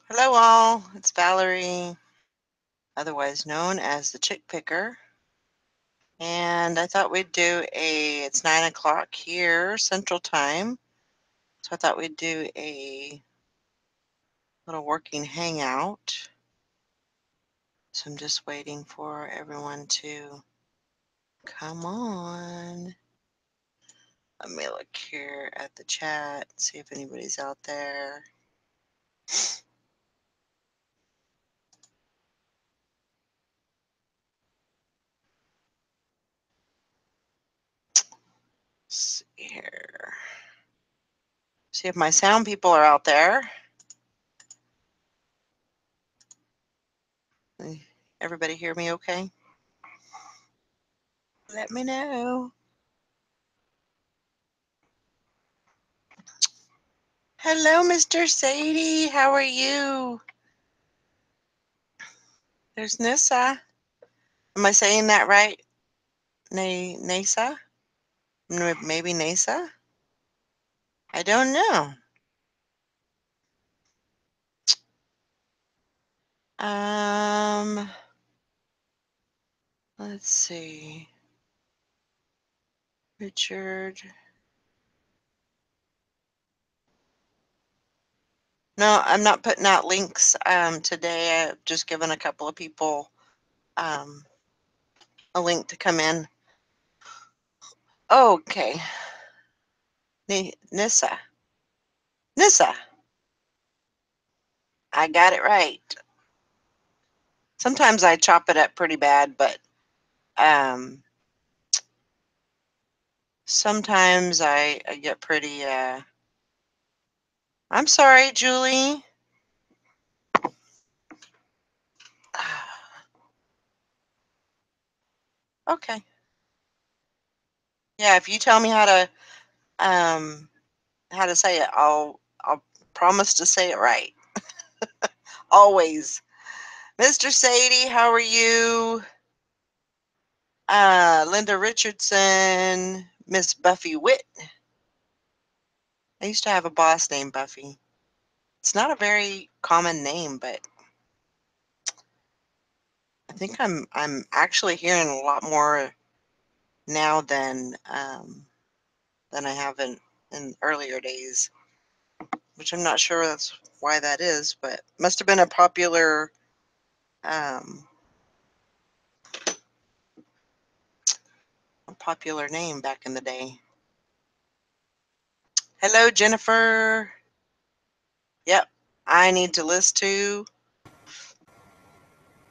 Hello all, it's Valerie, otherwise known as the Chick Picker. And I thought we'd do it's 9 o'clock here, Central Time. So I thought we'd do a little working hangout. So I'm just waiting for everyone to come on. Let me look here at the chat, see if anybody's out there. Let's see here. See if my sound people are out there. Everybody hear me okay? Let me know. Hello, Mr. Sadie. How are you? There's Nissa. Am I saying that right? Nasa? Maybe Nasa? I don't know. Let's see. Richard. No, I'm not putting out links today. I've just given a couple of people a link to come in. Okay. Nissa. Nissa. I got it right. Sometimes I chop it up pretty bad, but sometimes I get pretty I'm sorry, Julie. Okay. Yeah, if you tell me how to say it, I'll promise to say it right. Always. Mr. Sadie, how are you? Linda Richardson, Miss Buffy Witt. I used to have a boss named Buffy. It's not a very common name, but I think I'm actually hearing a lot more now than I have in earlier days, which I'm not sure that's why that is, but must have been um, a popular name back in the day. Hello, Jennifer. Yep, I need to list too.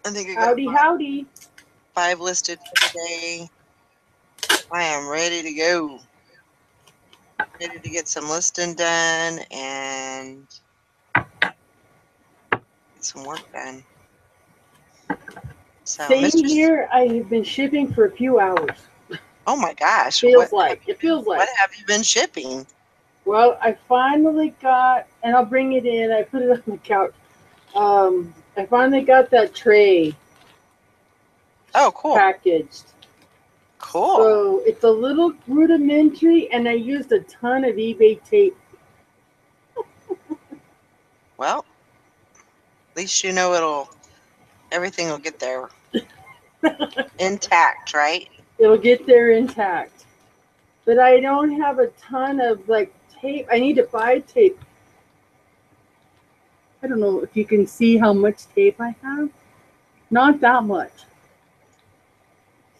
I think I got Howdy, howdy. five listed for today. I am ready to go. Ready to get some listing done and get some work done. So, Same here. I have been shipping for a few hours. Oh my gosh, Feels like. It feels what like. have you been shipping? Well, I finally got, and I'll bring it in. I put it on the couch. I finally got that tray Oh, cool. packaged. Cool. So it's a little rudimentary, and I used a ton of eBay tape. Well, at least you know everything will get there intact, right? It'll get there intact. But I don't have a ton of like tape. I need to buy tape. I don't know if you can see how much tape I have. Not that much.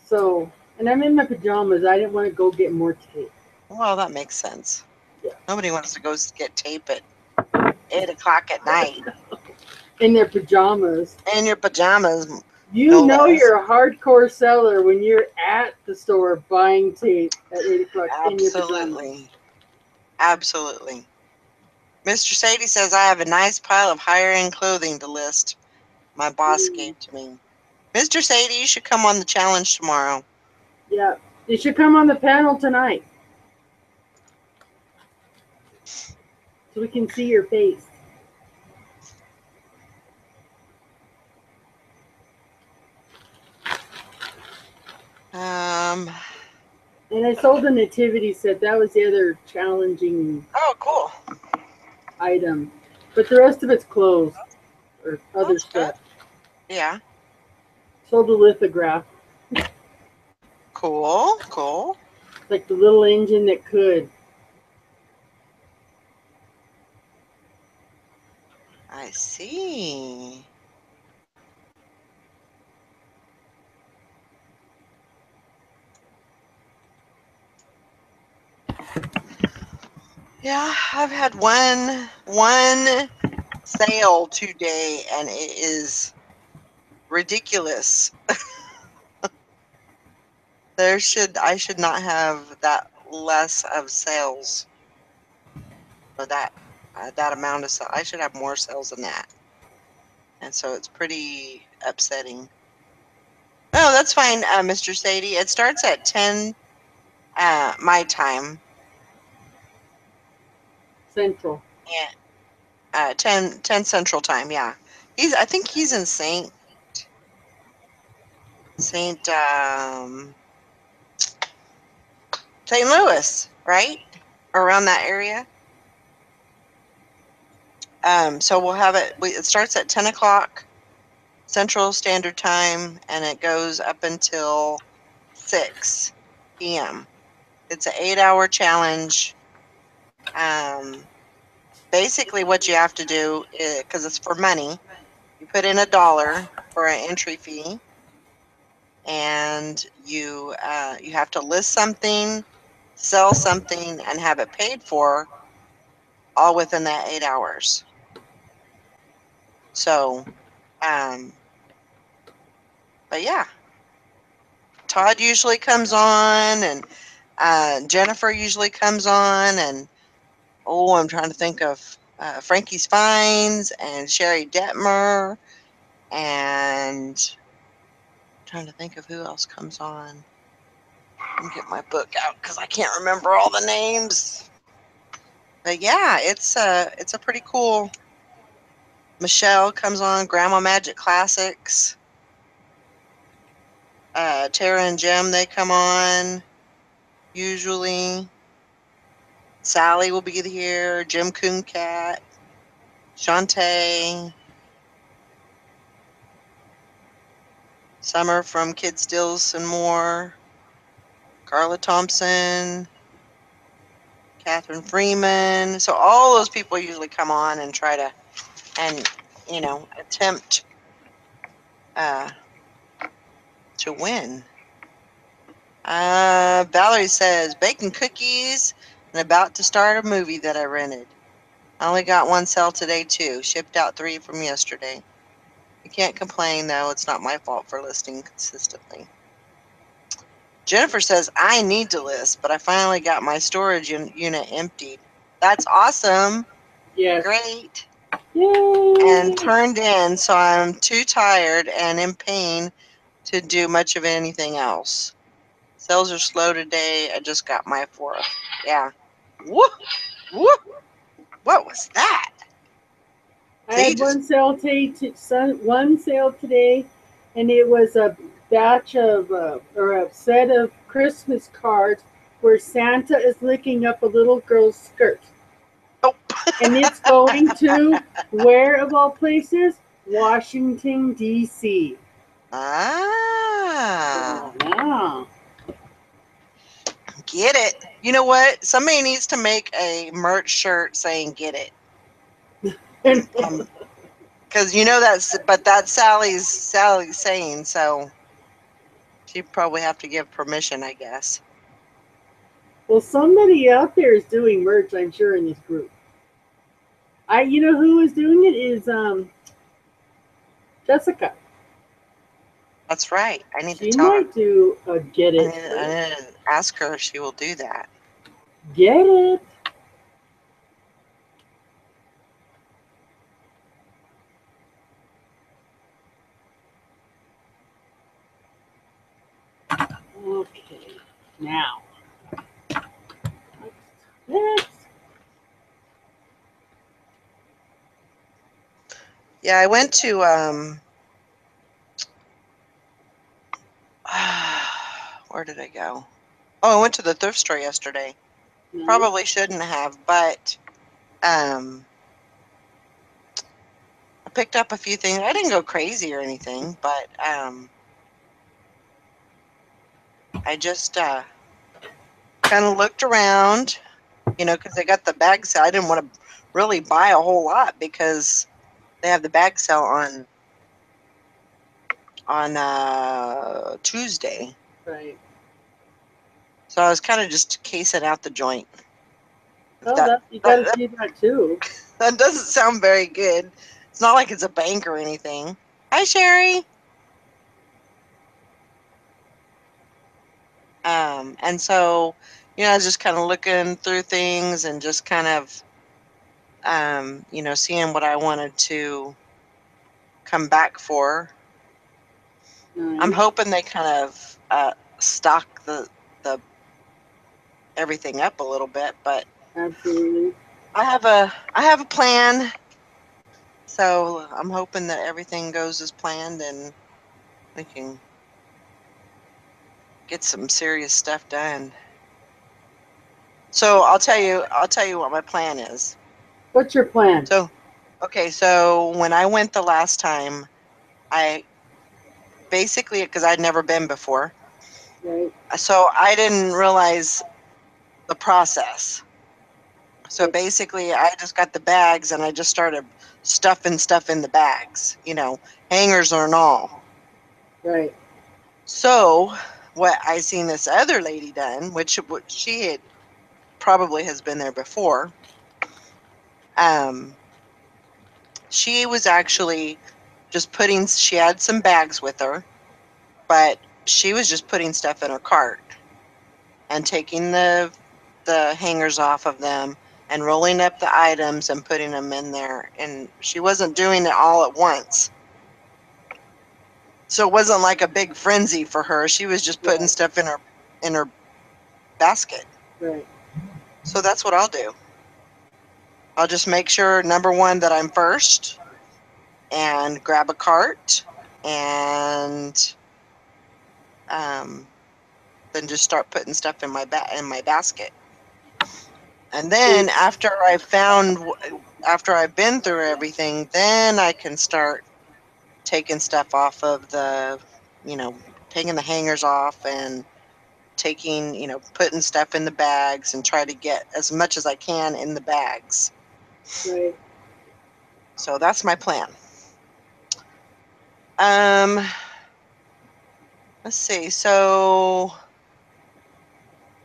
So, and I'm in my pajamas. I didn't want to go get more tape. Well, that makes sense. Yeah. Nobody wants to go get tape at 8 o'clock at night In their pajamas. in your pajamas, You no know less. you're a hardcore seller when you're at the store buying tape at 8 o'clock in your pajamas. Absolutely. Absolutely. Mr. Sadie says I have a nice pile of higher end clothing to list my boss gave to me. Mr. Sadie, you should come on the challenge tomorrow. Yeah. You should come on the panel tonight so we can see your face. Um, And I sold a nativity set. That was the other challenging oh, cool. item. But the rest of it's closed. or Well, other that's good. stuff. Yeah. Sold a lithograph, Cool. Cool. like the little engine that could. I see. Yeah, I've had one sale today, and it is ridiculous. I should not have that less of sales, or that amount of sales. I should have more sales than that, and so it's pretty upsetting. Oh, that's fine, Mr. Sadie. It starts at 10 my time, Central. and 10 Central Time. Yeah, I think he's in Saint St. Louis, right? Around that area. So we'll have it. It starts at 10 o'clock Central Standard Time, and it goes up until 6 p.m. It's an 8-hour challenge. Um, Basically, what you have to do, because it's for money, you put in $1 for an entry fee, and you have to list something, sell something, and have it paid for all within that 8 hours. So, but yeah, Todd usually comes on, and Jennifer usually comes on, and I'm trying to think of Frankie's Finds and Sherry Detmer, and trying to think of who else comes on. Let me get my book out because I can't remember all the names. But yeah, it's a pretty cool. Michelle comes on, Grandma Magic Classics. Tara and Jem, they come on usually. Sally will be here. Jim Cooncat, Shantae, Summer from Kid Stills and More, Carla Thompson, Catherine Freeman. So all those people usually come on and try to and attempt uh, to win. Valerie says baking cookies and about to start a movie that I rented. I only got one sale today too. Shipped out 3 from yesterday. You can't complain though. It's not my fault for listing consistently. Jennifer says I need to list, but I finally got my storage unit emptied. That's awesome. Yes. Great. And Yay! turned in, so I'm too tired and in pain to do much of anything else. Sales are slow today. I just got my 4th. Yeah. Whoop! Whoop! What was that? I See, had just one sale today, and it was a batch of or a set of Christmas cards where Santa is licking up a little girl's skirt, oh. and it's going to where of all places, Washington D.C. Ah, Yeah. get it. You know what? Somebody needs to make a merch shirt saying "Get it." Because that's Sally's saying, so she probably have to give permission, I guess. Well, somebody out there is doing merch, I'm sure, in this group. You know who is doing it is Jessica. That's right. I need to She tell her. might do a get I it need, I shirt. need to ask her if she will do that. Get it. Okay. Now. Next. Yeah, I went to where did I go? Oh, I went to the thrift store yesterday. Probably Nice. shouldn't have, but um picked up a few things. I didn't go crazy or anything, but I just kind of looked around, because they got the bag sale. I didn't want to really buy a whole lot because they have the bag sale on Tuesday. Right. So I was kind of just casing out the joint. If Well, that that you got to that see that too. that doesn't sound very good. It's not like it's a bank or anything. Hi, Sherry. And so, I was just kind of looking through things and just kind of, seeing what I wanted to come back for. I'm Nice. hoping they kind of stock the everything up a little bit, but Absolutely. I have a plan. So I'm hoping that everything goes as planned and we can get some serious stuff done. So I'll tell you what my plan is. What's your plan? So okay, so when I went the last time, I basically, because I'd never been before, Right. so I didn't realize the process. So Right. basically, I just got the bags and I just started stuffing stuff in the bags, hangers and all. Right. So what I seen this other lady done, which she had probably has been there before, um, she was actually just putting. She had some bags with her, but she was just putting stuff in her cart and taking the hangers off of them and rolling up the items and putting them in there. And she wasn't doing it all at once. So it wasn't like a big frenzy for her. She was just putting Right. stuff in her basket. Right. So that's what I'll do. I'll just make sure, number one, that I'm first and grab a cart and um, then just start putting stuff in my basket. And then after I've been through everything, then I can start taking stuff off of you know, taking the hangers off and putting stuff in the bags and try to get as much as I can in the bags. Right. So that's my plan. Um, let's see. So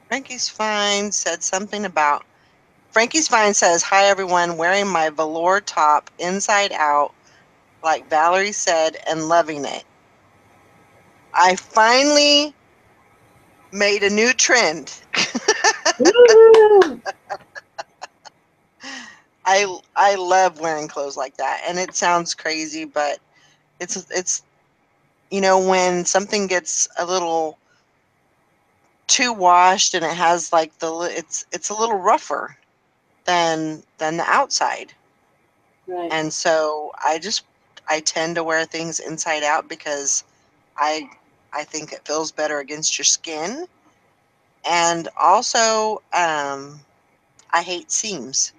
Frankie's Fine said something about Frankie's Fine says, "Hi everyone, wearing my velour top inside out, like Valerie said, and loving it. I finally made a new trend. Woo! I love wearing clothes like that, and it sounds crazy, but it's when something gets a little too washed and it has like it's a little rougher than the outside. Right. And so I tend to wear things inside out because I I think it feels better against your skin. And also, I hate seams.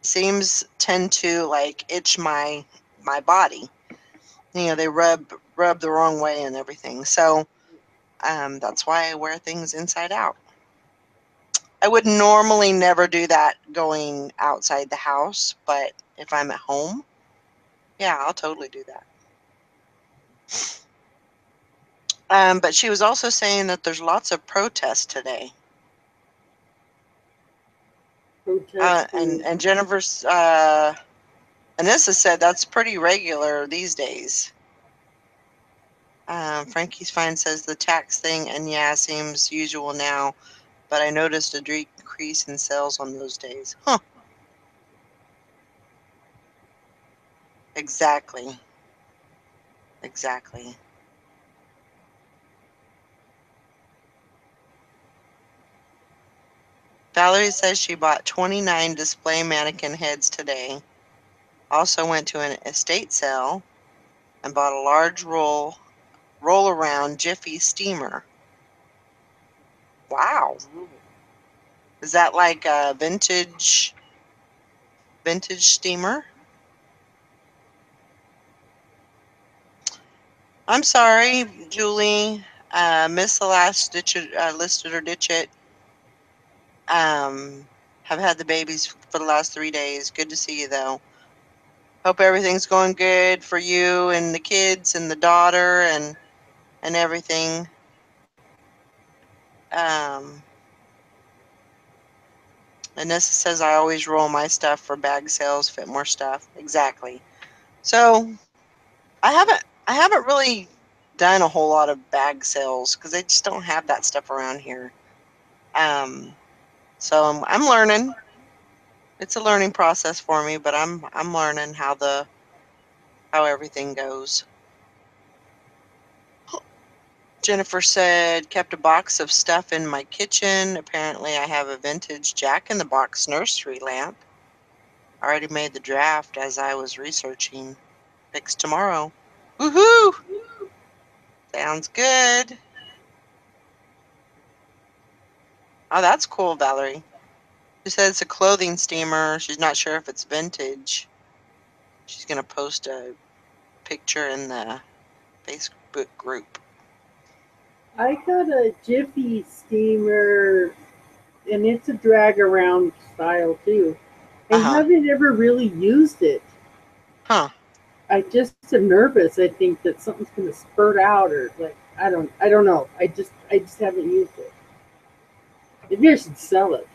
Seams tend to like itch my body. They rub the wrong way and everything. So that's why I wear things inside out. I would normally never do that going outside the house, but if I'm at home, yeah, I'll totally do that. But she was also saying that there's lots of protests today. Protest And food. and Jennifer's Anissa said that's pretty regular these days. Frankie's Fine says the tax thing, and yeah, seems usual now, but I noticed a decrease in sales on those days. Huh, exactly. Exactly. Valerie says she bought 29 display mannequin heads today. Also went to an estate sale and bought a large roll around Jiffy steamer. Wow. Wow. Is that like a vintage steamer? I'm sorry, Julie. Missed the last ditch it, list it or ditch it. Um, have had the babies for the last 3 days. Good to see you though. Hope everything's going good for you and the kids and the daughter and everything. Um, Anissa says I always roll my stuff for bag sales, fit more stuff. Exactly. So I haven't really done a whole lot of bag sales because I just don't have that stuff around here. Um, so I'm learning. It's a learning process for me, but I'm learning how everything goes. Jennifer said kept a box of stuff in my kitchen. Apparently I have a vintage Jack in the Box nursery lamp. Already made the draft as I was researching. Fix tomorrow. Woohoo! Sounds good. Oh, that's cool, Valerie. She said it's a clothing steamer. She's not sure if it's vintage. She's going to post a picture in the Facebook group. I got a Jiffy steamer, and it's a drag around style too. I Uh huh. haven't ever really used it. Huh. I just am nervous. I think that something's going to spurt out, or like I don't know. I just haven't used it. Maybe I should sell it.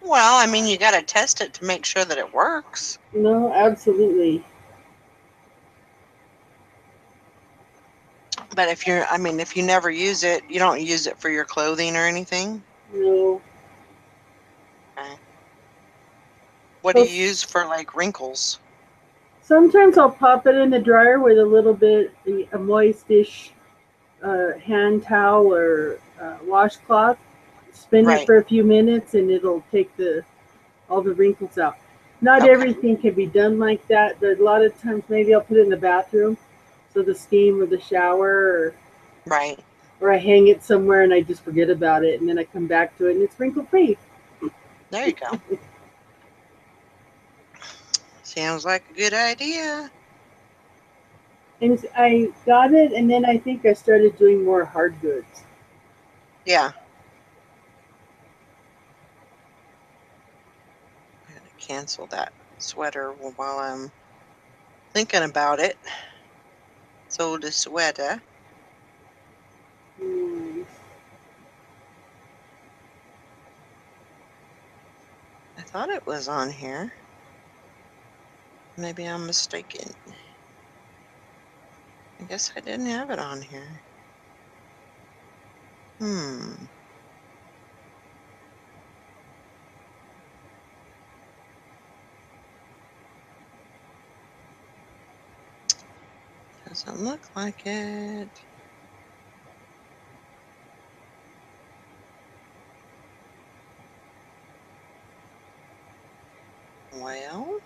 Well, I mean, you got to test it to make sure that it works. No, absolutely. But if you never use it, you don't use it for your clothing or anything. No. Okay. What do Well, you use for like wrinkles? sometimes I'll pop it in the dryer with a little bit a moist-ish hand towel or washcloth. Spin it Right. for a few minutes, and it'll take the all the wrinkles out. Not Okay. everything can be done like that. But a lot of times, maybe I'll put it in the bathroom, so the steam or the shower, Right. or I hang it somewhere and I just forget about it, and then I come back to it and it's wrinkle free. There you go. Sounds like a good idea. And I got it, and then I think I started doing more hard goods. Yeah. I'm gonna cancel that sweater while I'm thinking about it. Sold a sweater. Hmm. I thought it was on here. Maybe I'm mistaken. I guess I didn't have it on here. Hmm. Doesn't look like it. Well,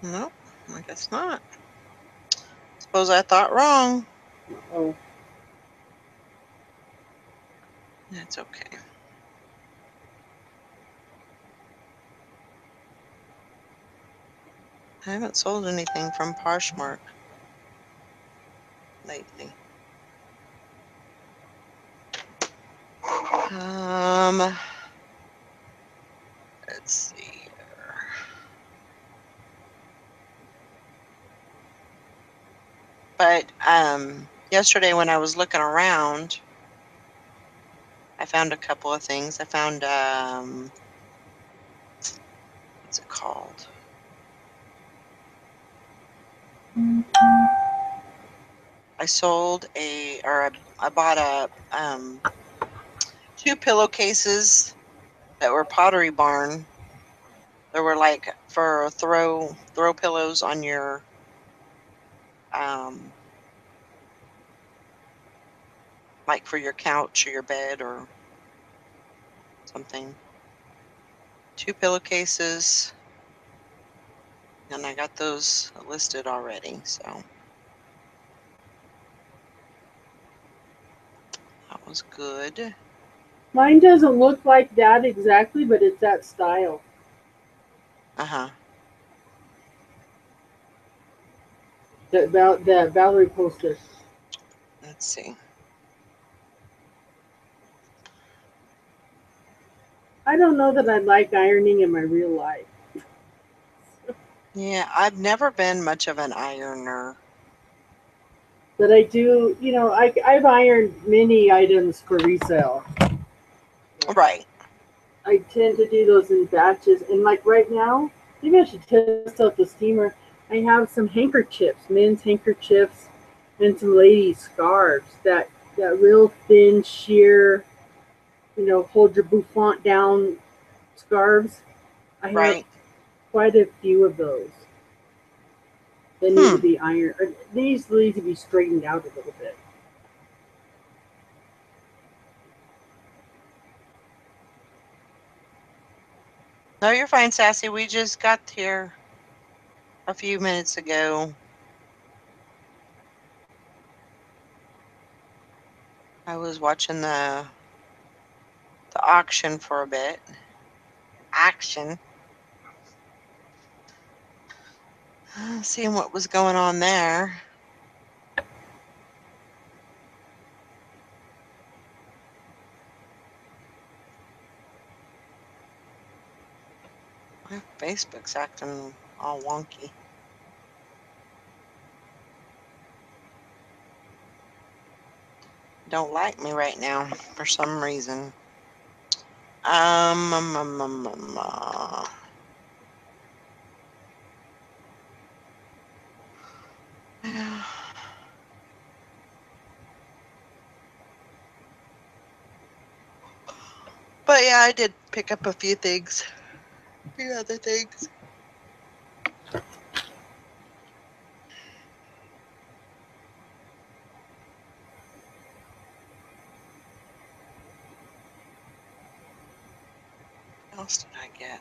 nope. I guess not. Suppose I thought wrong. Oh, That's okay. I haven't sold anything from Poshmark lately. Um, let's see here. But yesterday when I was looking around, I found a couple of things. I found what's it called? I sold I bought a two pillowcases that were Pottery Barn. They were like for throw pillows on your um like for your couch or your bed or something. Two pillowcases, and I got those listed already, so that was good. mine doesn't look like that exactly, but it's that style. Uh-huh. That Valerie posted. Let's see. I don't know that I like ironing in my real life, Yeah, I've never been much of an ironer. but I do. I've ironed many items for resale. Right. I tend to do those in batches, and like right now, maybe I should test out the steamer. I have some handkerchiefs, men's handkerchiefs, and some ladies' scarves. That real thin, sheer, hold your bouffant down scarves. I have Right. quite a few of those that need to Hmm. be ironed. These need to be straightened out a little bit. No, you're fine, Sassy. We just got here a few minutes ago. I was watching the auction for a bit. Action. Seeing what was going on there. My Facebook's acting all wonky. Don't like me right now for some reason. Um, um, um, um, um, uh, but yeah, I did pick up a few things. A few other things. What else did I get?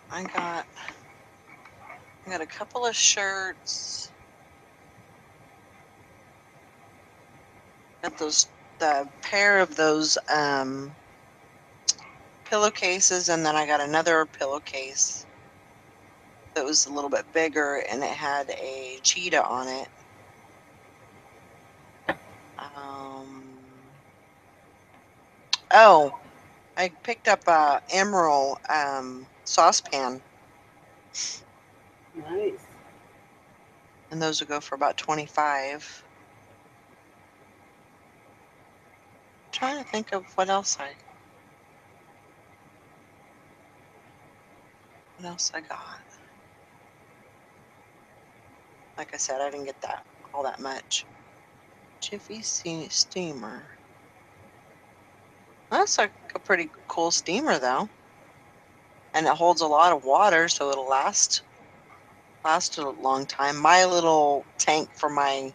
I got a couple of shirts. Got those the pair of those pillowcases, and then I got another pillowcase that was a little bit bigger, and it had a cheetah on it. Um, oh, I picked up a emerald saucepan, Nice. and those would go for about 25. Trying to think of what else I got. Like I said, I didn't get that all that much. Jiffy steamer. That's like a pretty cool steamer though, and it holds a lot of water, so it'll last a long time. My little tank for my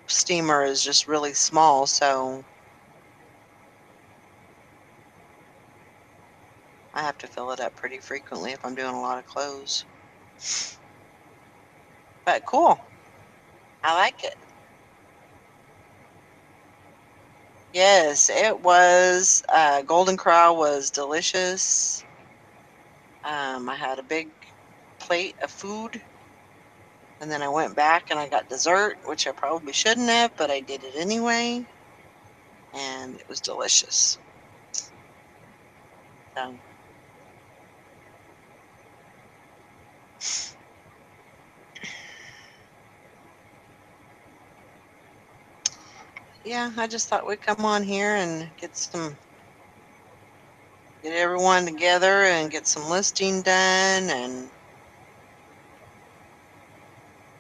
steamer is just really small, so I have to fill it up pretty frequently if I'm doing a lot of clothes. But cool. I like it. Yes, it was. Golden Corral was delicious. I had a big plate of food, and then I went back and I got dessert, which I probably shouldn't have, but I did it anyway, and it was delicious. So, yeah, I just thought we'd come on here and get everyone together and get some listing done and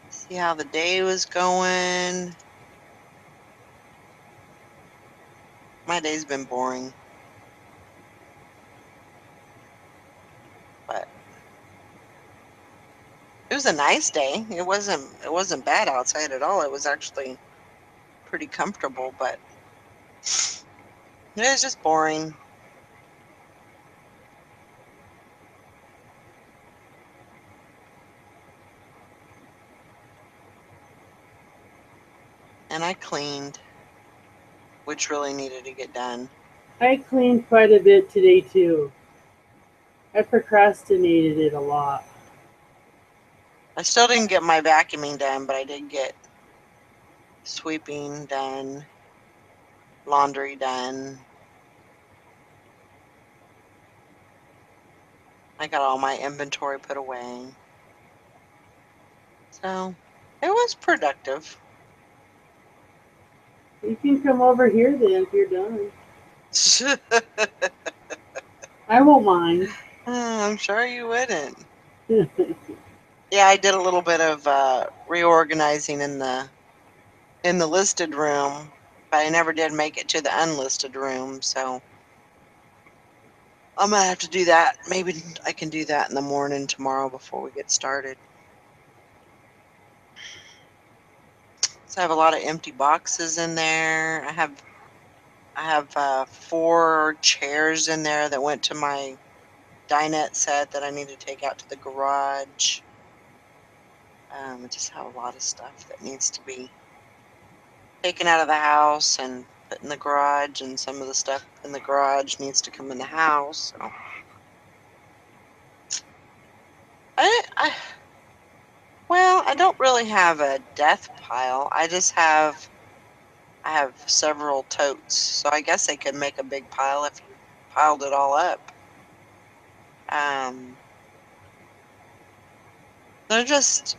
see how the day was going. My day's been boring, but it was a nice day. It wasn't bad outside at all. It was actually pretty comfortable, but it was just boring. And I cleaned, which really needed to get done. I cleaned quite a bit today too. I procrastinated it a lot. I still didn't get my vacuuming done, but I did get sweeping done, laundry done. I got all my inventory put away. So it was productive. You can come over here then if you're done. I won't mind. I'm sure you wouldn't. Yeah, I did a little bit of reorganizing in the listed room, but I never did make it to the unlisted room. So I'm gonna have to do that. Maybe I can do that in the morning tomorrow before we get started. So I have a lot of empty boxes in there. I have 4 chairs in there that went to my dinette set that I need to take out to the garage. I just have a lot of stuff that needs to be taken out of the house and put in the garage, and some of the stuff in the garage needs to come in the house. So I well, I don't really have a death pile. I have several totes, so I guess they could make a big pile if you piled it all up. Um, they're just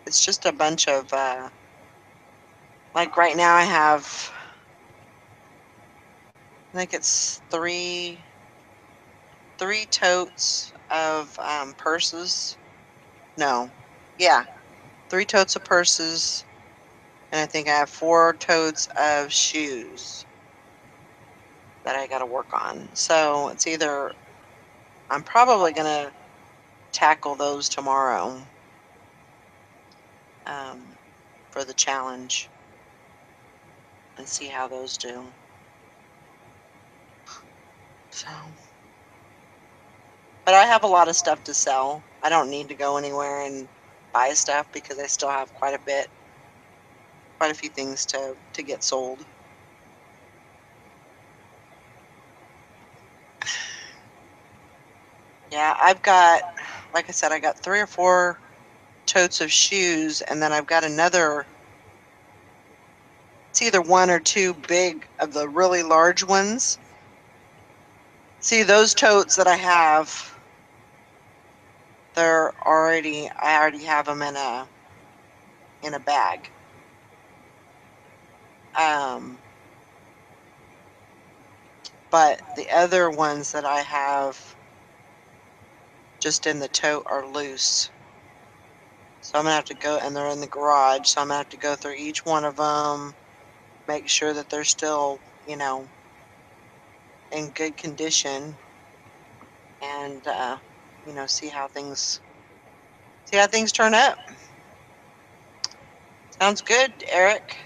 it's just a bunch of like right now I think it's three totes of purses. No, yeah, 3 totes of purses, and I think I have 4 totes of shoes that I got to work on. So it's either I'm probably gonna tackle those tomorrow um, for the challenge and see how those do. So, but I have a lot of stuff to sell. I don't need to go anywhere and buy stuff because I still have quite a few things to get sold. Yeah, like I said, I got 3 or 4 totes of shoes, and then I've got another. It's either 1 or 2 big of the really large ones. See those totes that I have, I already have them in a bag. Um, but the other ones that I have just in the tote are loose. So I'm gonna have to go, and they're in the garage. So I'm gonna have to go through each one of them, make sure that they're still, in good condition, and see how things turn up. Sounds good, Eric.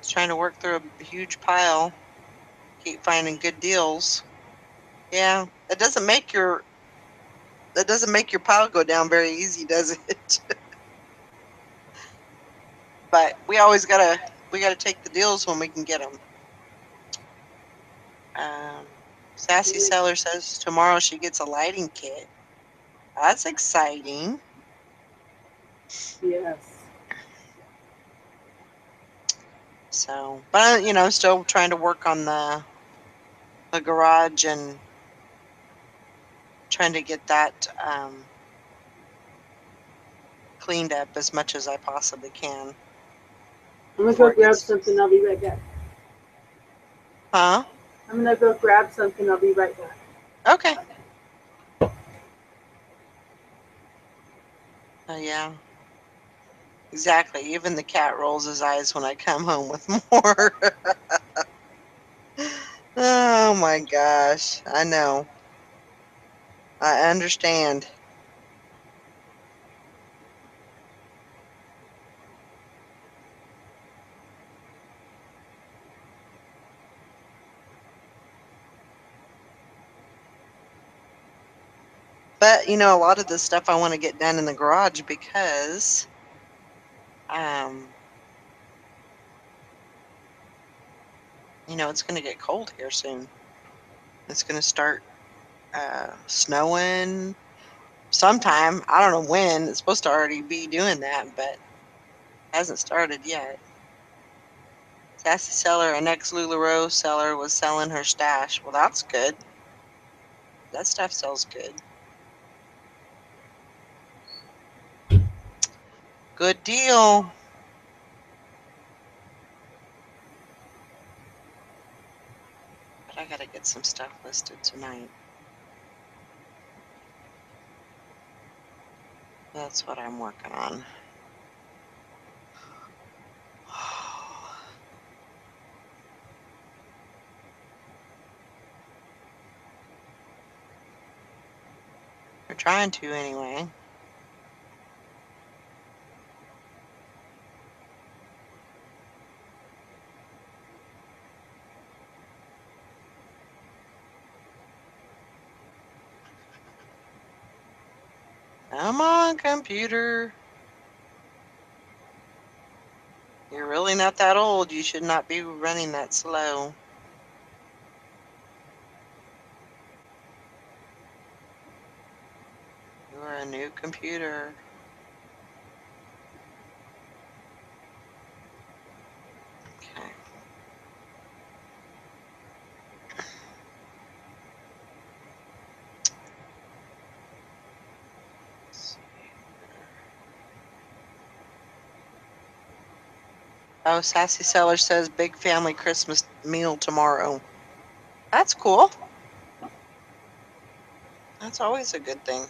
Just trying to work through a huge pile, keep finding good deals. Yeah, that doesn't make your pile go down very easy, does it? But we gotta take the deals when we can get them. Sassy Seller says tomorrow she gets a lighting kit. That's exciting. Yes. So, but still trying to work on the garage and trying to get that cleaned up as much as I possibly can I'm gonna go before it grab gets. something. I'll be right back. Huh? I'm gonna go grab something. I'll be right back. Okay. Yeah, exactly. Even the cat rolls his eyes when I come home with more. Oh my gosh. I know. I understand. But a lot of this stuff I want to get done in the garage because um, it's going to get cold here soon. It's going to start snowing, sometime. I don't know when. It's supposed to already be doing that, but hasn't started yet. Sassy seller, an ex LuLaRoe seller, was selling her stash. Well, that's good. That stuff sells good. Good deal. But I gotta get some stuff listed tonight. That's what I'm working on. We're trying to anyway. Come on, computer. You're really not that old. You should not be running that slow. You are a new computer. Okay. Oh, Sassy Seller says big family Christmas meal tomorrow. That's cool. That's always a good thing.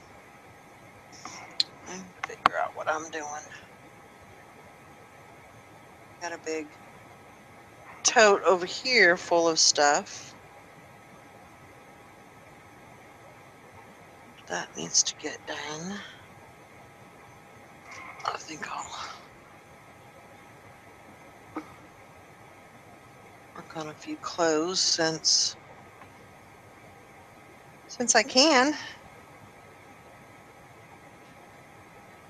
I can figure out what I'm doing. Got a big tote over here full of stuff. That needs to get done. I think I'll work on a few clothes since I can.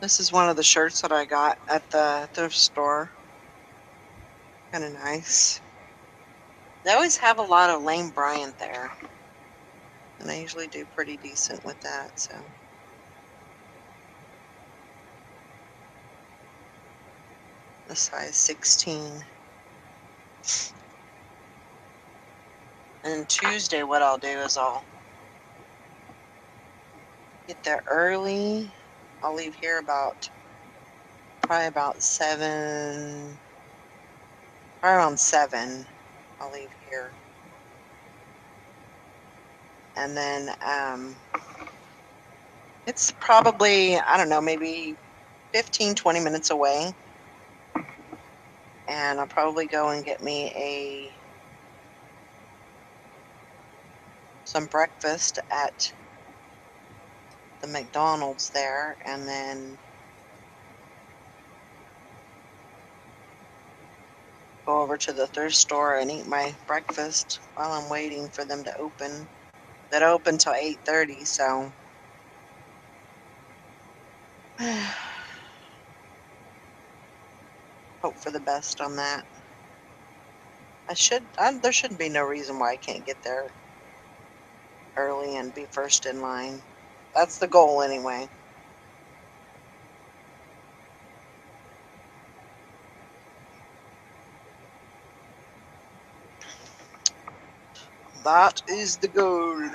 This is one of the shirts that I got at the thrift store. Kind of nice. They always have a lot of Lane Bryant there. And I usually do pretty decent with that, so. The size 16. And Tuesday, what I'll do is I'll get there early. I'll leave here probably about 7, right around 7. I'll leave here. And then it's probably, I don't know, maybe 15, 20 minutes away. And I'll probably go and get me some breakfast at the McDonald's there, and then go over to the thrift store and eat my breakfast while I'm waiting for them to open. They open till 8:30, so hope for the best on that. There shouldn't be no reason why I can't get there early and be first in line. That's the goal anyway. That is the goal.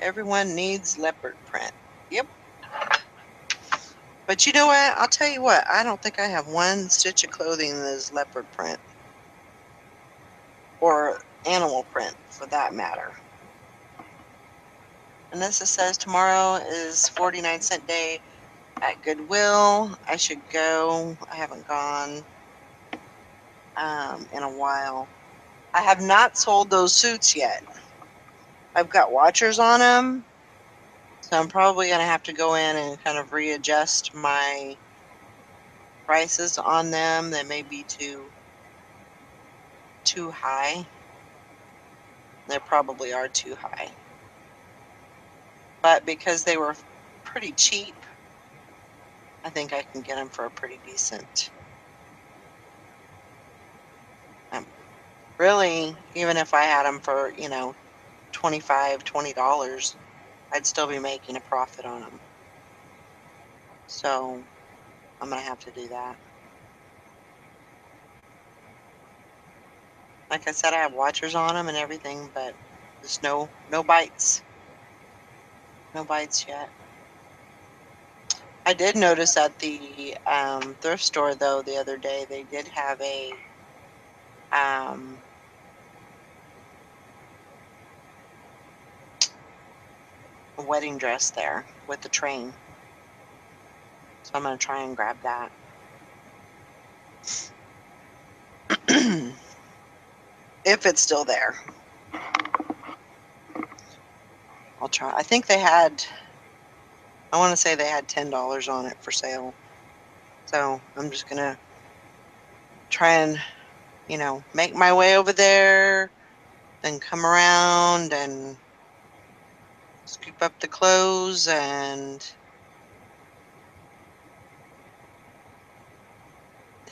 Everyone needs leopard print. Yep. But you know what? I'll tell you what. I don't think I have one stitch of clothing that is leopard print. Or animal print, for that matter. And this says tomorrow is 49-cent day at Goodwill. I should go. I haven't gone in a while. I have not sold those suits yet. I've got watchers on them, so I'm probably going to have to go in and kind of readjust my prices on them. They may be too high. They probably are too high. But because they were pretty cheap, I think I can get them for a pretty decent. Really, even if I had them for, $25, $20, I'd still be making a profit on them. So I'm going to have to do that. Like I said, I have watchers on them and everything, but just no bites. No bites yet. I did notice at the thrift store though the other day they did have um, a wedding dress there with the train. So I'm gonna try and grab that. If it's still there. I'll try. I think they had I want to say they had $10 on it for sale. So I'm just gonna try and, make my way over there, then come around and scoop up the clothes and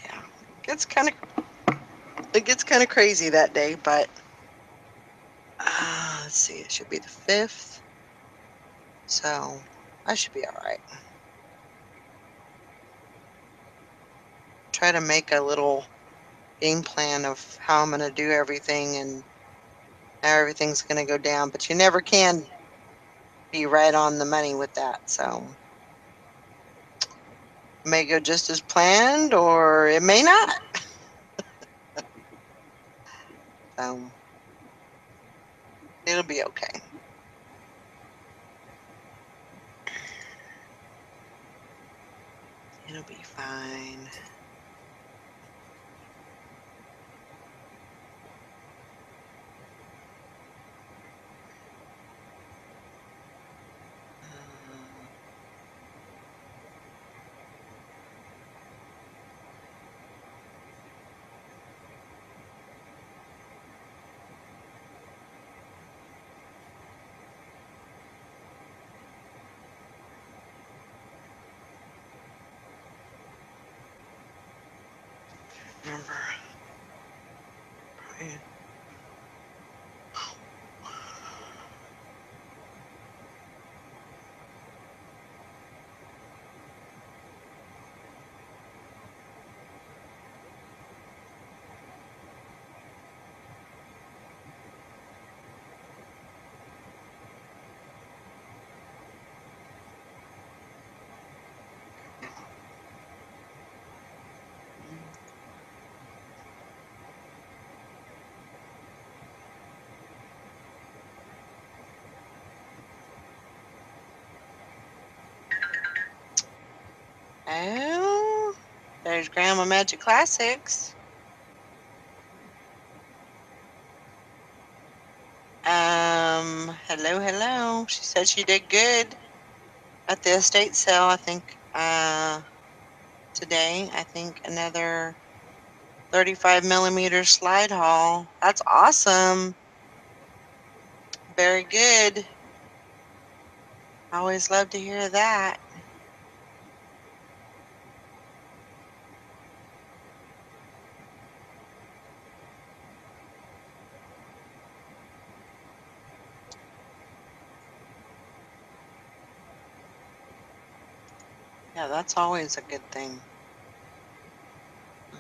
yeah. Gets kind of it gets kind of crazy that day, but let's see, it should be the 5th. So I should be all right. Try to make a little game plan of how I'm going to do everything and how everything's going to go down, but you never can be right on the money with that. So it may go just as planned or it may not. So it'll be okay. It'll be fine. Um, Remember, Brian. Oh, there's Grandma Magic Classics. Hello, hello. She said she did good at the estate sale, I think, today. I think another 35 millimeter slide haul. That's awesome. Very good. I always love to hear that. Yeah, that's always a good thing. Mm,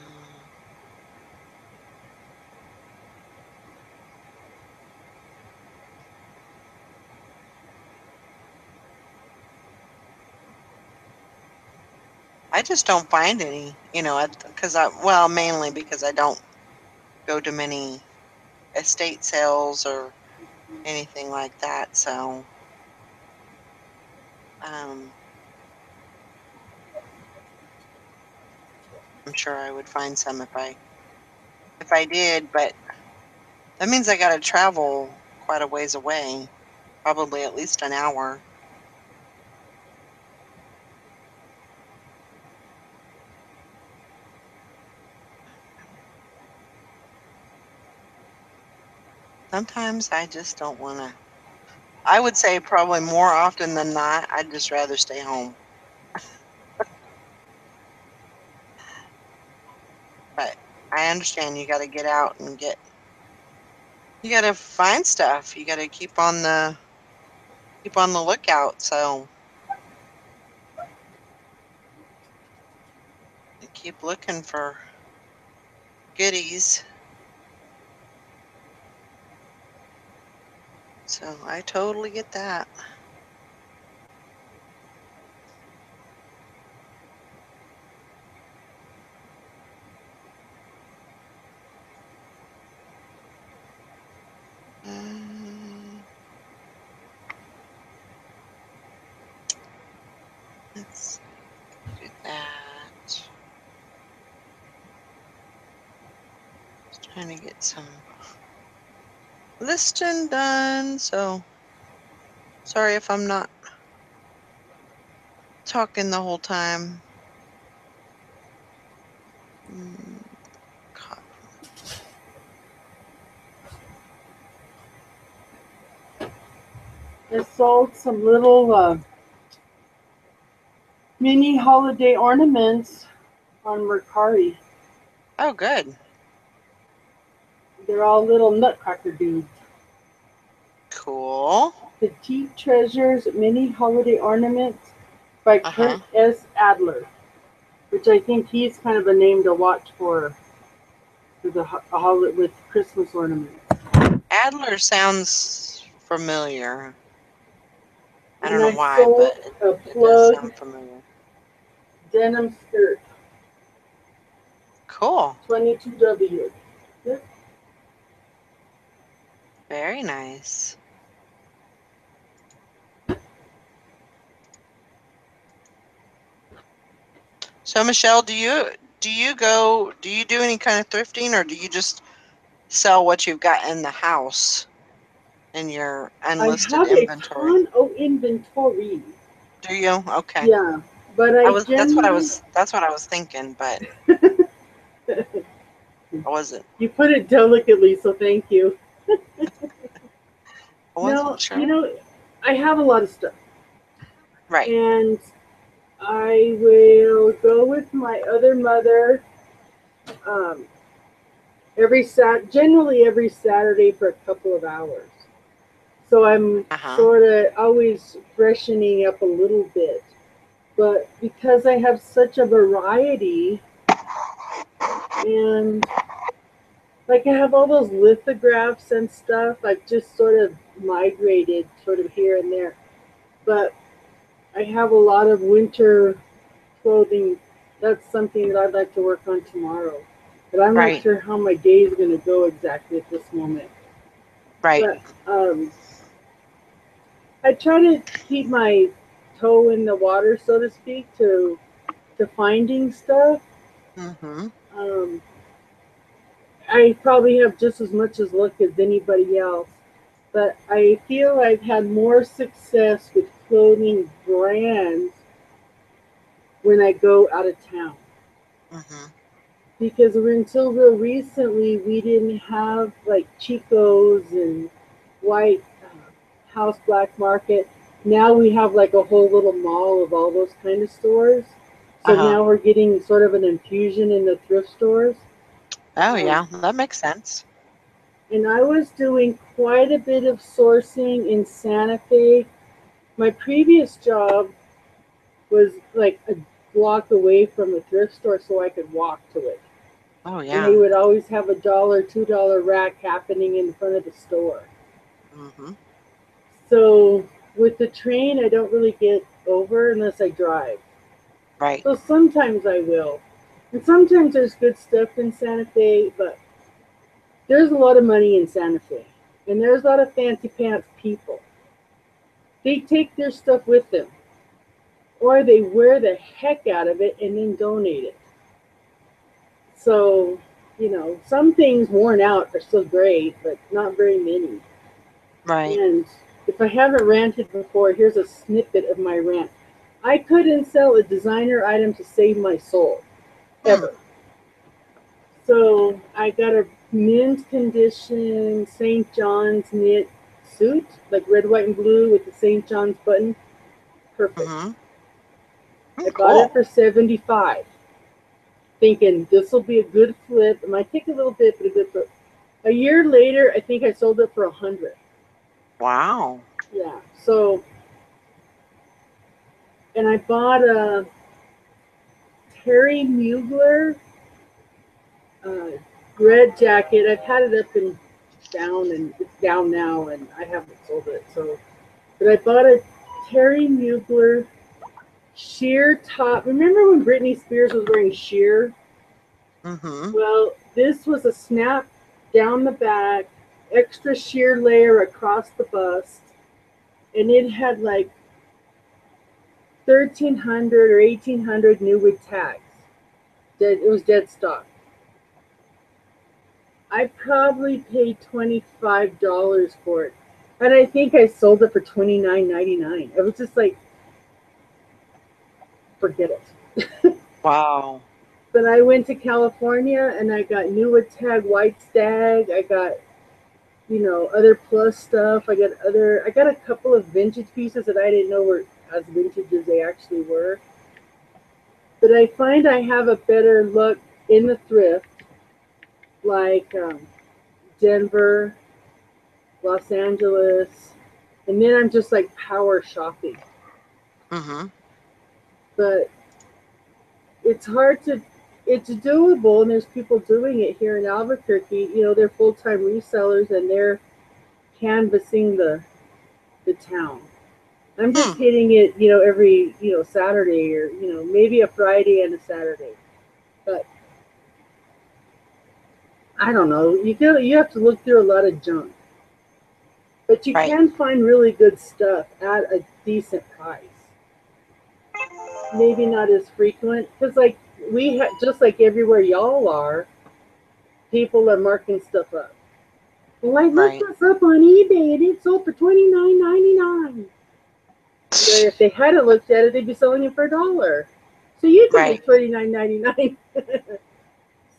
I just don't find any, because well, mainly because I don't go to many estate sales or anything like that. So, um, I'm sure I would find some if I did, but that means I got to travel quite a ways away, probably at least an hour. Sometimes I just don't want to. I would say probably more often than not, I'd just rather stay home. But I understand you got to get out and you got to find stuff. You got to keep on the keep on the lookout. So I keep looking for goodies. So I totally get that. Um, let's do that. Just trying to get some listing done. So sorry if I'm not talking the whole time. Mm, I sold some little mini holiday ornaments on Mercari. oh, good. They're all little nutcracker dudes. Cool. Petite Treasures Mini Holiday Ornaments by Uh-huh. Kurt S. Adler, which I think he's kind of a name to watch for the with Christmas ornaments. Adler sounds familiar. I don't And know I why, but sold a it does plug sound familiar. denim skirt, Cool. 22W. Yep. Very nice. So Michelle, do you do any kind of thrifting, or do you just sell what you've got in the house in your I unlisted have a inventory? ton of inventory. Do you? Okay. Yeah, but I generally That's what I was thinking, but I wasn't you put it delicately, so thank you. I No, wasn't sure. I have a lot of stuff, Right. and I will go with my other mother um, generally every Saturday for a couple of hours. So I'm Uh-huh. sort of always freshening up a little bit. But because I have such a variety, and like I have all those lithographs and stuff, I've just sort of migrated sort of here and there. But I have a lot of winter clothing. That's something that I'd like to work on tomorrow. But I'm not Right. sure how my day is going to go exactly at this moment. Right. But I try to keep my toe in the water, so to speak, to finding stuff. Mm-hmm. Um, I probably have just as much as luck as anybody else, but I feel I've had more success with clothing brands when I go out of town. Mm-hmm. Because until real recently, we didn't have like Chico's and White House Black Market. Now we have like a whole little mall of all those kind of stores. So Uh-huh. now we're getting sort of an infusion in the thrift stores. Oh Um, yeah, that makes sense. and I was doing quite a bit of sourcing in Santa Fe. My previous job was like a block away from a thrift store, so I could walk to it. Oh And they yeah. would always have a dollar, $2 rack happening in front of the store. Mm-hmm. So with the train, I don't really get over unless I drive. Right. So sometimes I will. And sometimes there's good stuff in Santa Fe, but there's a lot of money in Santa Fe. And there's a lot of fancy pants people. They take their stuff with them, or they wear the heck out of it and then donate it. So, some things worn out are still great, but not very many. Right. And if I haven't ranted before, here's a snippet of my rant. I couldn't sell a designer item to save my soul, Hmm. ever. So I got a mint condition St. John's knit suit, like red, white, and blue with the St. John's button. Perfect. Mm-hmm. I bought it Cool. for 75, thinking this will be a good flip. It might take a little bit, but a good flip. A year later, I think I sold it for 100. Wow. Yeah. So and I bought a Terry Mugler uh, red jacket. I've had it up and down, and it's down now, and I haven't sold it. So, but I bought a Terry Mugler sheer top. Remember when Britney Spears was wearing sheer? Mm-hmm. Well, this was a snap down the back, extra sheer layer across the bust, and it had like 1,300 or 1,800 new with tags. It was dead stock. I probably paid $25 for it, and I think I sold it for $29.99. I was just like, forget it. Wow. But I went to California and I got new with tag white stag. I got other plus stuff. I got a couple of vintage pieces that I didn't know were as vintage as they actually were. But I find I have a better look in the thrift, like Denver, Los Angeles, and then I'm just like power shopping. Mm-hmm. But it's hard to, it's doable, and there's people doing it here in Albuquerque. They're full time resellers and they're canvassing the town. I'm just Hmm. hitting it, every, Saturday, or, maybe a Friday and a Saturday. But I don't know. You have to look through a lot of junk. But you Right. can find really good stuff at a decent price. Maybe not as frequent, because like just like everywhere y'all are, people are marking stuff up. Well, I looked Right. this up on eBay and it sold for $29.99. But if they hadn't looked at it, they'd be selling it for $1. So you can Right. make $29.99.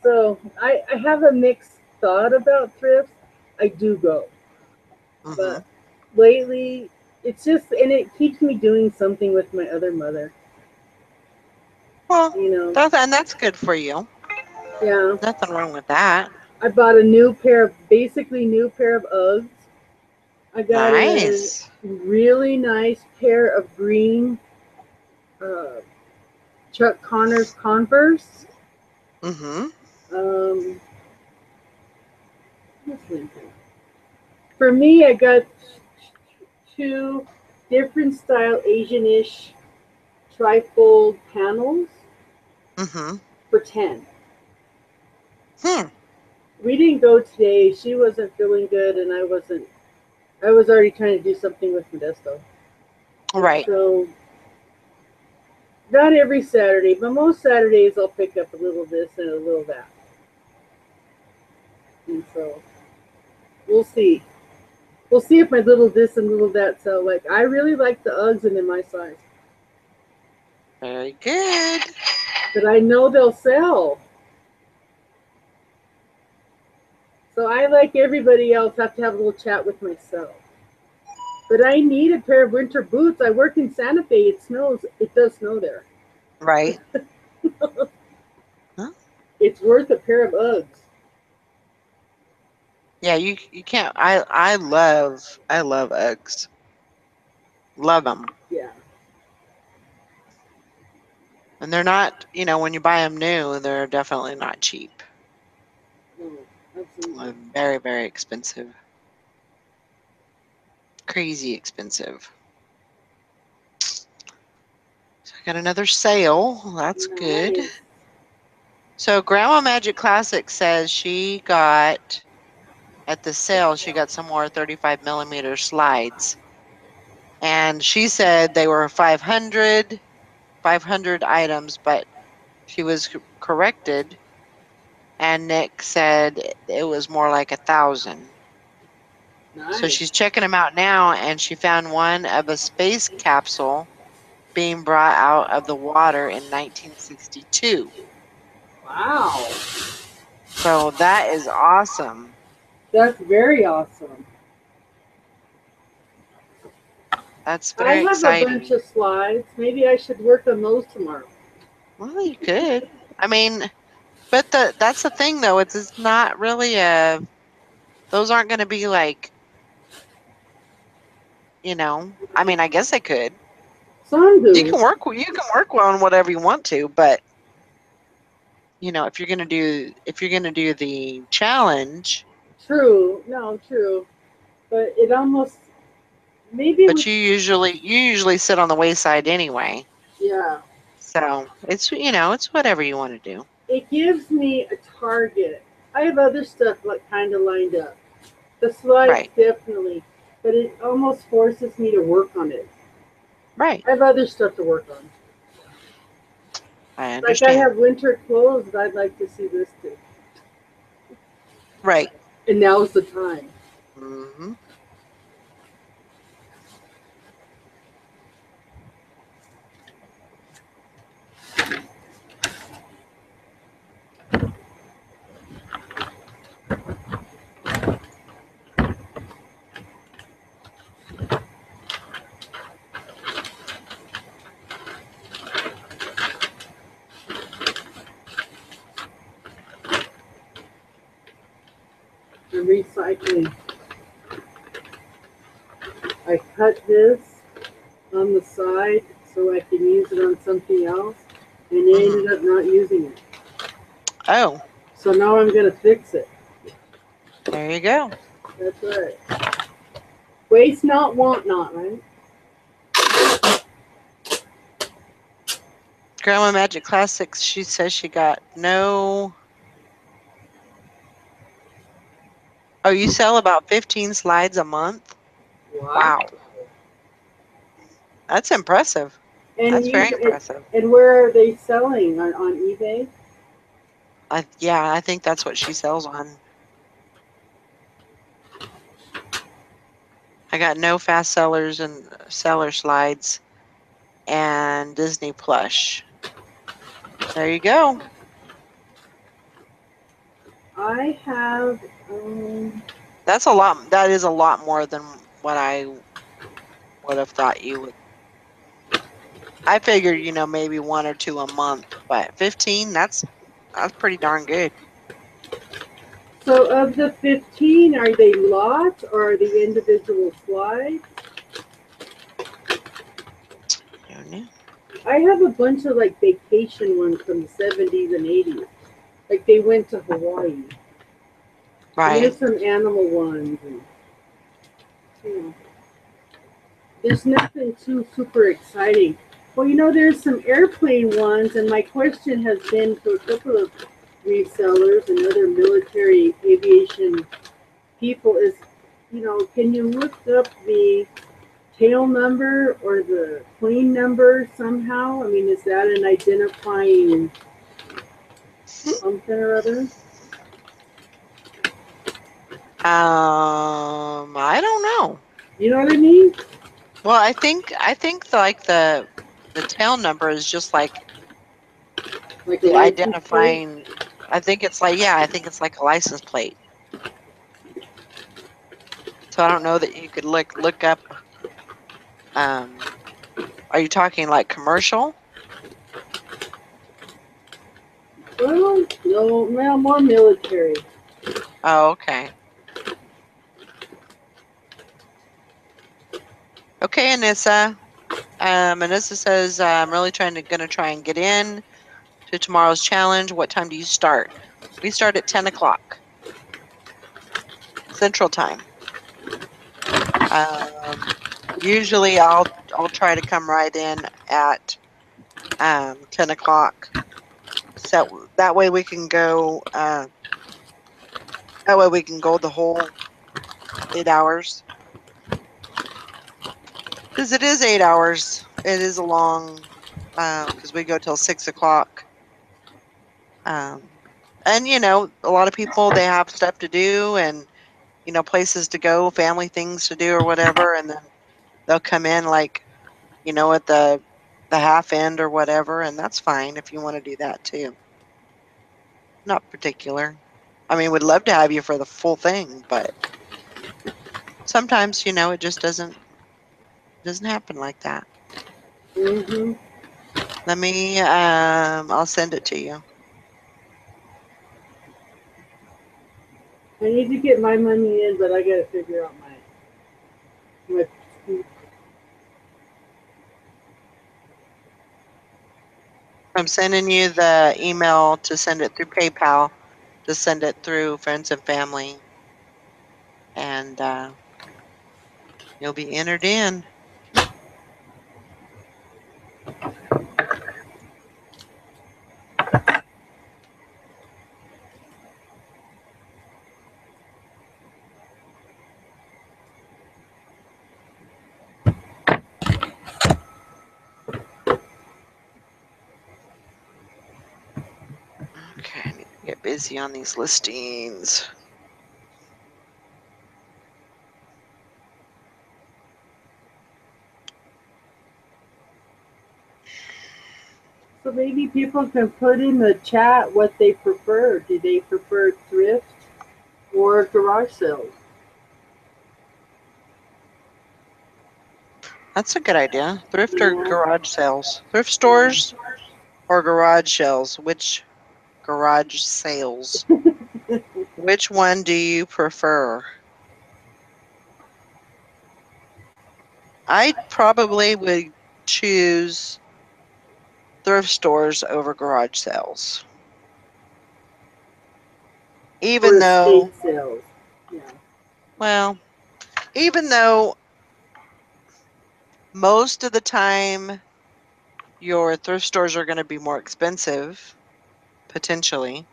So I have a mixed thought about thrifts. I do go, Mm-hmm. but lately it's just, and it keeps me doing something with my other mother. Well, You know, that's good for you. yeah. Nothing wrong with that. I bought a new pair of basically new pair of Uggs. I got a Nice. really nice pair of green uh, Chuck Connors Converse. Mm-hmm. Um, for me, I got two different style Asianish trifold panels Mm-hmm. for 10. Hmm. We didn't go today. She wasn't feeling good, and I wasn't. I was already trying to do something with Modesto, and Right. so not every Saturday, but most Saturdays I'll pick up a little this and a little that, and so we'll see. We'll see if my little this and little that sell. Like I really like the Uggs and in my size, Very good. but I know they'll sell. So I, like everybody else, have to have a little chat with myself. But I need a pair of winter boots. I work in Santa Fe. It snows. It does snow there. Right. Huh? It's worth a pair of Uggs. Yeah, you can't. I love Uggs. Love them. Yeah. And they're not, when you buy them new, they're definitely not cheap. No, absolutely. Very, very expensive. Crazy expensive. So I got another sale. That's good. Nice. So Grandma Magic Classic says she got at the sale, she got some more 35 millimeter slides. And she said they were 500 items, but she was corrected. And Nick said it was more like 1,000. So Nice. she's checking them out now, and she found one of a space capsule being brought out of the water in 1962. Wow. So that is awesome. That's very awesome. That's I very have a bunch exciting. of slides. Maybe I should work on those tomorrow. Well, you could. I mean, but that's the thing though, it's not really those aren't going to be like, I mean, I guess I could. Some You do. can work on whatever you want to, but if you're gonna do the challenge, True. No, true. But it almost maybe but with you usually sit on the wayside anyway. yeah. So it's whatever you want to do. It gives me a target. I have other stuff like kind of lined up. The slides Right. definitely, but it almost forces me to work on it. Right. I have other stuff to work on. I Like I understand. have winter clothes that I'd like to see listed, Right. and now's the time. Hmm. I'm recycling. I cut this on the side so I can use it on something else, and they Hmm. ended up not using it. Oh, So now I'm gonna fix it. there you go. That's right. Waste not, want not, right? Grandma Magic Classics. She says she got no. Oh, you sell about 15 slides a month? Wow. Wow. That's impressive. And That's you very impressive. and where are they selling on eBay? Yeah, I think that's what she sells on. I got no fast sellers and seller slides and Disney plush. There you go. I have That's a lot. That is a lot more than what I would have thought you would. I figured, maybe one or two a month, but 15, that's pretty darn good. so of the 15, are they lots or are they individual slides? I don't know. I have a bunch of like vacation ones from the 70s and 80s. Like they went to Hawaii. And Right. there's some animal ones. And, you know, there's nothing too super exciting. Well, there's some airplane ones, and my question has been to a couple of resellers and other military aviation people is, can you look up the tail number or the plane number somehow? I mean, is that an identifying something or other? I don't know. You know what I mean? Well, I think like the tail number is just like Like a the license plate? identifying. I think it's like, yeah, I think it's like a license plate. So I don't know that you could look up. Um, are you talking like commercial? Well, no, well, more military. Oh, okay. Okay, Anissa. Anissa says, I'm really gonna try and get in to tomorrow's challenge. What time do you start? We start at 10 o'clock Central Time. Usually I'll try to come right in at 10 o'clock. So that way we can go the whole 8 hours. Because it is 8 hours. It is a long, because we go till 6 o'clock. Um, and a lot of people, they have stuff to do and places to go, family things to do or whatever, and then they'll come in like at the half end or whatever, and that's fine if you want to do that too. Not particular. I mean, would love to have you for the full thing, but sometimes it just doesn't happen like that. Hmm. Let me I'll send it to you. I need to get my money in, but I got to figure out my I'm sending you the email to send it through PayPal, to send it through friends and family, and you'll be entered in. Okay, I need to get busy on these listings. So maybe people can put in the chat what they prefer. Do they prefer thrift or garage sales? That's a good idea. Thrift or You garage sales? Thrift know? stores or garage sales? Which garage sales? Yeah. Which one do you prefer? I probably would choose thrift stores over garage sales. Or Even estate though, sales. Yeah. well, even though most of the time your thrift stores are going to be more expensive, potentially,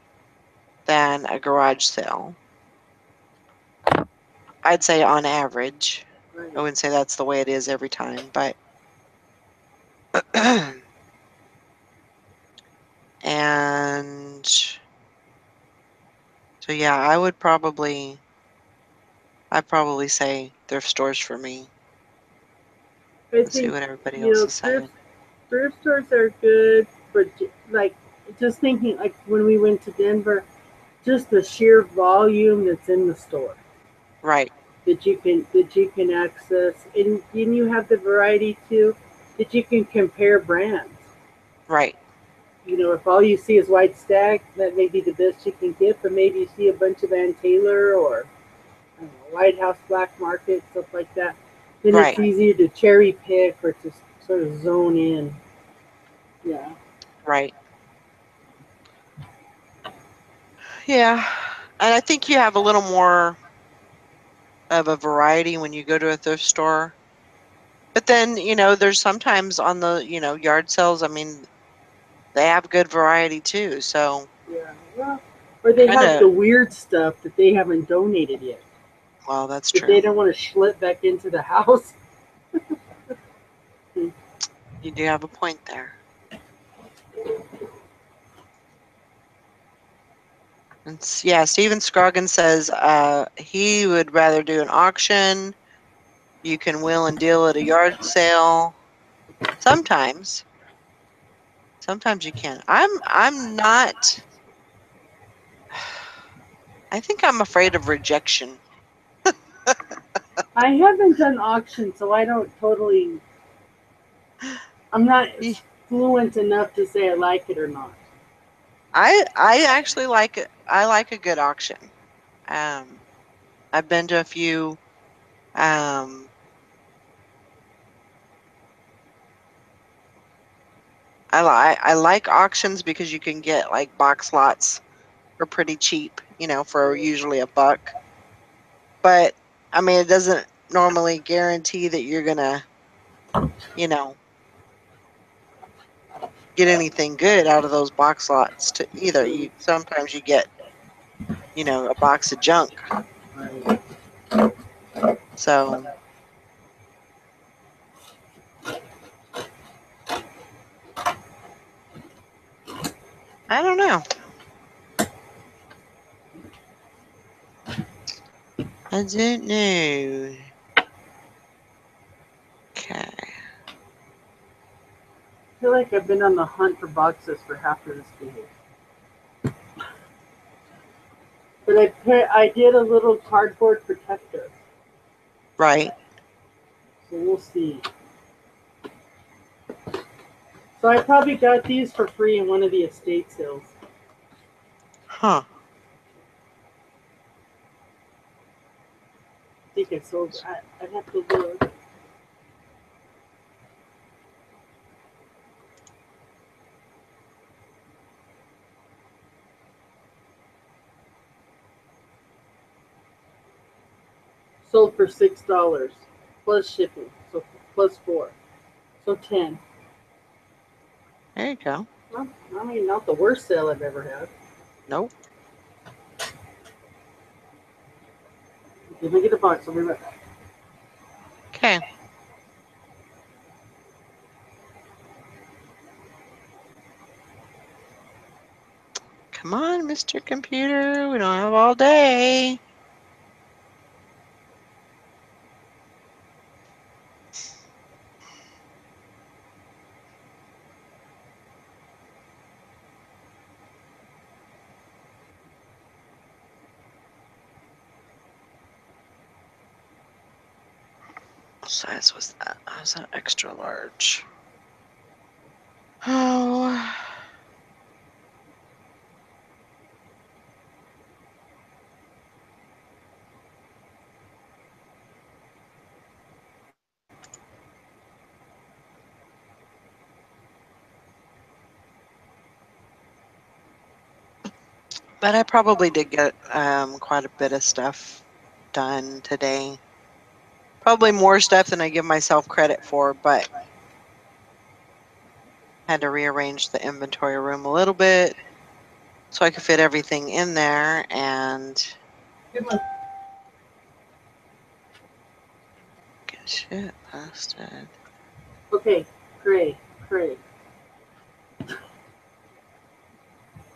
than a garage sale. I'd say on average. I Right. wouldn't say that's the way it is every time, but and so yeah, I'd probably say thrift stores for me. I Let's see think, what everybody else is saying. thrift stores are good, but like just thinking like when we went to Denver, just the sheer volume that's in the store Right, that you can access, and then you have the variety too that you can compare brands. right, You know, if all you see is White Stag, that may be the best you can get, but maybe you see a bunch of Ann Taylor or I don't know, White House Black Market, stuff like that. Then it's right, easier to cherry pick or to sort of zone in. Yeah. right. Yeah. And I think you have a little more of a variety when you go to a thrift store. But then, there's sometimes on the, yard sales, I mean, they have good variety too. So Yeah. Well, or they kind have of, the weird stuff that they haven't donated yet. well, that's That they true. don't want to schlep back into the house. You do have a point there. And yeah, Steven Scroggins says he would rather do an auction. You can wheel and deal at a yard sale. Sometimes, sometimes you can. I'm not. I think I'm afraid of rejection. I haven't done auctions, so I don't totally. I'm not Ye- fluent enough to say I like it or not. I actually like it. I like a good auction. Um, I've been to a few. Um, I like auctions because you can get like box lots for pretty cheap. For usually $1. But I mean, it doesn't normally guarantee that you're gonna, you know, get anything good out of those box lots to either. True. You sometimes you get, a box of junk. Right. So I don't know. I don't know. Okay. I feel like I've been on the hunt for boxes for half of this day. But I did a little cardboard protector, Right. so we'll see. So I probably got these for free in one of the estate sales. Huh. I think I sold. I'd have to look. Sold for $6 plus shipping, so plus 4, so 10. There you go. Well, I mean, not the worst sale I've ever had. Nope. Let me get a box. I'll be right back. Okay. Come on, Mr. Computer. We don't have all day. What size was that? Was that extra large? Oh. But I probably did get quite a bit of stuff done today. Probably more stuff than I give myself credit for, but had to rearrange the inventory room a little bit so I could fit everything in there and Good one. get shit posted. Okay, great, great.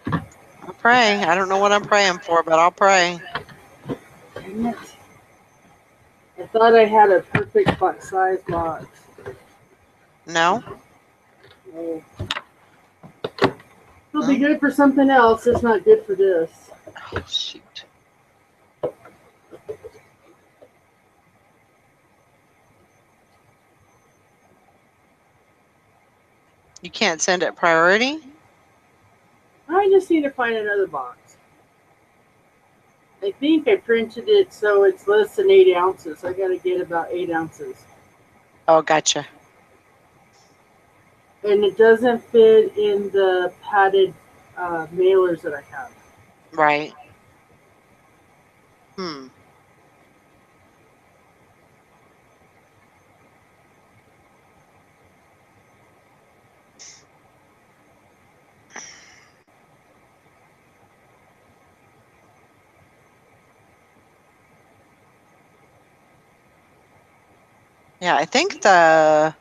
I'll pray. I don't know what I'm praying for, but I'll pray. Dang it. I thought I had a perfect box size box. No? Oh. It'll be No? good for something else. It's not good for this. Oh, shoot. You can't send it priority? I just need to find another box. I think I printed it so it's less than 8 ounces. I got to get about 8 ounces. Oh, gotcha. And it doesn't fit in the padded mailers that I have. Right. Hmm. Yeah, I think I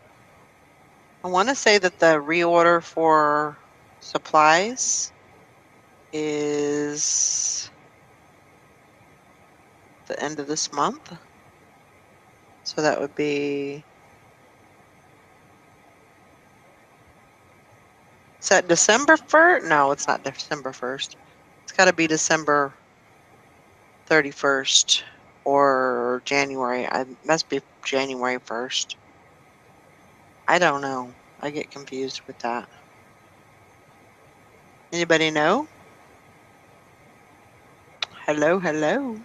want to say that the reorder for supplies is the end of this month. So that would be, is that December 1st? No, it's not December 1st. It's got to be December 31st or January. I must be January 1st. I don't know. I get confused with that. Anybody know? Hello, hello.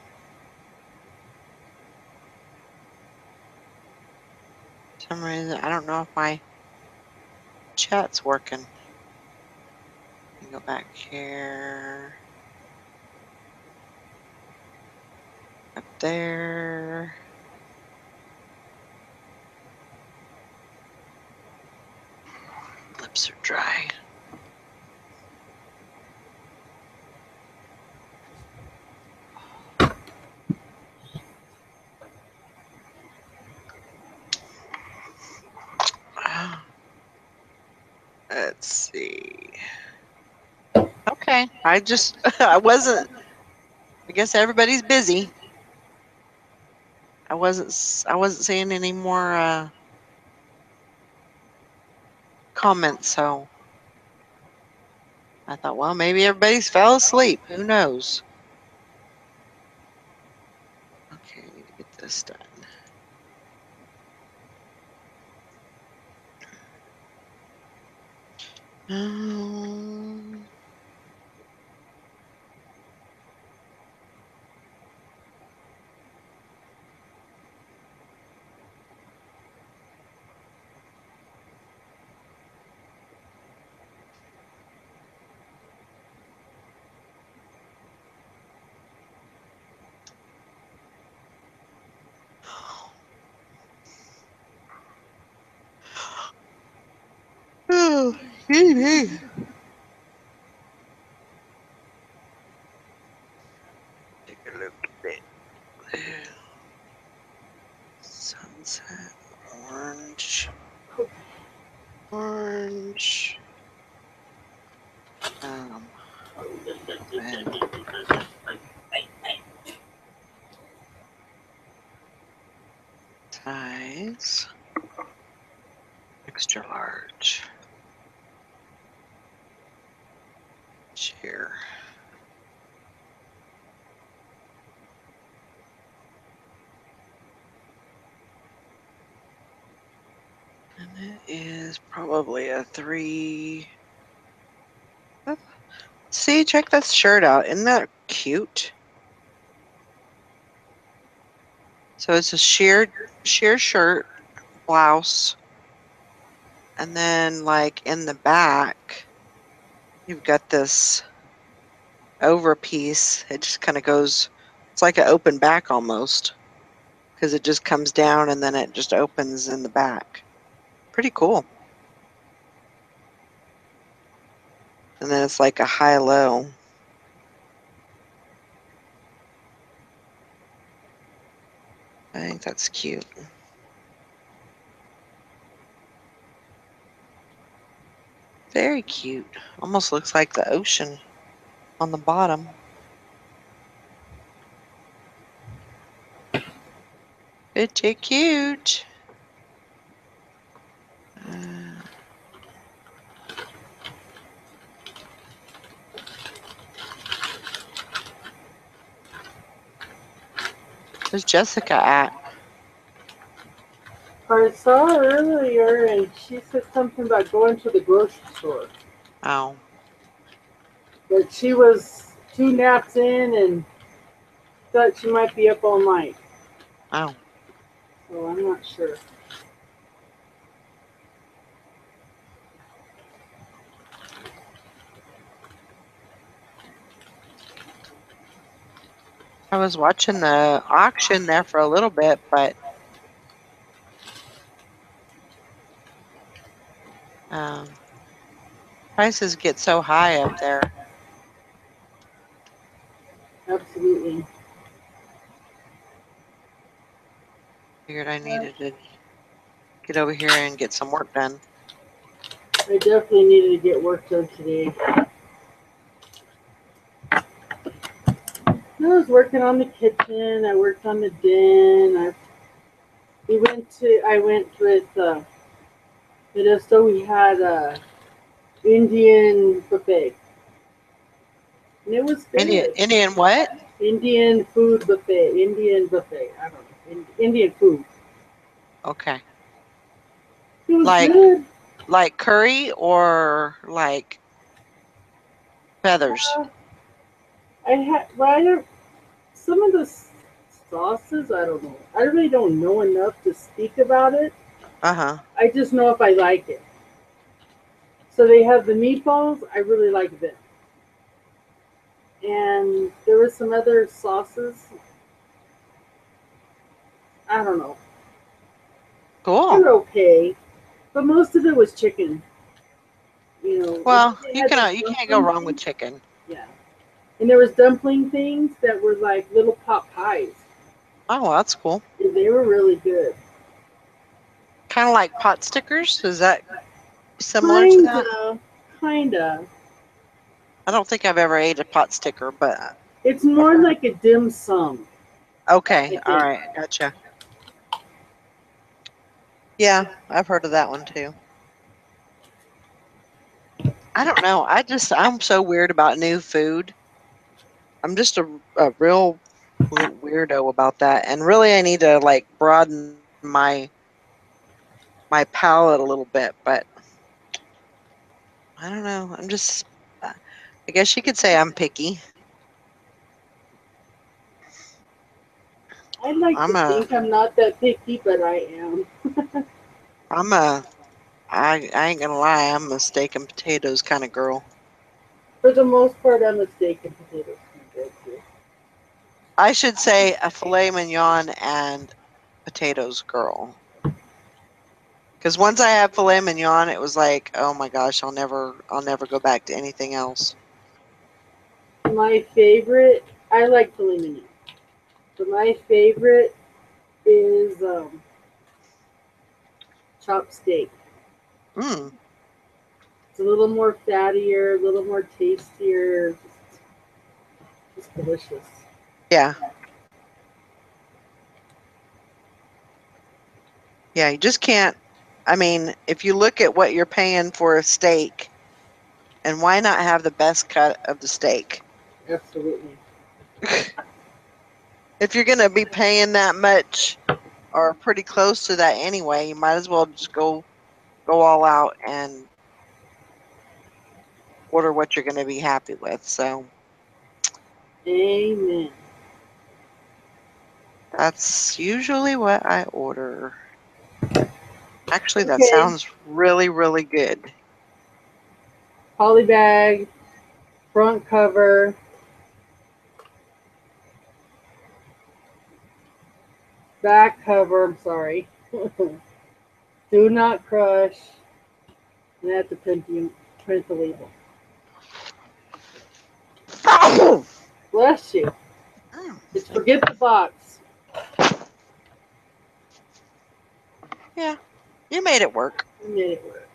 For some reason, I don't know if my chat's working. Let me go back here. Up there. Lips are dry. Let's see. Okay. I wasn't, I guess everybody's busy. I wasn't seeing any more comments, so I thought, well, maybe everybody's fell asleep. Who knows? Okay, I need to get this done. Um, Take a look at it. Sunset orange. Orange. Red. Size. Extra large. Share. And it is probably a 3. See, check this shirt out. Isn't that cute? So it's a sheer shirt, blouse, and then like in the back, you've got this over piece. It just kind of goes, it's like an open back almost, because it just comes down and then it just opens in the back. Pretty cool. And then it's like a high-low. I think that's cute. Very cute. Almost looks like the ocean on the bottom. Pretty cute. Where's Jessica at? I saw her earlier, and she said something about going to the grocery store. Oh. But she was 2 naps in and thought she might be up all night. Oh. So I'm not sure. I was watching the auction there for a little bit, but um, prices get so high up there. Absolutely. Figured I needed to get over here and get some work done. I definitely needed to get work done today. I was working on the kitchen. I worked on the den. I went with so we had a Indian buffet, and it was good. Indian what? Indian food buffet. Indian buffet. I don't know. Indian food. Okay. It was Like good. curry or like feathers? Uh, I had well, I don't, some of the sauces. I don't know. I really don't know enough to speak about it. Uh-huh. I just know if I like it. So they have the meatballs. I really like them. And there were some other sauces. I don't know. Cool. They're okay, but most of it was chicken. You know, and then Well, they had these you can't go dumpling wrong with things. chicken. Yeah, and there was dumpling things that were like little pot pies. Oh, well, that's cool. And they were really good. Kind of like pot stickers. Is that similar to that? Kinda, kinda. I don't think I've ever ate a pot sticker, but It's I've more heard. like a dim sum, I Okay, all think. right, gotcha. Yeah, I've heard of that one too. I don't know. I'm so weird about new food. I'm just a real weirdo about that. And really I need to like broaden my palate a little bit, but I don't know. Uh, I guess you could say I'm picky. I'd like I'm to a think I'm not that picky, but I am. I'm a I ain't gonna lie, I'm a steak and potatoes kind of girl. For the most part, I'm a steak and potatoes kind of girl. I should say a filet mignon and potatoes girl. Because once I had filet mignon, it was like, oh my gosh, I'll never go back to anything else. My favorite, I like filet mignon, but my favorite is chopped steak. Mm, It's a little more fattier, a little more tastier, just delicious. yeah, yeah. You just can't. I mean, if you look at what you're paying for a steak, and why not have the best cut of the steak? Absolutely. If you're gonna be paying that much or pretty close to that anyway, you might as well just go all out and order what you're gonna be happy with. So Amen. that's usually what I order. Actually, that Okay. sounds really, really good. Poly bag, front cover, back cover. I'm sorry. Do not crush. And I have to print the label. Bless you. Mm, It's forget the box. yeah, you made it work. I made it work.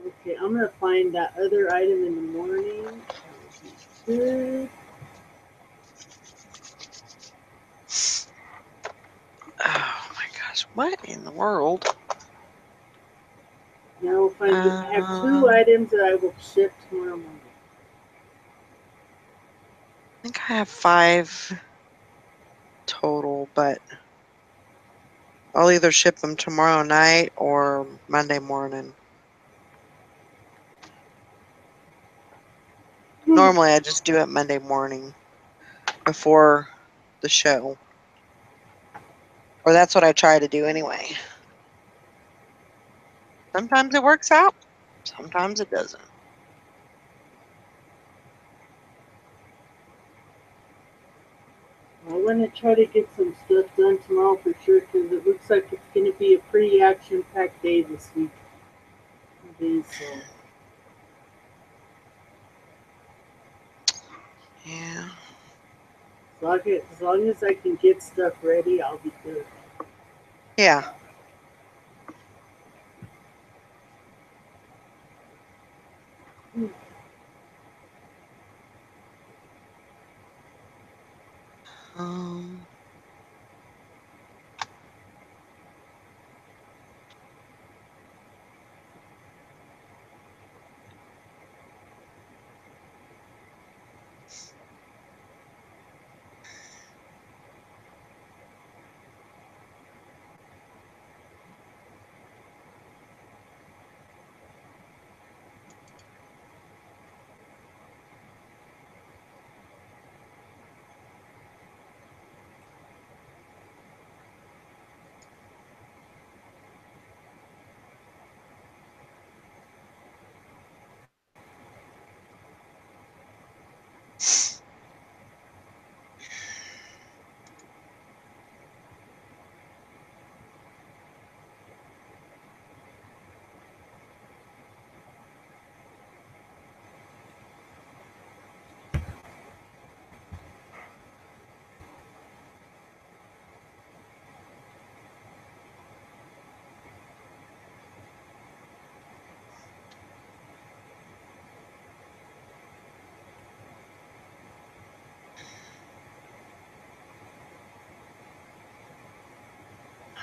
Okay, I'm gonna find that other item in the morning. Good. Oh my gosh, what in the world? Now we'll find this. I have two I items that I will ship tomorrow morning. think I have 5 total, but I'll either ship them tomorrow night or Monday morning. Normally, I just do it Monday morning before the show, or that's what I try to do anyway. Sometimes it works out, sometimes it doesn't. I want to try to get some stuff done tomorrow for sure because it looks like it's going to be a pretty action-packed day this week. Okay, Yeah. as long as I can get stuff ready, I'll be good. Yeah. Um,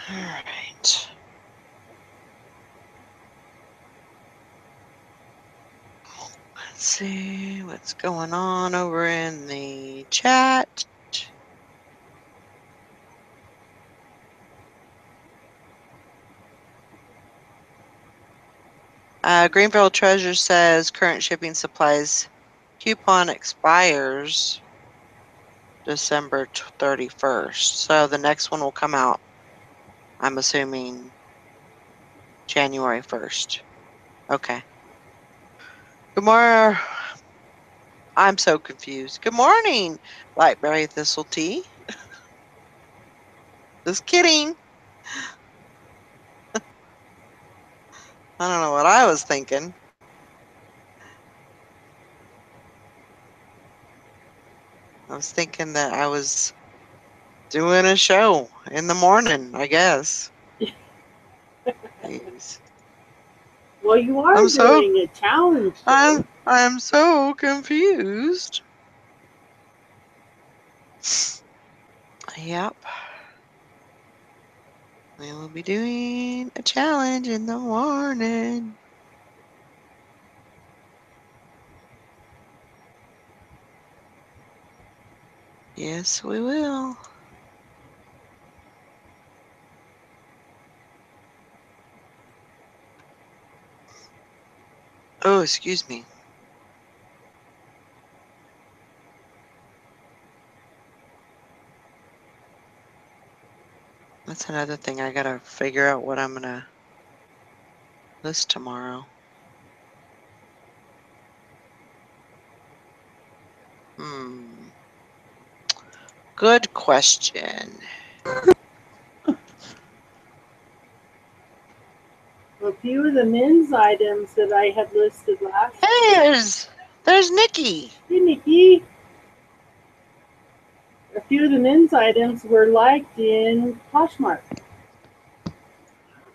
all right. Let's see what's going on over in the chat. Greenville Treasure says current shipping supplies coupon expires December 31st. So the next one will come out, I'm assuming, January 1st. Okay. Good morning. I'm so confused. Good morning, Blackberry Thistle Tea. Just kidding. I don't know what I was thinking. I was thinking that I was doing a show in the morning, I guess. Jeez. Well, you are I'm so doing a challenge show. I'm so confused. Yep. We will be doing a challenge in the morning. Yes, we will. Oh, excuse me. That's another thing. I gotta figure out what I'm gonna list tomorrow. Hmm. Good question. A few of the men's items that I had listed last Hey, week. there's Nikki. Hey, Nikki. A few of the men's items were liked in Poshmark,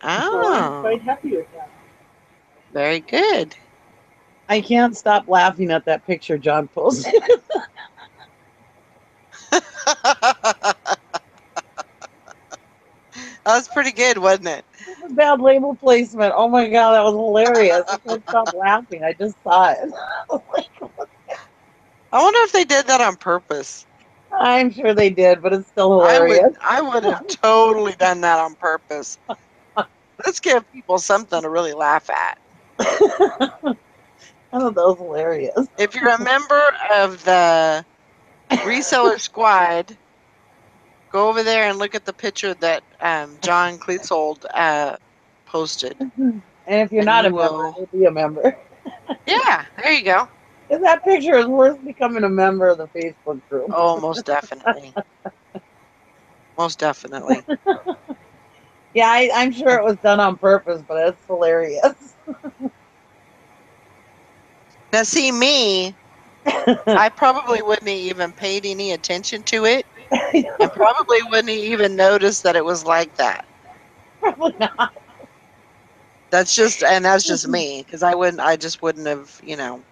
so I'm Oh, quite happy with that. very good. I can't stop laughing at that picture John posted. That was pretty good, wasn't it? Bad label placement. Oh my god, that was hilarious. I can't stop laughing. I just saw it. I wonder if they did that on purpose. I'm sure they did, but it's still hilarious. I would have totally done that on purpose. Let's give people something to really laugh at. I thought that was hilarious. If you're a member of the reseller squad, go over there and look at the picture that John Cleetsold posted, And if you're and not you a member, will. go be a member. Yeah, there you go. Because that picture is worth becoming a member of the Facebook group. Oh, most definitely. Most definitely. Yeah, I'm sure it was done on purpose, but it's hilarious. Now, see me, I probably wouldn't have even paid any attention to it and probably wouldn't have even noticed that it was like that. Probably not. That's just me because I just wouldn't have, you know.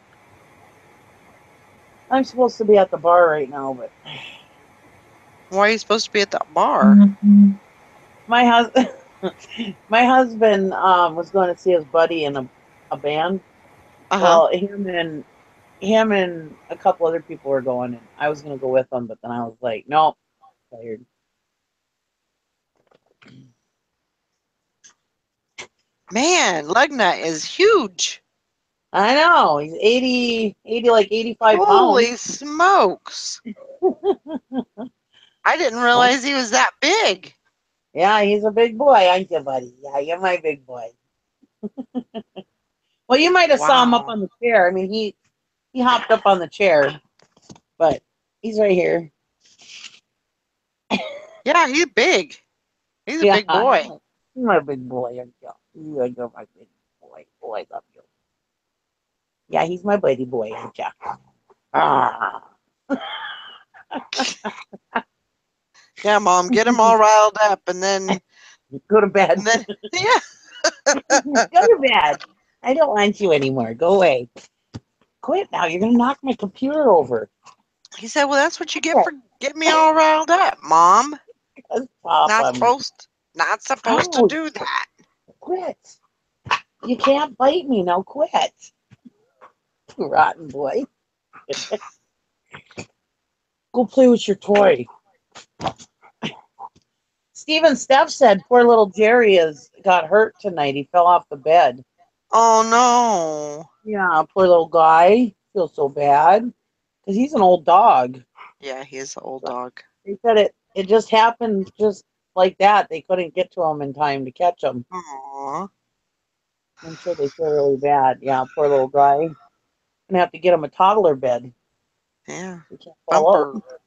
I'm supposed to be at the bar right now, but Why are you supposed to be at the bar? my husband my husband was going to see his buddy in a band. Uh huh. Well, him and a couple other people were going, and I was going to go with them, but then I was like, nope, tired. Man, Lugnut is huge. I know he's 80 like 85 pounds. Holy smokes. I didn't realize he was that big. Yeah, he's a big boy, aren't you, buddy? Yeah, you're my big boy. Well, you might have saw him up Wow. on the chair. I mean, he hopped up on the chair, but he's right here. Yeah, he's big. He's a Yeah, big boy. you're my big boy, aren't you? You're my big boy. Oh, I love you. Yeah, he's my buddy boy, aren't you? Ah. Yeah, Mom, get him all riled up Go to bed. and then, yeah. Go to bed. I don't want you anymore. Go away. Quit now. You're going to knock my computer over. He said, well, that's what you get for getting me all riled up, Mom. Pop Not on me. supposed, not supposed to Ouch. do that. Quit. You can't bite me. Now quit. You rotten boy. Go play with your toy. Stephen Steph said poor little Jerry has got hurt tonight. He fell off the bed. Oh, no. Yeah, poor little guy. Feels so bad. Because he's an old dog. Yeah, he is an old dog. They said it just happened just like that. They couldn't get to him in time to catch him. Aw. I'm sure they feel really bad. Yeah, poor little guy. Gonna have to get him a toddler bed. Yeah. He can't fall Bumper. out.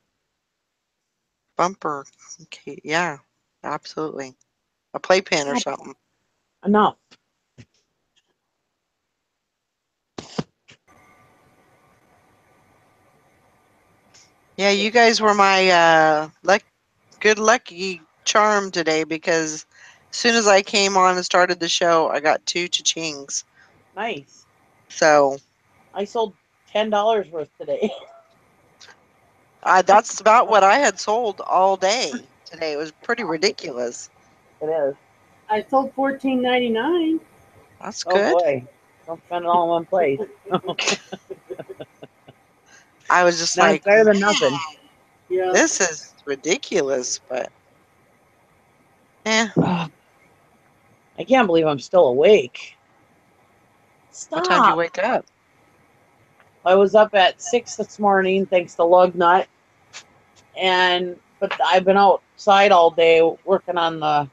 Bumper. Okay, yeah. Absolutely. A playpen or Stop. something. Enough. Yeah, you guys were my good lucky charm today because as soon as I came on and started the show, I got 2 cha-chings. Nice. So I sold $10 worth today. that's about what I had sold all day today. It was pretty ridiculous. It is. I sold $14.99. That's Oh good. boy. Don't spend it all in one place. I was just Now it's like, better man, than nothing. Yeah. this is ridiculous. But eh, Ugh, I can't believe I'm still awake. what time do you Stop. wake up? I was up at 6 this morning thanks to lug nut, but I've been outside all day working on the.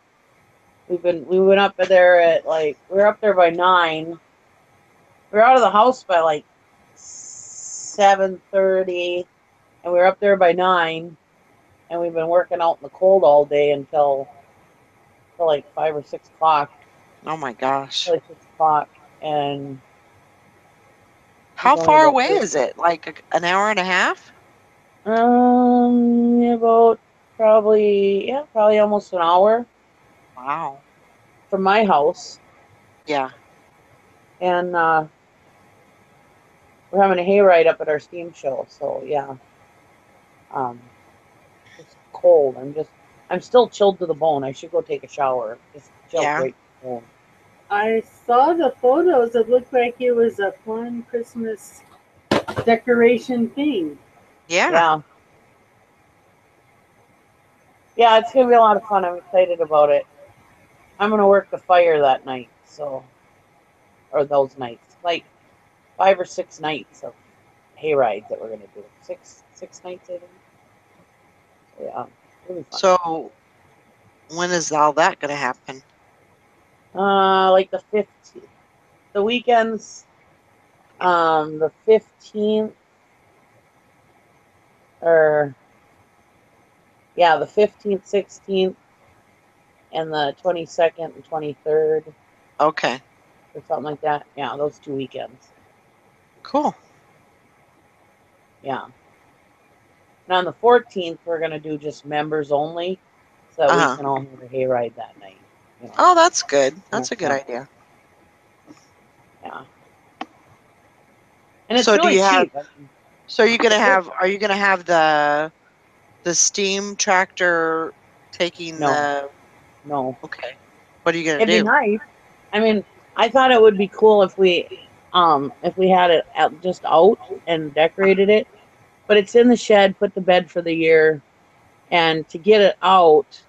We went up there at we were up there by 9. We were out of the house by 7:30, and we were up there by 9, and we've been working out in the cold all day until like 5 or 6 o'clock. Oh my gosh. Like 6 o'clock, and it's How only far about away is it? Like an hour and a half? about probably almost an hour Wow. from my house, Yeah. and we're having a hayride up at our steam show. So yeah, um, it's cold. I'm still chilled to the bone. I should go take a shower. Just chilled Yeah. right to the bone. I saw the photos. It looked like it was a fun Christmas decoration thing. Yeah. Yeah, yeah, it's gonna be a lot of fun. I'm excited about it. I'm gonna work the fire that night, or those nights, like 5 or 6 nights of hay rides that we're gonna do. Six nights, I think. So yeah, it'll be fun. So when is all that going to happen? Like the 15th, the weekends, the 15th, or yeah, the 15th, 16th, and the 22nd and 23rd, Okay. or something like that. Yeah, those 2 weekends. Cool. Yeah. And on the 14th, we're gonna do just members only, so that we Uh-huh. can all have a hayride that night. You know. Oh, that's good. Yeah. That's a good idea. Yeah. And it's So do really you have cheap. I mean, so you're going to it's really, have are you going to have the steam tractor taking no, the no. okay. What are you going It'd be to do? nice. I mean, I thought it would be cool if we had it just out and decorated it, but it's in the shed, put to bed for the year, and to get it out,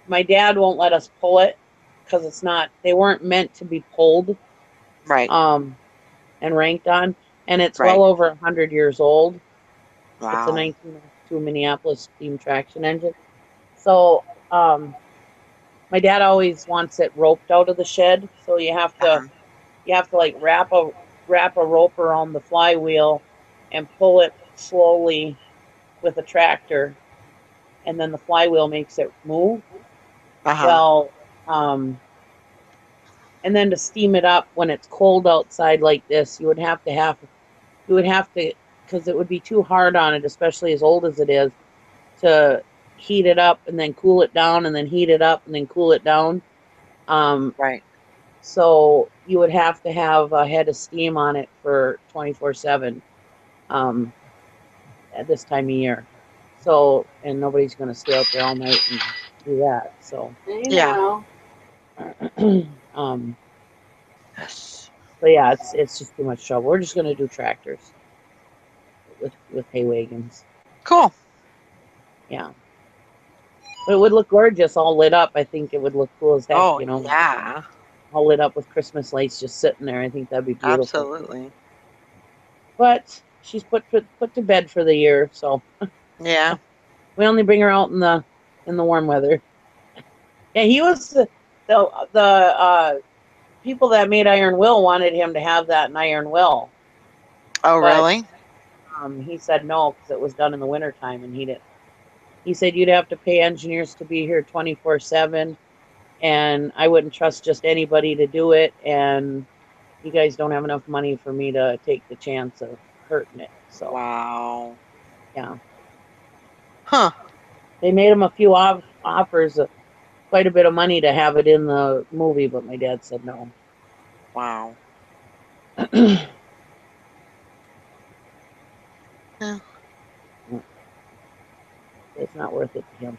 my dad won't let us pull it because they weren't meant to be pulled Right. um and ranked on, and it's well Right. over 100 years old. It's a Wow. 1902 Minneapolis steam traction engine. So my dad always wants it roped out of the shed, so Uh-huh. you have to like wrap a rope around the flywheel and pull it slowly with a tractor, and then the flywheel makes it move. Uh-huh. Well, um, and then to steam it up when it's cold outside like this, you would have to, because it would be too hard on it, especially as old as it is, to heat it up and then cool it down and then heat it up and then cool it down. Um, Right. so you would have to have a head of steam on it for 24/7 at this time of year. So, and nobody's going to stay out there all night and do that. So, Hey Yeah. now. um, Yes. so yeah, it's just too much trouble. We're just going to do tractors with hay wagons. Cool. Yeah. But it would look gorgeous all lit up. I think it would look cool as heck, Oh, yeah. all lit up with Christmas lights just sitting there. I think that'd be beautiful. Absolutely. But she's put to bed for the year, so Yeah. we only bring her out in the warm weather. Yeah, he was the people that made Iron Will wanted him to have that in Iron Will, Oh, but really? he said no because it was done in the wintertime and he didn't. He said you'd have to pay engineers to be here 24/7, and I wouldn't trust just anybody to do it. And you guys don't have enough money for me to take the chance of hurting it. So Wow. yeah, Huh. they made him a few offers, quite a bit of money to have it in the movie, but my dad said no. Wow. Yeah. It's not worth it to him.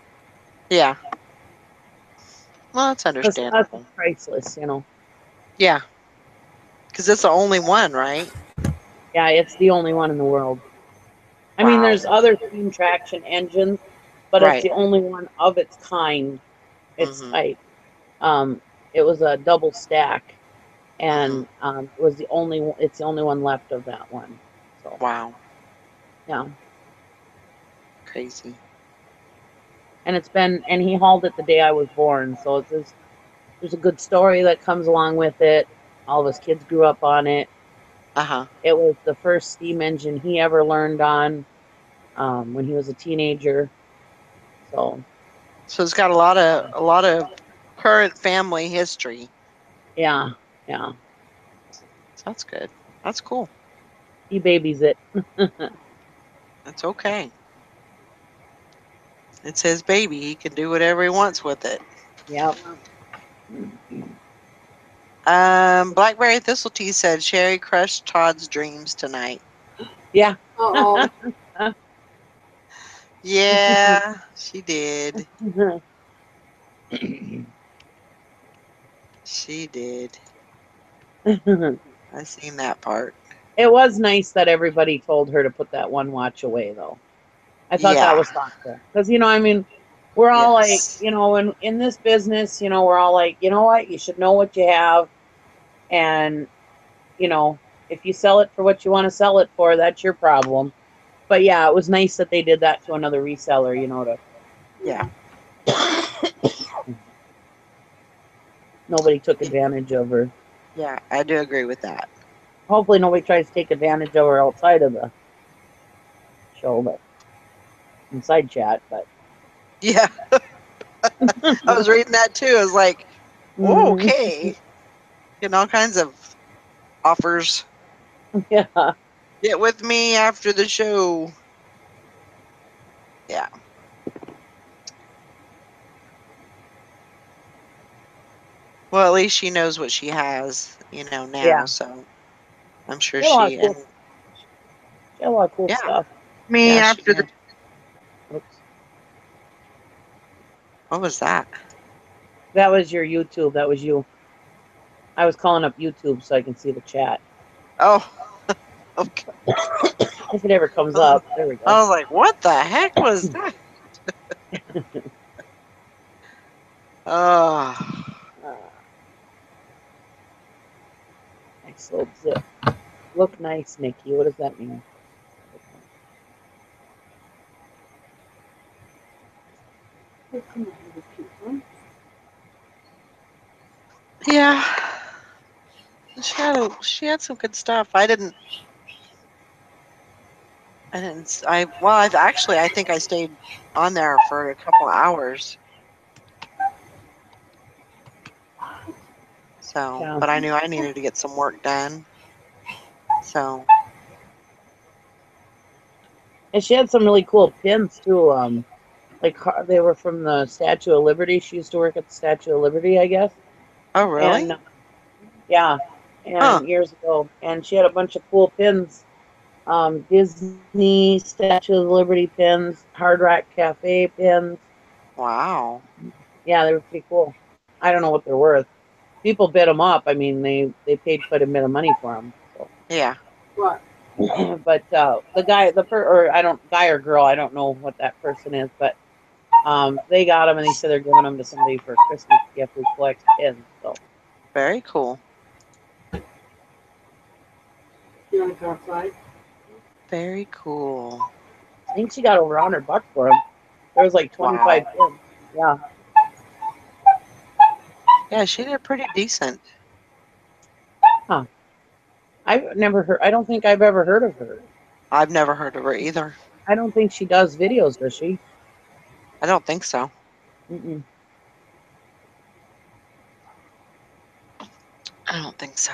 Yeah. Well, that's The stuff is understandable. priceless, you know. Yeah. Because it's the only one, right? Yeah, it's the only one in the world. I mean, Wow. there's other steam traction engines, but it's Right. the only one of its kind, its Mm-hmm. type. Um, it was a double stack, Mm-hmm. and it was the only. It's the only one left of that one. So Wow. yeah, Crazy. and it's been, and he hauled it the day I was born. So there's a good story that comes along with it. All of his kids grew up on it. Uh-huh. It was the first steam engine he ever learned on when he was a teenager. So So it's got a lot of current family history. yeah, yeah, So that's good. That's cool. he babies it. That's okay. It's his baby. He can do whatever he wants with it. Yep. Blackberry Thistletea said Sherry crushed Todd's dreams tonight. Yeah. Uh-oh. Yeah, she did. She did. I seen that part. It was nice that everybody told her to put that one watch away, though. I thought that Yeah. was thoughtful. Because, I mean, we're all like, Yes. in this business, we're all like, you know what? You should know what you have. And, you know, if you sell it for what you want to sell it for, that's your problem. But yeah, it was nice that they did that to another reseller, to Yeah. Yeah. nobody took advantage of her. Yeah, I do agree with that. Hopefully nobody tries to take advantage of her outside of the show, but inside chat, but Yeah, I was reading that too. I was like, oh, mm, okay. Getting all kinds of offers. yeah. Get with me after the show. Yeah. Well, at least she knows what she has, now. Yeah. So I'm sure She had a lot of she cool and she had a lot of cool yeah, stuff. me Yeah, she after the. did. Oops. What was that? That was your YouTube. That was you. I was calling up YouTube so I can see the chat. Oh, okay. If it ever comes I was up. There we I go. was like, what the heck was that? Oh, Uh, nice little zip. Look nice, Nikki. What does that mean? Oh, come on, little people. yeah. She had some good stuff. I think I stayed on there for a couple of hours. So, Yeah. but I knew I needed to get some work done. So, And she had some really cool pins too. Like they were from the Statue of Liberty. She used to work at the Statue of Liberty, I guess. oh really? And yeah, Huh. and years ago, and she had a bunch of cool pins. Disney, Statue of Liberty pins, Hard Rock Cafe pins. Wow. Yeah, they were pretty cool. I don't know what they're worth. People bid them up. I mean, they paid quite a bit of money for them. So, Yeah. What? but the guy, or I don't guy or girl, I don't know what that person is, but they got them and they said they're giving them to somebody for a Christmas gift who collects pins. So Very cool. You want to go outside? Very cool. I think she got over $100 for them. There was like 25 Wow. pins. Yeah. Yeah, she did pretty decent. Huh. I've never heard. I don't think I've ever heard of her. I've never heard of her either. I don't think she does videos, does she? I don't think so. Mm-mm. I don't think so.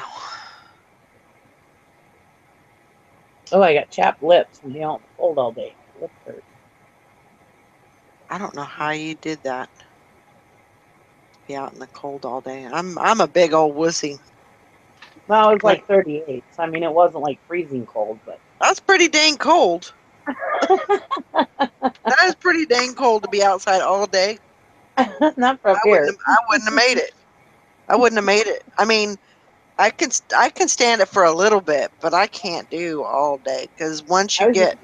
Oh, I got chapped lips from being out in the cold all day. Lips hurt. I don't know how you did that. Be out in the cold all day. I'm a big old wussy. Well, it was Like like 38. So, I mean, it wasn't like freezing cold, but. that's pretty dang cold. That is pretty dang cold to be outside all day. Not from here. I wouldn't have made it. I wouldn't have made it. I mean, I can stand it for a little bit, but I can't do all day because I was just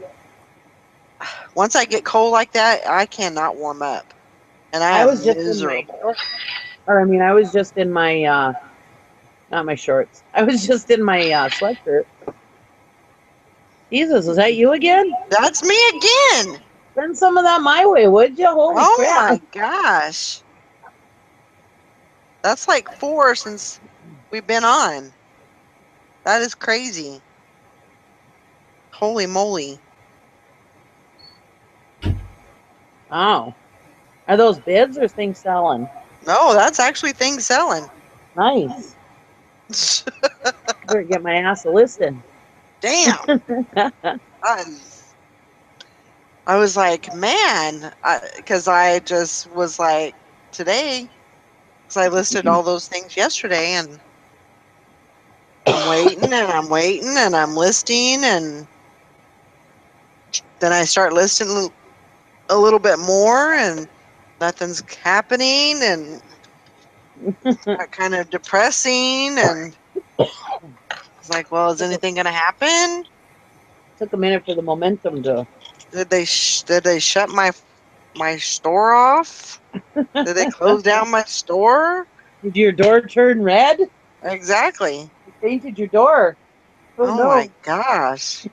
once I get cold like that, I cannot warm up, and I I was am just in my miserable. shorts, or I mean, I was just in my not my shorts. I was just in my sweatshirt. Jesus, is that you again? That's me again. Send some of that my way, would you? Holy Oh crap! my gosh, that's like four since we've been on. That is crazy. Holy moly! Oh, are those bids or things selling? No, that's actually things selling. Nice. Better get my ass a listing. Damn. I, I was like, man, because I just was like, today, because I listed all those things yesterday, and I'm waiting and I'm waiting and I'm listing, and then I start listing a little bit more, and nothing's happening, and got kind of depressing, and it's like, well, is anything going to happen? Took a minute for the momentum to. Did they shut my store off? Did they close down my store? Did your door turn red? Exactly. You painted your door. Oh Oh my no. gosh.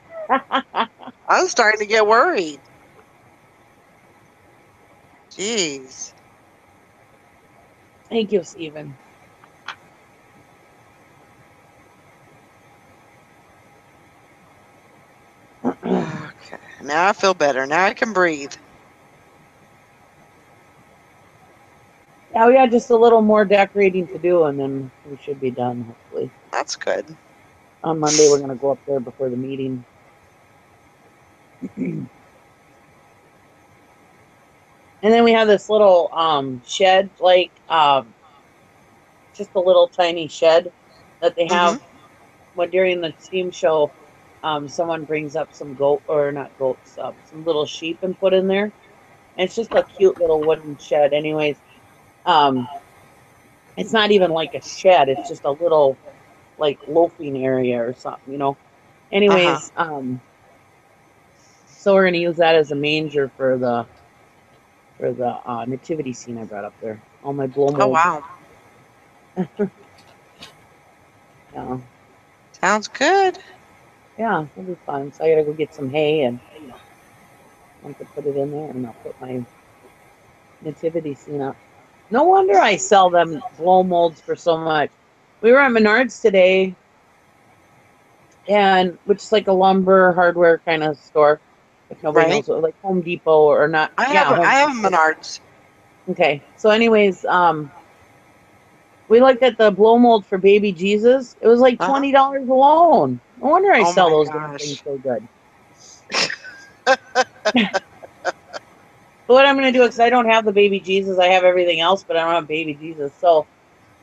I was starting to get worried. Jeez. Thank you, Stephen. Okay. Now I feel better. Now I can breathe. Yeah, we got just a little more decorating to do, and then we should be done, hopefully. That's good. On Monday, we're going to go up there before the meeting. And then we have this little shed, like just a little tiny shed that they Mm-hmm. have when during the steam show. Someone brings up some goat or not goats, some little sheep and put in there. And it's just a cute little wooden shed. Anyways, um, it's not even like a shed. It's just a little like loafing area or something, you know. Uh-huh. Anyways, so we're gonna use that as a manger for the nativity scene I brought up there. All my blow Oh molds. wow. Yeah, Sounds good. yeah, it'll be fun. So I gotta go get some hay and I can put it in there, and I'll put my nativity scene up. No wonder I sell them blow molds for so much. We were at Menards today, and which is like a lumber hardware kind of store. If nobody Right. knows what, like Home Depot or not, yeah, I Home have Depot. Menards. Okay, so anyways, we looked at the blow mold for baby Jesus. It was like Uh-huh. $20 alone. No wonder I Oh sell my those damn things gosh. so good. But what I'm gonna do, because I don't have the baby Jesus, I have everything else, but I don't have baby Jesus. So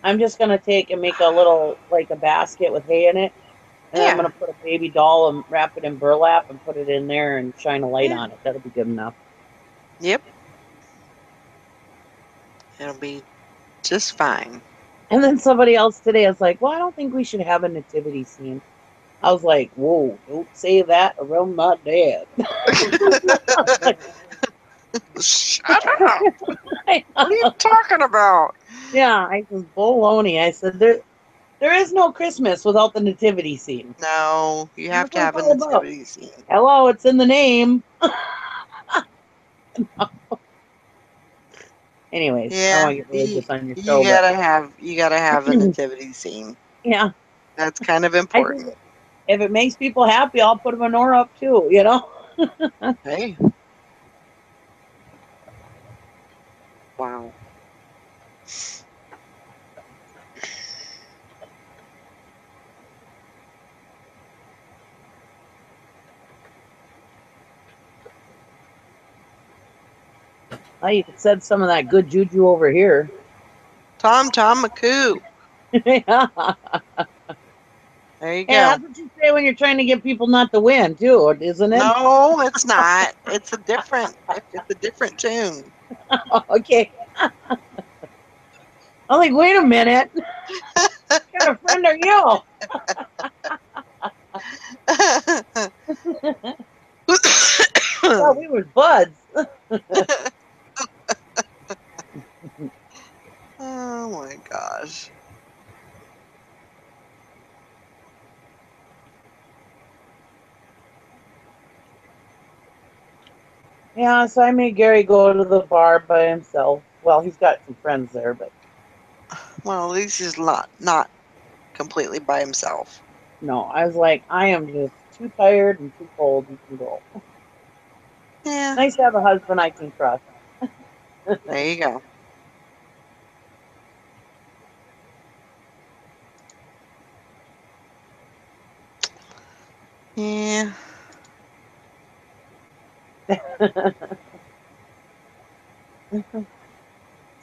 I'm just gonna take and make a little like a basket with hay in it, and then I'm Yeah. gonna put a baby doll and wrap it in burlap and put it in there and shine a light Yeah. on it. That'll be good enough. Yep. It'll be just fine. And then somebody else today is like, "Well, I don't think we should have a nativity scene." I was like, "Whoa, don't say that around my dad." Shut up. What are you talking about? Yeah, I said baloney. I said there is no Christmas without the nativity scene. No, you have That's to what it's have a all about. nativity scene. Hello, it's in the name. Anyways, I don't Yeah, want to get religious on your you show, but gotta have a nativity scene. yeah, That's kind of I think important. if it makes people happy, I'll put a menorah up too. You know. Hey, out. Oh, you could send some of that good juju over here. Tom McCoo. Yeah. There you Hey, go. that's what you say when you're trying to get people not to win, too, isn't it? No, it's not. It's a different tune. Okay. I'm like, wait a minute. What kind of friend are you? Thought we were buds. Oh my gosh. Yeah, so I made Gary go to the bar by himself. Well, he's got some friends there, but Well, at least he's not completely by himself. no, I was like, I am just too tired and too cold. You can go. Yeah, Nice to have a husband I can trust. there you go. Yeah,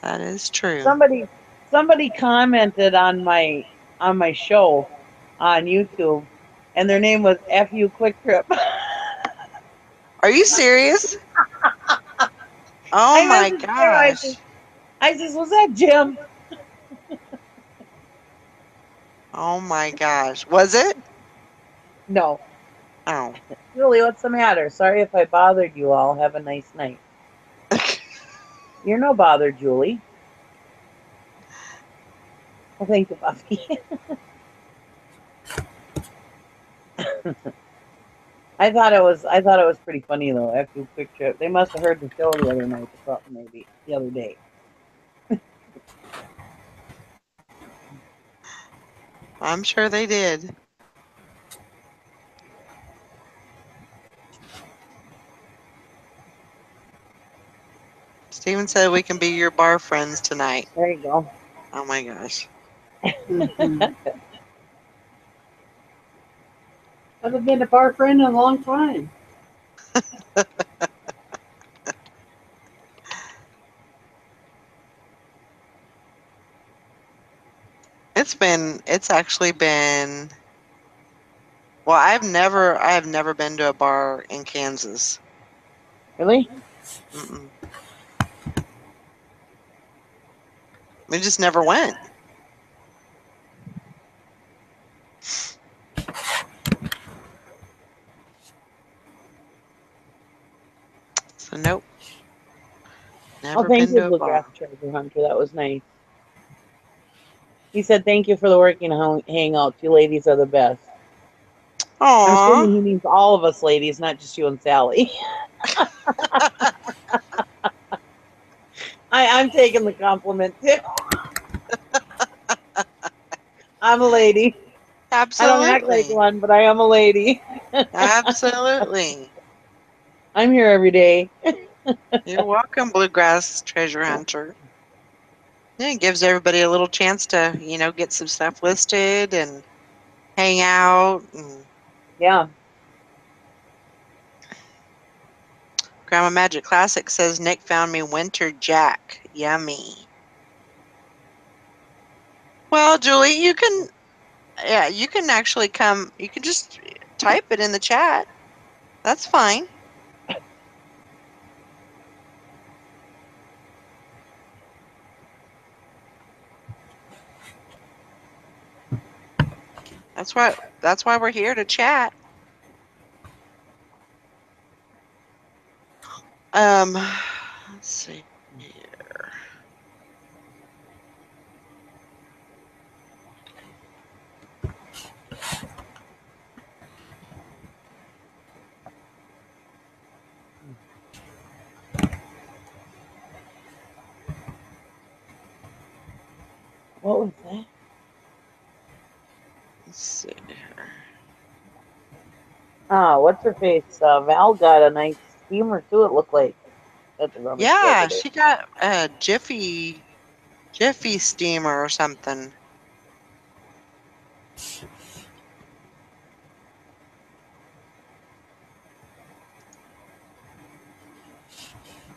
that is true. somebody somebody commented on my show on YouTube, and their name was "Fu Quick Trip." Are you serious? Oh I my messaged Sarah. gosh. I says, "Was that Jim?" Oh my gosh. Was it? No. Oh. Julie, what's the matter? Sorry if I bothered you all. Have a nice night. You're no bother, Julie. Well, thank you, Buffy. I thought it was pretty funny though. After Quick Trip, they must have heard the show the other night or something, maybe the other day. I'm sure they did. Steven said we can be your bar friends tonight. There you go. Oh my gosh. Mhm. Haven't been a bar friend in a long time. It's actually been, well, I have never been to a bar in Kansas. Really? Mm-mm. We just never went. So nope, Oh, never thank been you, to a Bluegrass bar. Treasure Hunter. That was nice. He said, "Thank you for the working hangout. You ladies are the best." I'm Aw. assuming he means all of us ladies, not just you and Sally. I'm taking the compliment too. I'm a lady. I don't act like Absolutely. one, but I am a lady. Absolutely. I'm here every day. You're welcome, Bluegrass Treasure Hunter. Yeah, it gives everybody a little chance to, get some stuff listed and hang out. And Yeah. Grandma Magic Classic says Nick found me Winter Jack. Yummy. Well, Julie, you can actually come, you can just type it in the chat. That's fine. That's why we're here to chat. Let's see here. What was that? Let's see here. What's her face? Val got a nice steamer too, it looked like. at the rummage sale Yeah, today. she got a Jiffy steamer or something.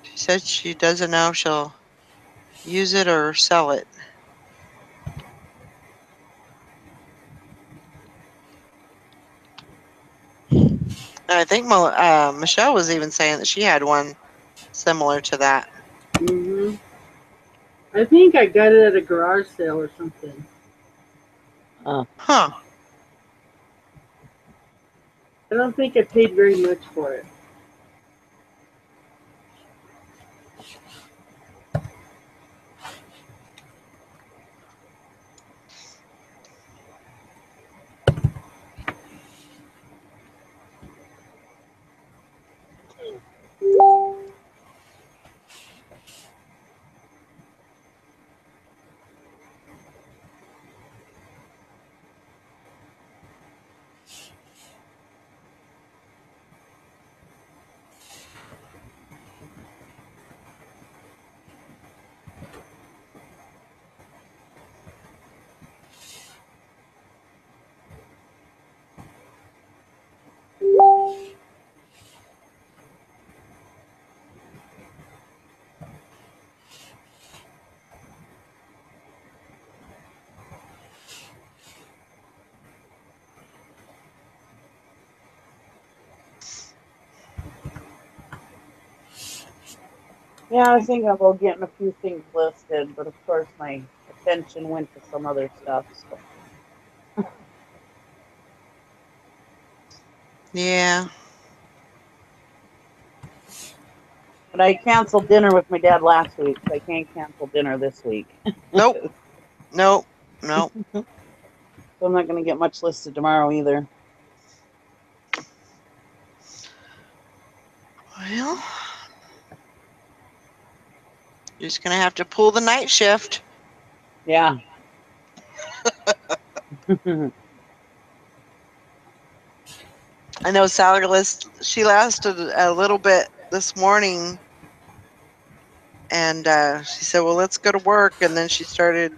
She said she doesn't know if she'll use it or sell it. And I think Michelle was even saying that she had one similar to that. Hmm. I think I got it at a garage sale or something. Uh, Huh. I don't think I paid very much for it. yeah, I was thinking about getting a few things listed, but of course my attention went to some other stuff. So. Yeah. But I canceled dinner with my dad last week, so I can't cancel dinner this week. Nope. Nope. Nope. So I'm not going to get much listed tomorrow either. Well, you're just gonna have to pull the night shift. Yeah. I know Sally she lasted a little bit this morning, and she said, "Well, let's go to work." And then she started.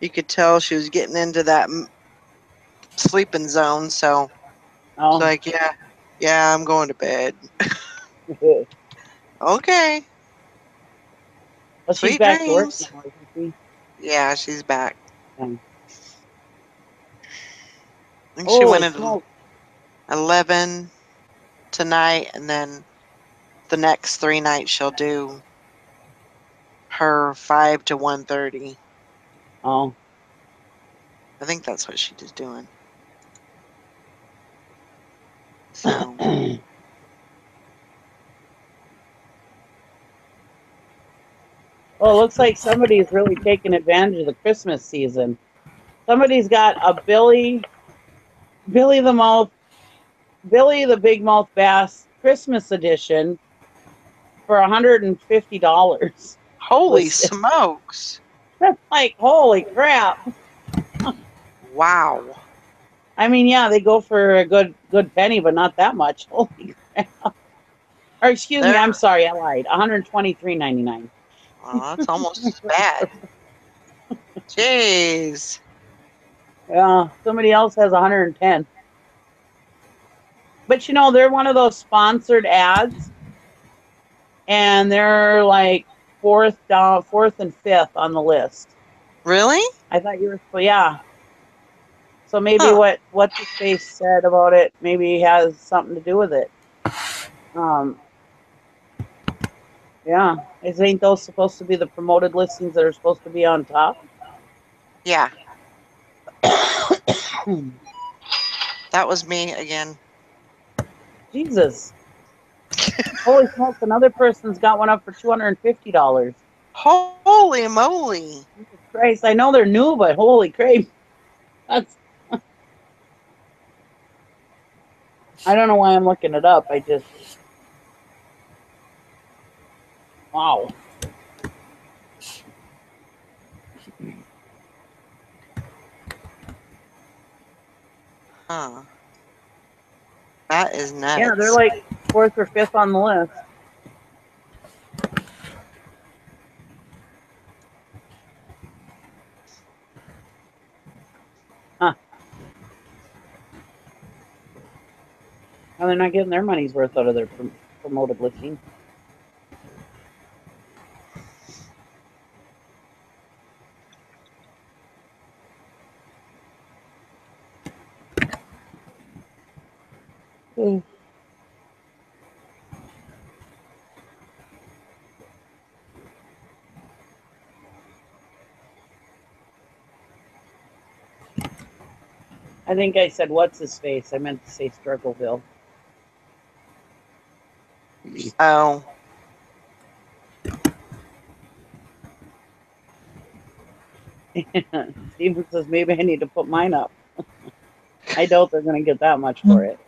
You could tell she was getting into that sleeping zone. So she's Oh. like, "Yeah, yeah, I'm going to bed." Okay. Well, she's Sweet back to work dreams. now, isn't she? Yeah, she's back. Yeah. I think she Holy went at smoke. 11 tonight, and then the next 3 nights she'll do her 5 to 1:30. Oh. I think that's what she was doing. So Well, it looks like somebody's really taking advantage of the Christmas season. Somebody's got a Billy the Mouth, Billy the Big Mouth Bass Christmas edition for $150 holy listed. smokes! Like, holy crap. Wow. I mean, yeah, they go for a good penny, but not that much. Holy crap. Or excuse me, There. I'm sorry, I lied. $123.99. Oh, that's almost as bad. Jeez. Yeah, somebody else has 110. But they're one of those sponsored ads, and they're like fourth and fifth on the list. Really? I thought you were, well, yeah. So maybe Huh. what the face said about it maybe has something to do with it. Um, yeah, ain't those supposed to be the promoted listings that are supposed to be on top? Yeah, that was me again. Jesus, holy smokes! Another person's got one up for $250. Holy moly. Jesus Christ! I know they're new, but holy crap, that's I don't know why I'm looking it up. I just wow. Huh. That is Yeah, they're nuts. like fourth or fifth on the list. And they're not getting their money's worth out of their promoted listing. Mm. I think I said, what's his face? I meant to say Struggleville. Oh. Steven says, maybe I need to put mine up. I doubt they're going to get that much for it.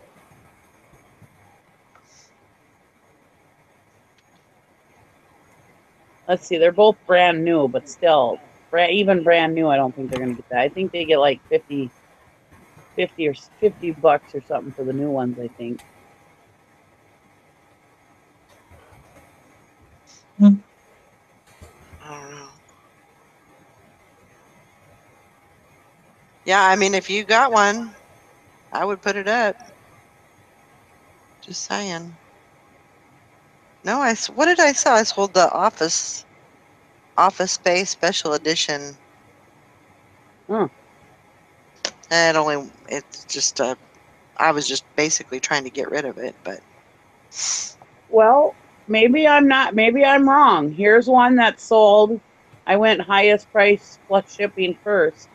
Let's see. They're both brand new, but still, even brand new, I don't think they're going to get that. I think they get like 50 or $50 or something for the new ones, I think. I don't know. Yeah, I mean, if you got one, I would put it up. Just saying. No, what did I saw? I sold the Office Space Special Edition. Huh. It's just I was just basically trying to get rid of it, but Well, maybe I'm not. Maybe I'm wrong. Here's one that sold. I went highest price plus shipping first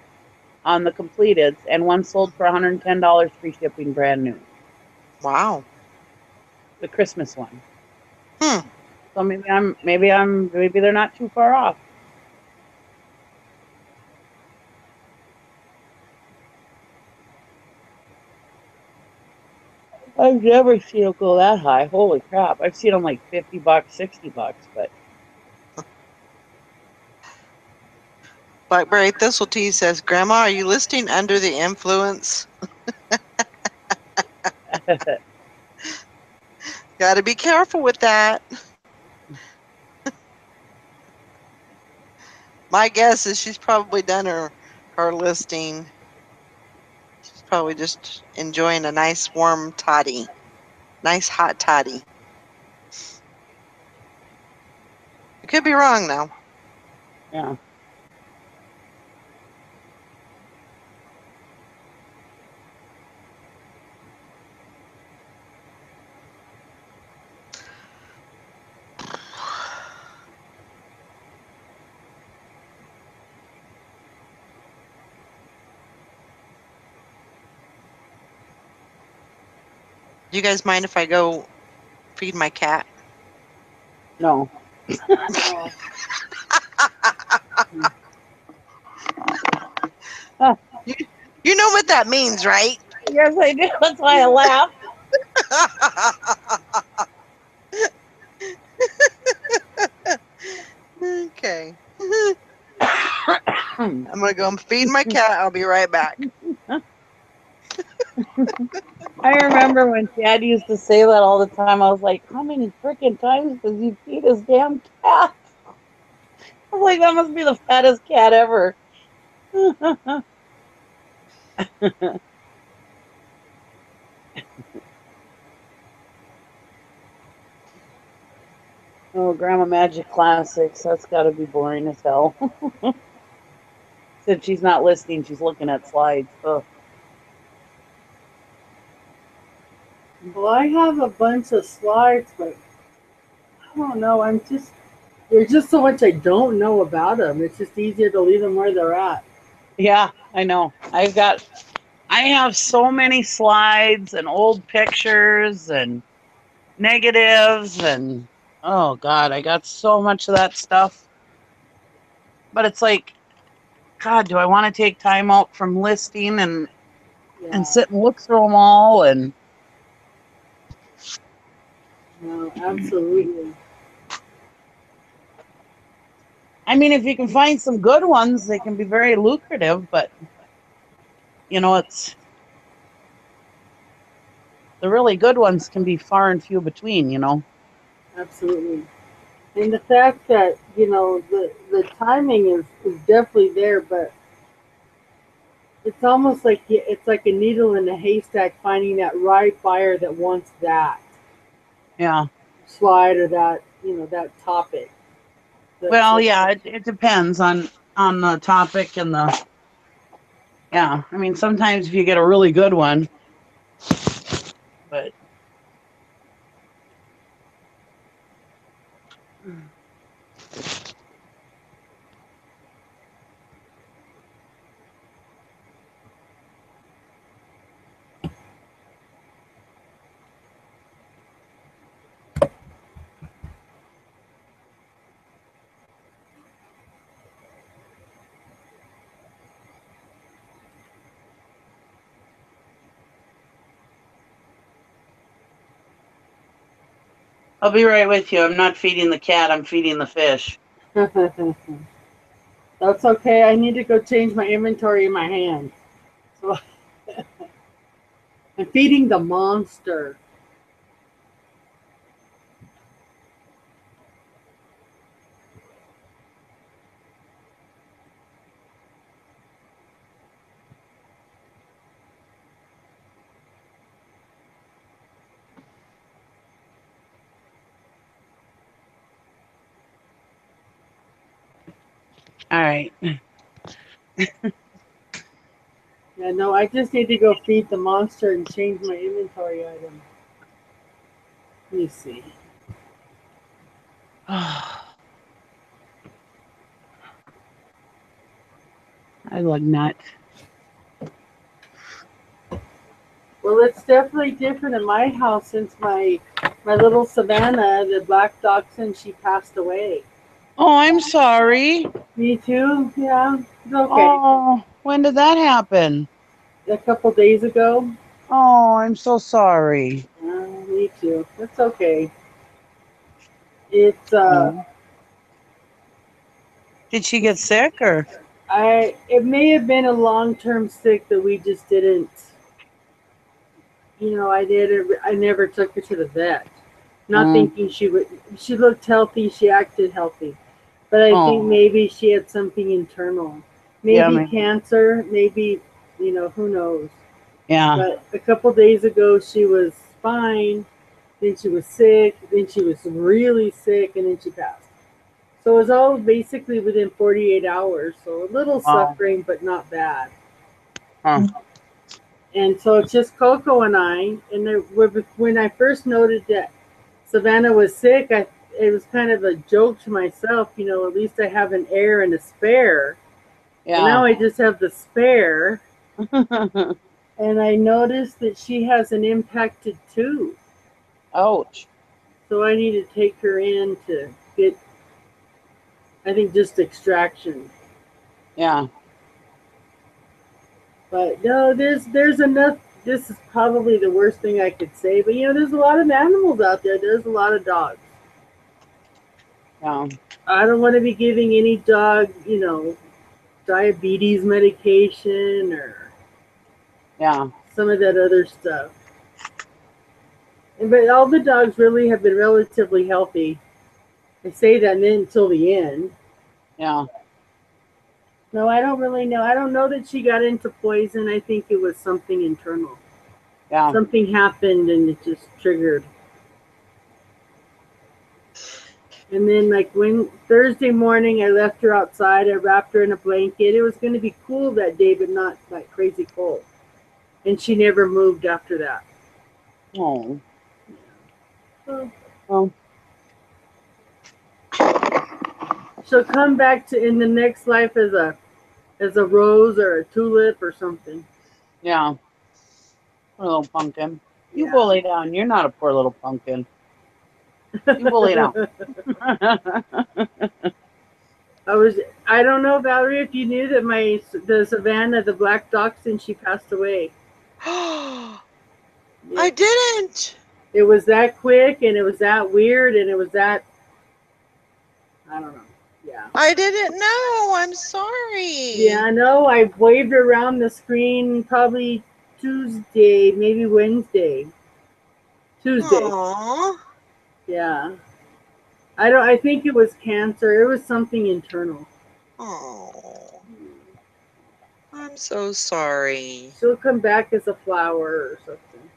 on the completeds, and one sold for $110 free shipping, brand new. wow. The Christmas one. Hmm. So maybe they're not too far off. I've never seen them go that high. Holy crap! I've seen them like $50, $60, but Blackberry Thistle Tea says, "Grandma, are you listing under the influence? Got to be careful with that." My guess is she's probably done her listing. She's probably just enjoying a nice warm toddy, nice hot toddy. I could be wrong though. yeah. Do you guys mind if I go feed my cat? No. Oh, You, you know what that means, right? Yes, I do. That's why I laugh. Okay. I'm gonna go feed my cat. I'll be right back. I remember when Dad used to say that all the time. I was like, how many freaking times does he feed his damn cat? I was like, that must be the fattest cat ever. Oh, Grandma Magic Classics. That's got to be boring as hell. Since she's not listening, she's looking at slides. Ugh. well, I have a bunch of slides, but I don't know. There's just so much I don't know about them. It's just easier to leave them where they're at. Yeah, I know. I have so many slides and old pictures and negatives and oh God, I got so much of that stuff. But it's like, God, do I want to take time out from listing and Yeah, sit and look through them all? And no, absolutely. I mean, if you can find some good ones, they can be very lucrative. But it's the really good ones can be far and few between. Absolutely. And the fact that the timing is definitely there, but It's almost like it's like a needle in a haystack finding that right buyer that wants that Yeah. slide or that that topic. That's Well, like yeah, it depends on the topic and the yeah. I mean, sometimes if you get a really good one, but I'll be right with you. I'm not feeding the cat. I'm feeding the fish. that's okay. I need to go change my inventory in my hand. So I'm feeding the monster. All right. Yeah, no, I just need to go feed the monster and change my inventory item. Let me see. I love nuts. Well, it's definitely different in my house since my little Savannah, the black dachshund, she passed away. Oh, I'm sorry. Me too. Yeah, it's okay. Oh, when did that happen? A couple days ago. Oh, I'm so sorry. Me too. It's okay. It's Oh. Did she get sick or? it may have been a long term sick that we just didn't. I never took her to the vet, not Mm. thinking she would. She looked healthy. She acted healthy, but I think Oh, maybe she had something internal, yeah, maybe maybe. cancer, maybe who knows. Yeah. But a couple days ago she was fine. Then she was sick. Then she was really sick, and then she passed. So it was all basically within 48 hours. So a little Wow. suffering, but not bad. Huh. And so it's just Coco and I. And when I first noted that Savannah was sick, it was kind of a joke to myself. At least I have an heir and a spare. But Yeah. now I just have the spare. And I noticed that she has an impacted tooth. Ouch. So I need to take her in to get, I think, just extraction. Yeah. But no, there's enough. This is probably the worst thing I could say. But there's a lot of animals out there. There's a lot of dogs. Yeah. I don't want to be giving any dog, diabetes medication or Yeah. some of that other stuff. But all the dogs really have been relatively healthy. I say that until the end. Yeah. No, I don't really know. I don't know that she got into poison. I think it was something internal. Yeah. Something happened and it just triggered. And then, like, when Thursday morning, I left her outside. I wrapped her in a blanket. It was going to be cool that day, but not like crazy cold. And she never moved after that. Oh. So Well. she'll come back to in the next life as a rose or a tulip or something. Yeah. Poor little pumpkin. You go Yeah. lay down. You're not a poor little pumpkin. You go lay down. I was. I don't know, Valerie, if you knew that the Savannah, the black dachshund, she passed away. I Yeah. didn't. It was that quick, and it was that weird, and it was that I don't know. Yeah. I didn't know. I'm Yeah, sorry. I know. I waved around the screen probably Tuesday, maybe Wednesday. Tuesday. Aww. Yeah. I don't. I think it was cancer. It was something internal. Oh. I'm so sorry. She'll come back as a flower or something.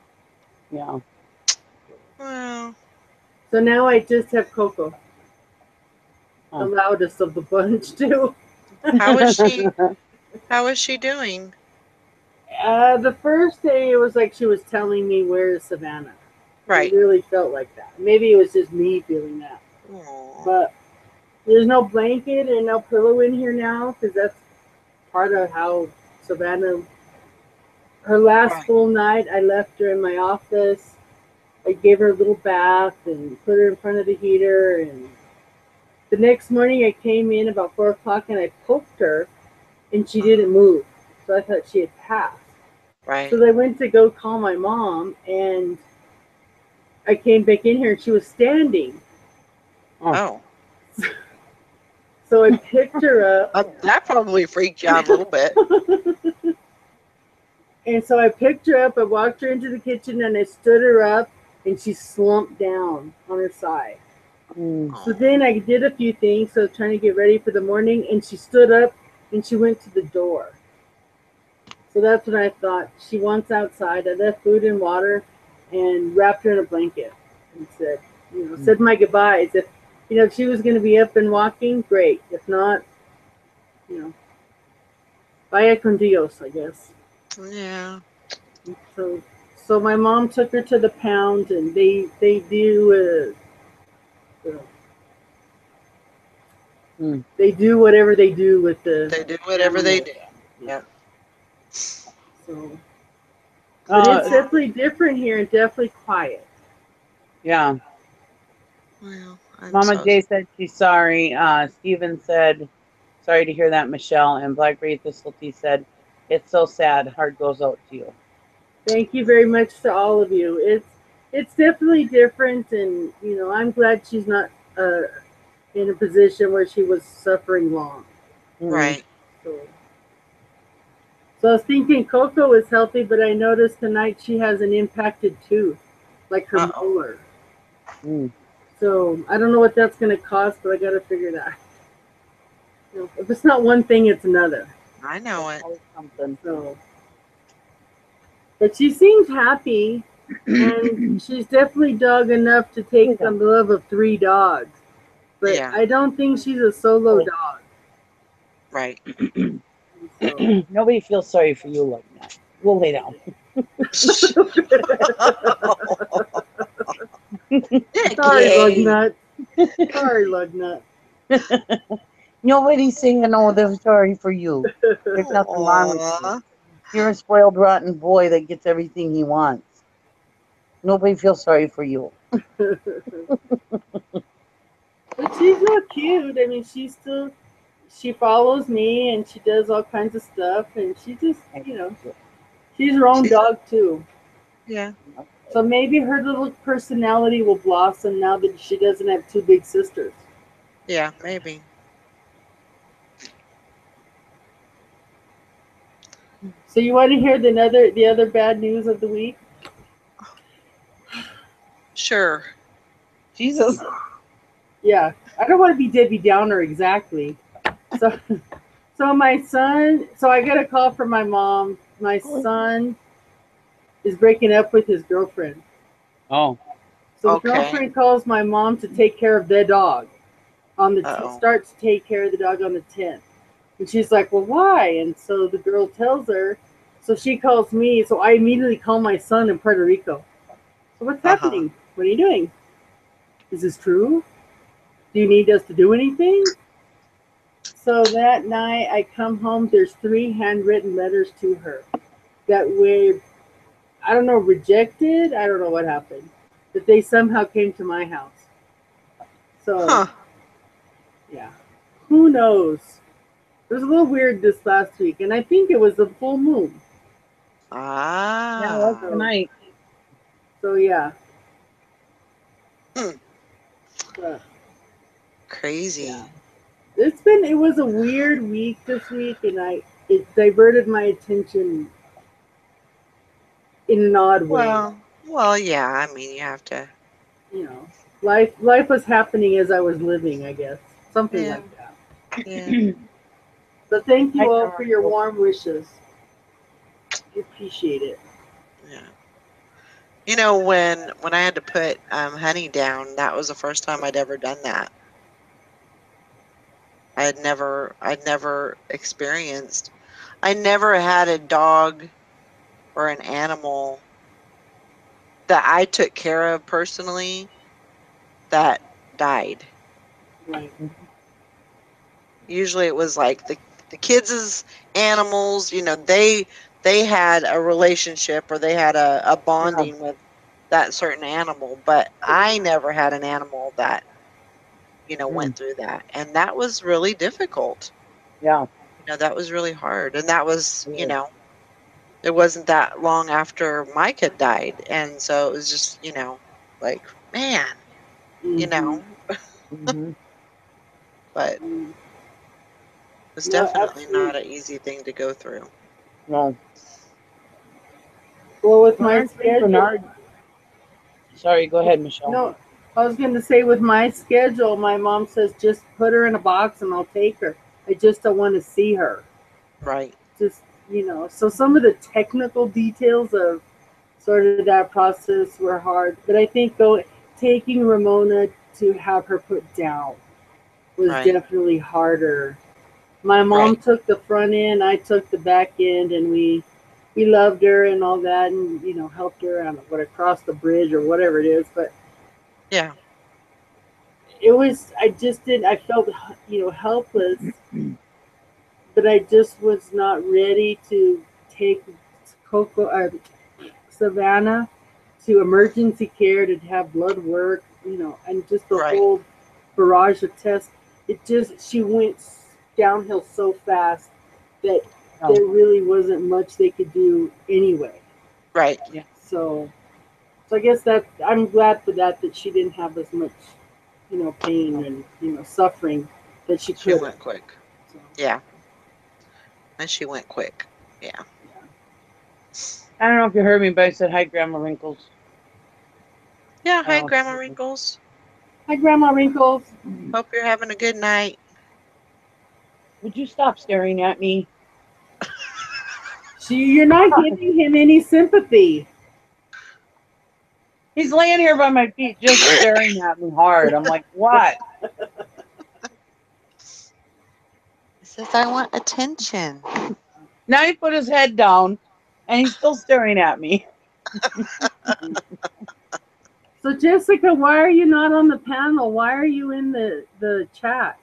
Yeah. Well, So now I just have Coco, the Huh. loudest of the bunch too. how is she? How is she doing? The first day it was like she was telling me where is Savannah. It Right. really felt like that. Maybe it was just me feeling that. Aw. But there's no blanket and no pillow in here now because that's part of how Savannah. Her last Right. full night, I left her in my office. I gave her a little bath and put her in front of the heater. And the next morning, I came in about 4 o'clock and I poked her, and she didn't Uh-huh. move. So I thought she had passed. Right. So I went to go call my mom, and I came back in here, and she was standing. Oh. Oh, So I picked her up. that probably freaked you out a little bit. And so I picked her up, I walked her into the kitchen, and I stood her up, and she slumped down on her side. Mm. So Oh, then I did a few things, so trying to get ready for the morning, and she stood up and she went to the door. So that's when I thought she wants outside. I left food and water and wrapped her in a blanket and said, Mm. said my goodbyes. If she was going to be up and walking, great. If not, you know, vaya con Dios, I guess. yeah. So, so my mom took her to the pound, and Mm. they do whatever they do with the They do whatever they animals. do. Yeah. Yep. So, but it's Uh, Well, definitely different here and definitely quiet. yeah. well, I'm Mama so. J said she's sorry. Steven said, sorry to hear that, Michelle. And Blackberry Thistle Tea said, it's so sad. Heart goes out to you. Thank you very much to all of you. It's definitely different, and I'm glad she's not uh, in a position where she was suffering long. Mm. Right. So, so I was thinking Coco is healthy, but I noticed tonight she has an impacted tooth, like her Uh-oh. molar. Mm. So I don't know what that's going to cost, but I got to figure that. If it's not one thing, it's another. I know That's it. always something. So, but she seems happy, and she's definitely dog enough to take the love of three dogs. But Yeah. I don't think she's a solo Oh. dog. Right. So Nobody feels sorry for you like that. We'll lay down. sorry, lug Yay. nut. Sorry, lug nut. Nobody's saying, oh, they're sorry for you. There's nothing wrong with you. Aw. You're a spoiled, rotten boy that gets everything he wants. Nobody feels sorry for you. But she's not cute. I mean, she follows me and she does all kinds of stuff, and she just she's her own She's dog too. yeah. So maybe her little personality will blossom now that she doesn't have two big sisters. Yeah, maybe. So you want to hear the other bad news of the week? Sure. Jesus. Yeah, I don't want to be Debbie Downer exactly. So, so my son. So I got a call from my mom. My son is breaking up with his girlfriend. Oh. So the Okay. girlfriend calls my mom to take care of their dog on the Uh-oh. start to take care of the dog on the 10th. And she's like, "Well, why?" And so the girl tells her. So she calls me. So I immediately call my son in Puerto Rico. So what's Uh-huh. happening? What are you doing? Is this true? Do you need us to do anything? So that night I come home. There's three handwritten letters to her that were, I don't know, rejected. I don't know what happened, but they somehow came to my house. So Huh. yeah, who knows? It was a little weird this last week, and I think it was a full moon. Yeah, well, Ah. So, tonight. so yeah, Hmm. but yeah, Crazy. it was a weird week this week, and it diverted my attention in an odd way. Well, yeah. I mean, you have to. You know, life was happening as I was living, I guess, something Yeah. like that. Yeah. But thank Hi, you all for your Carmichael. warm wishes. We appreciate it. Yeah. When I had to put honey down, that was the first time I'd ever done that. I'd never experienced. I never had a dog or an animal that I took care of personally that died. Right. Mhm. Usually it was like the kids' animals, they had a relationship or they had a Yeah. bonding with that certain animal, but I never had an animal that, Mm. went through that. And that was really difficult. Yeah. That was really hard. And that was, It is. it wasn't that long after Mike had died. And so it was just, like, man, you Mm-hmm. know, Mhm. but it Mm. was No, definitely not absolutely. an easy thing to go through. No. Well, with my Our Saint schedule, Bernard. Sorry, go ahead, Michelle. no, I was going to say with my schedule, my mom says just put her in a box and I'll take her. I just don't want to see her. Right, Just, so some of the technical details of sort of that process were hard. But I think taking Ramona to have her put down was right, definitely harder. My mom right. took the front end, I took the back end, and we loved her and all that, and helped her on what across the bridge or whatever it is. But Yeah, it was I just didn't. I felt helpless, but I just was not ready to take Coco Savannah to emergency care to have blood work, and just the right, whole barrage of tests. It just she went downhill so fast that No. there really wasn't much they could do anyway. right. Yeah. So I guess that I'm glad for that she didn't have as much pain No. and suffering that she She could have. went quick. So Yeah, and she went quick. Yeah. yeah. I don't know if you heard me, but I said hi, Grandma Wrinkles. Yeah, I don't hi, know if you Grandma heard me. Wrinkles. Hi, Grandma Wrinkles. Hope you're having a good night. Would you stop staring at me? You're not giving him any sympathy. He's laying here by my feet just staring at me hard. I'm like, what? He says, I want attention. Now he put his head down and he's still staring at me. So Jessica, why are you not on the panel? Why are you in the chat?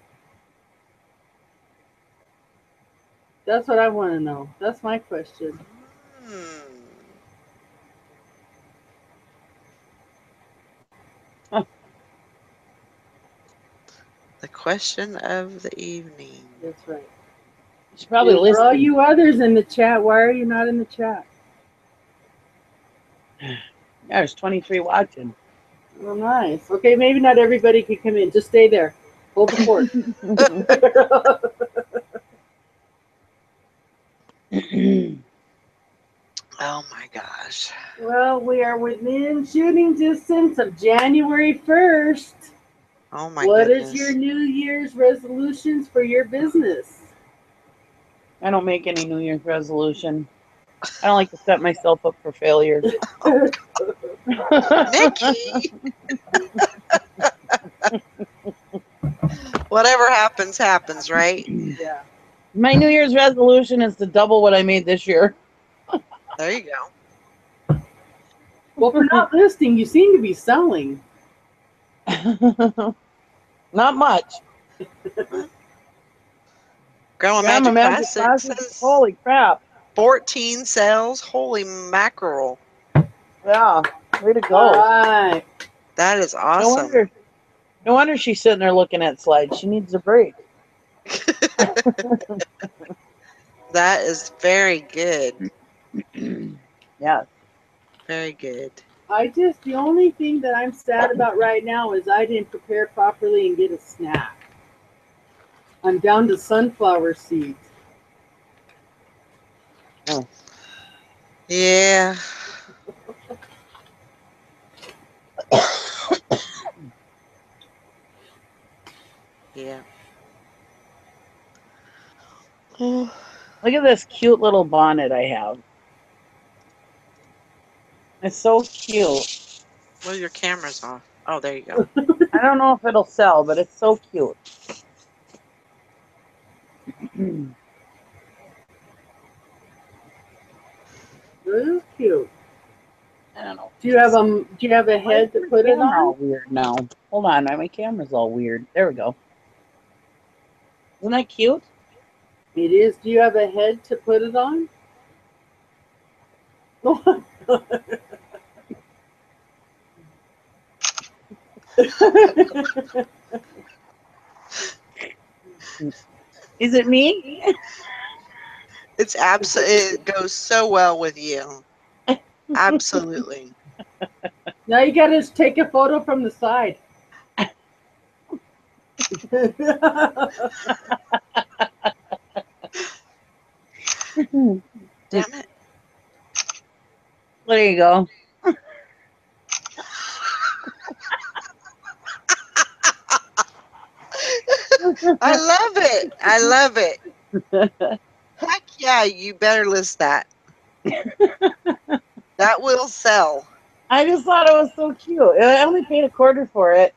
That's what I want to know. That's my question. Hmm. The question of the evening. That's right. He's probably And for all listening. you others in the chat, why are you not in the chat? Yeah, there's 23 watching. Well, nice. Okay, maybe not everybody can come in. Just stay there. Hold the fort. Oh my gosh. Well, we are within shooting distance of January 1st. Oh my What is your goodness. New Year's resolutions for your business? I don't make any New Year's resolution. I don't like to set myself up for failure. Nikki! Whatever happens, happens, right? Yeah. My New Year's resolution is to double what I made this year. There you go. Well, for not listing, you seem to be selling. Not much. Grandma Grandma Magic Magic Classic Classic. says Holy crap. 14 sales. Holy mackerel. Yeah. Way to All go. right. That is No awesome. wonder. No wonder she's sitting there looking at slides. She needs a break. That is very good. Yes. Very good. The only thing that I'm sad about right now is I didn't prepare properly and get a snack. I'm down to sunflower seeds. Oh. Yeah. Yeah. Oh, Look at this cute little bonnet I have. It's so cute. well, your camera's off. Oh, there you go. I don't know if it'll sell, but it's so cute. This is cute. I don't know. Do you have Do you have a Why is head to my put it camera on? all weird now? Hold on, my camera's all weird. There we go. Isn't that cute? It is. Do you have a head to put it on? Is it me? It goes so well with you. Absolutely. Now you gotta just take a photo from the side. Damn it. There you go. I love it. I love it. Heck yeah, you better list that. That will sell. I just thought it was so cute. I only paid a quarter for it.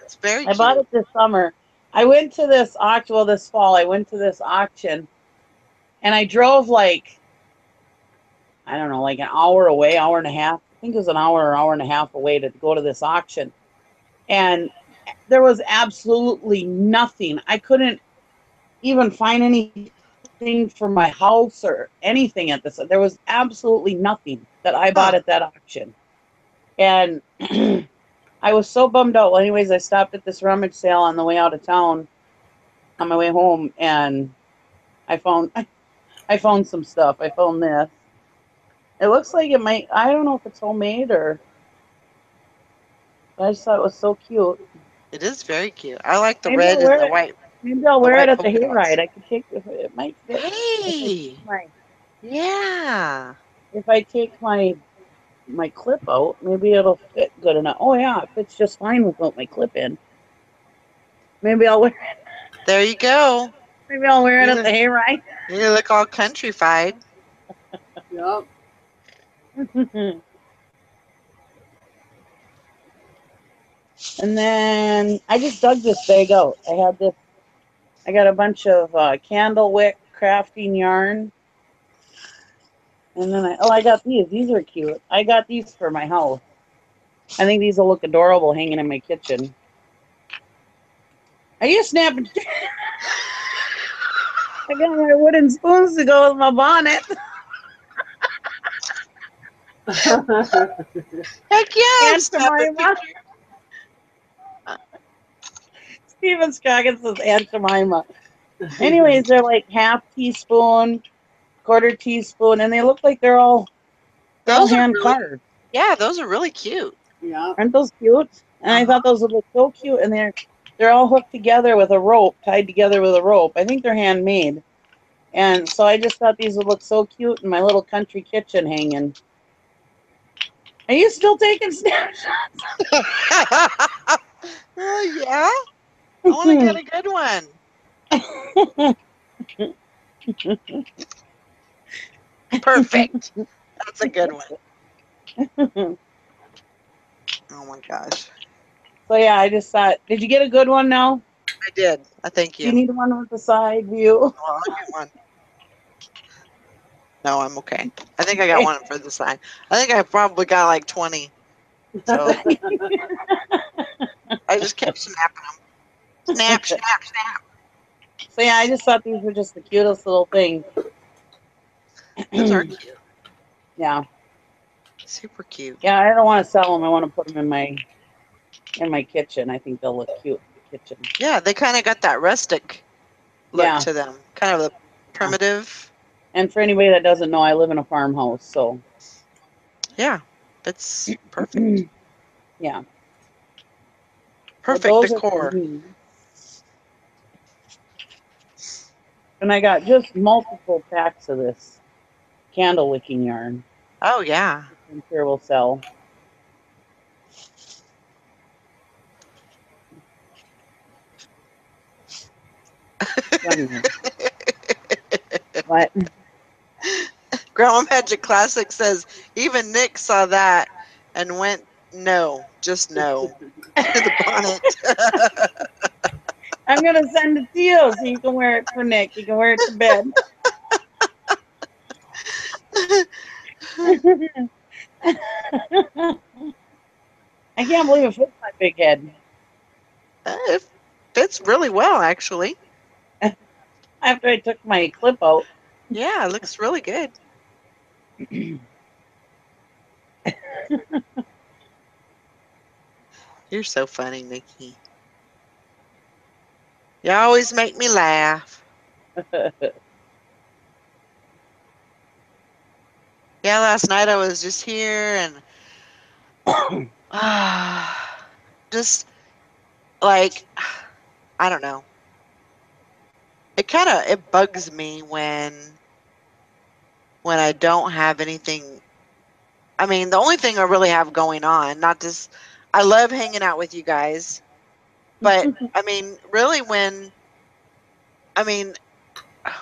It's very I bought cute. it this summer. I went to this auction, well, this fall, I went to this auction and I drove like, I don't know, like an hour away, hour and a half. I think it was an hour or hour and a half away to go to this auction. And there was absolutely nothing. I couldn't even find anything for my house or anything at this. There was absolutely nothing that I bought at Huh. that auction. And I was so bummed out. Well, anyways, I stopped at this rummage sale on the way out of town on my way home and I found I found some stuff. I found this. It looks like it might, I don't know if it's homemade or, I just thought it was so cute. It is very cute. I like the Maybe red I'll and wear it. Maybe I'll the wear it white at the polka hayride. dots. I could take it might fit Hey. Yeah. if I take my clip out, maybe it'll fit good enough. Oh yeah, it fits just fine without my clip in. Maybe I'll wear There you go. maybe I'll wear it You at the look, hayride. you look all countryfied. Yep. And then I just dug this bag out. I got a bunch of candle wick crafting yarn. And then I got these. These are cute. I got these for my house. I think these will look adorable hanging in my kitchen. Are you snapping? I got my wooden spoons to go with my bonnet. Heck yeah, I'm Aunt snapping Jemima. pictures. Steven Scroggins says Aunt Jemima. Anyways, they're like half teaspoon, quarter teaspoon, and they look like they're all Those are hand really, carved. yeah, those are really cute. Yeah. Aren't those cute? And I Uh-huh. thought those would look so cute, and they're all hooked together with a rope, tied together with a rope. I think they're handmade. And so I just thought these would look so cute in my little country kitchen hanging. Are you still taking snapshots? Oh, yeah. I want to get a good one. Perfect. That's a good one. Oh my gosh. So yeah, I just thought, did you get a good one now? I did. I thank Do you you. need one with the side view? Oh, I'll get one. No, I'm okay. I think I got Okay. one for the sign. I think I probably got like 20. So I just kept snapping them. Snap, snap, snap. So yeah, I just thought these were just the cutest little things. Those are cute. Yeah, Super cute. yeah. I don't want to sell them. I want to put them in my kitchen. I think they'll look cute in the kitchen. Yeah, they kind of got that rustic look Yeah, to them. Kind of the yeah. primitive. And for anybody that doesn't know, I live in a farmhouse, so Yeah, it's perfect. yeah. So Perfect those are for decor. me. And I got just multiple packs of this candle wicking yarn. Oh, yeah. I'm sure will sell. Anyway, But Grandma Magic Classic says even Nick saw that and went no, just no to the bonnet. I'm gonna send it to you so you can wear it for Nick. You can wear it to bed. I can't believe it fits my big head. It fits really well, actually. After I took my clip out. Yeah, it looks really good. You're so funny, Nikki. You always make me laugh. Yeah, last night I was just here and just like I don't know. It bugs me when I don't have anything. I mean, the only thing I really have going on, not just I love hanging out with you guys, but I mean, really I mean,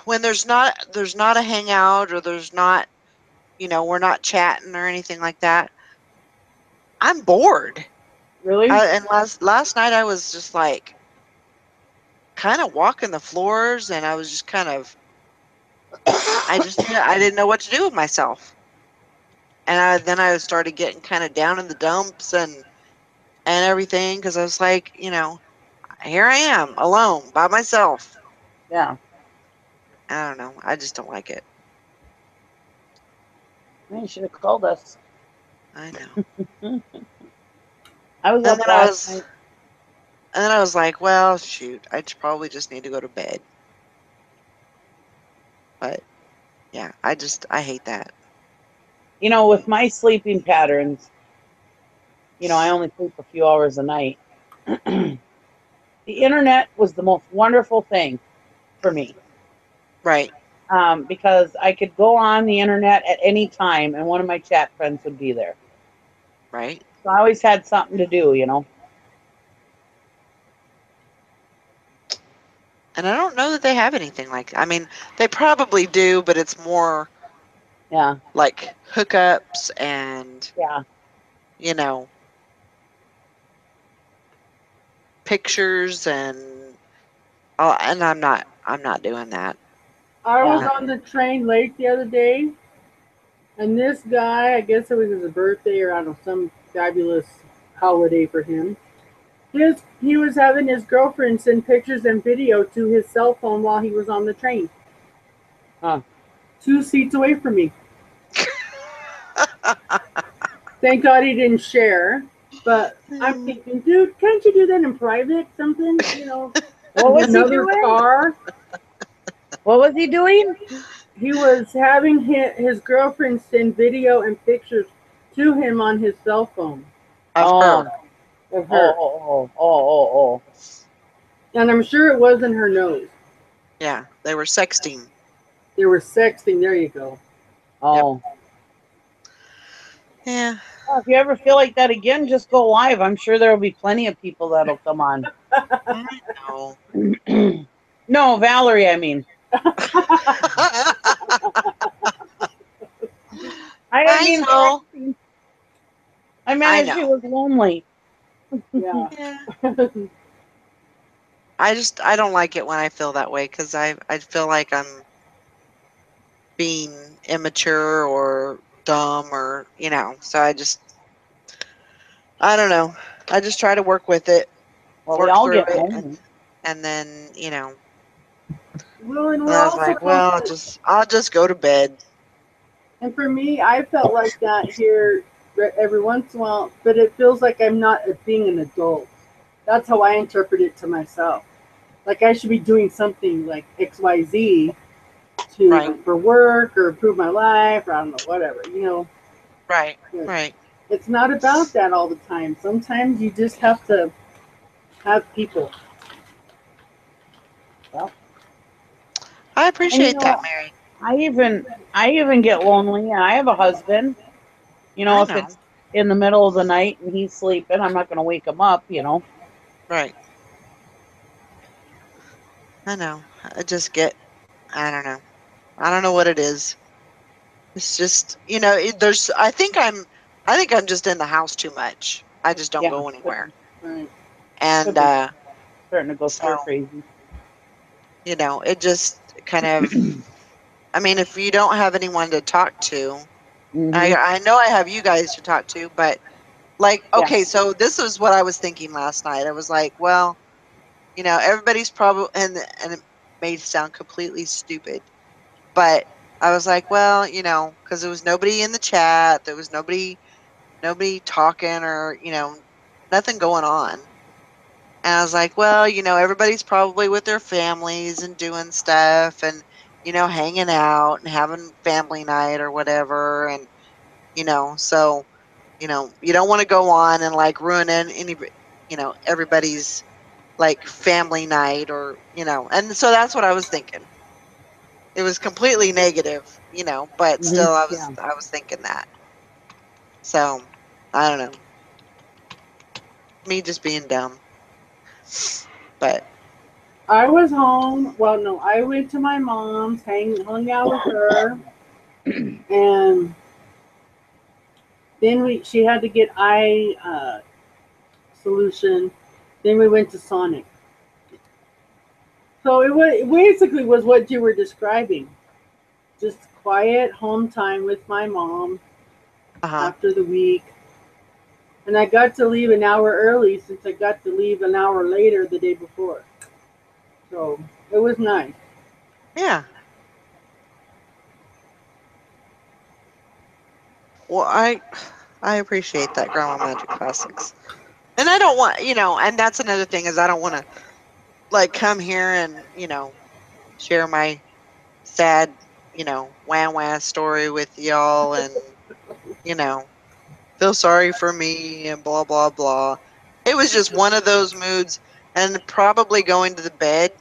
when there's not a hangout or there's not, we're not chatting or anything like that, I'm bored. Really? And last night I was just like kind of walking the floors and I was just kind of I didn't know what to do with myself. And then I started getting kind of down in the dumps and everything because I was like, here I am alone by myself. Yeah. I don't know. I just don't like it. Man, you should have called us. I know. I was And up then I last was night. and then I was like, well, shoot, probably just need to go to bed. But yeah, I hate that. With my sleeping patterns, I only sleep a few hours a night. The internet was the most wonderful thing for me, Right. because I could go on the internet at any time and one of my chat friends would be there. Right. So I always had something to do. And I don't know that they have anything like I mean, they probably do, but it's more Yeah, like hookups and, yeah, you know, pictures and I'm not doing that. I was yeah. on the train late the other day, and this guy, I guess it was his birthday or I don't know, some fabulous holiday for him. He was having his girlfriend send pictures and video to his cell phone while he was on the train, Huh. 2 seats away from me. Thank God he didn't share. But I'm thinking, dude, can't you do that in private? Something, What in was he another doing? car. What was he doing? He was having his girlfriend send video and pictures to him on his cell phone Of Oh, her. of oh, her. oh, oh, oh, oh, And I'm sure it wasn't her nose. Yeah, they were sexting. They were sexting. There you go. Yep. oh. Yeah. Well, if you ever feel like that again, just go live. I'm sure there will be plenty of people that'll come on. I know. No, Valerie, I mean. I didn't I mean know. sexting. I I meant if she know. was lonely. Yeah. Yeah. I don't like it when I feel that way because I feel like I'm being immature or dumb or so I don't know. I just try to work with it, Well, we work all through get it, lonely. and then Well, and and we're I was also like, well, supposed to. I'll just go to bed. And for me, I felt like that here every once in a while, but it feels like I'm not being an adult. That's how I interpret it to myself. Like I should be doing something like XYZ Right. to for work or improve my life or I don't know, whatever. Right. But Right. it's not about that all the time. Sometimes you just have to have people. Well, I and appreciate that, Mary. I even get lonely. I have a husband. I If know. it's in the middle of the night and he's sleeping, I'm not going to wake him up. Right. I know. I don't know. I don't know what it is. It's just, there's I think I'm just in the house too much. I just don't Yeah, go could anywhere. be. Right. And Could be starting to go so, stir crazy. it just kind of, I mean, if you don't have anyone to talk to, I Mhm. I know I have you guys to talk to, but like, Yeah. okay, so this is what I was thinking last night. I was like, well, everybody's probably, and it may sound completely stupid, but I was like, well, because there was nobody in the chat, there was nobody talking, or nothing going on. And I was like, well, everybody's probably with their families and doing stuff, and hanging out and having family night or whatever. And so you don't want to go on and like ruin everybody's like family night, or and so that's what I was thinking. It was completely negative, but Mhm. still I Yeah. was I was thinking that. So I don't know. Me just being dumb. But I was home. Well, no, I went to my mom's, hung out with her, and then she had to get eye solution. Then we went to Sonic. So it basically was what you were describing. Just quiet home time with my mom uh-huh. after the week. And I got to leave an hour early since I got to leave an hour later the day before. So it was nice. Yeah. Well, I appreciate that, Grandma Magic Classics. And I don't want, and that's another thing is I don't want to like come here and, share my sad, wah wah story with y'all, and, you know, feel sorry for me and blah blah blah. It was just one of those moods, and probably going to the bed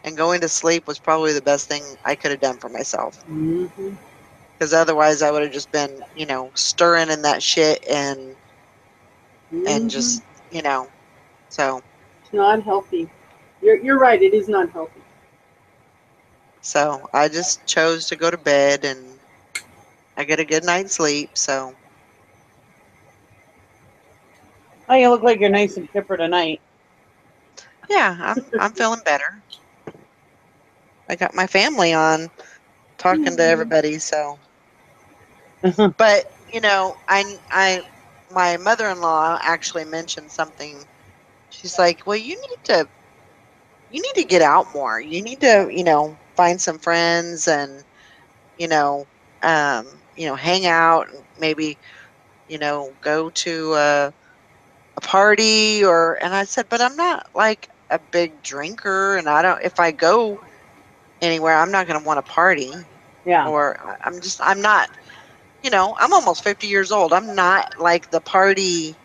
and going to sleep was probably the best thing I could have done for myself. Hmm. Because otherwise I would have just been, stirring in that shit, and Hmm. just, so It's not healthy. You're right. It is not healthy. so I just chose to go to bed, and I get a good night's sleep. So Oh, you look like you're nice and chipper tonight. yeah, I'm feeling better. I got my family on talking to everybody, so but I my mother-in-law actually mentioned something. She's like, "Well, you need to get out more. You need to, find some friends, and, you know, hang out, and maybe, go to a party, or," and I said, "But I'm not like a big drinker, and I don't if I go anywhere, I'm not going to want to party, Yeah. or I'm not, I'm almost 50 years old. I'm not like the party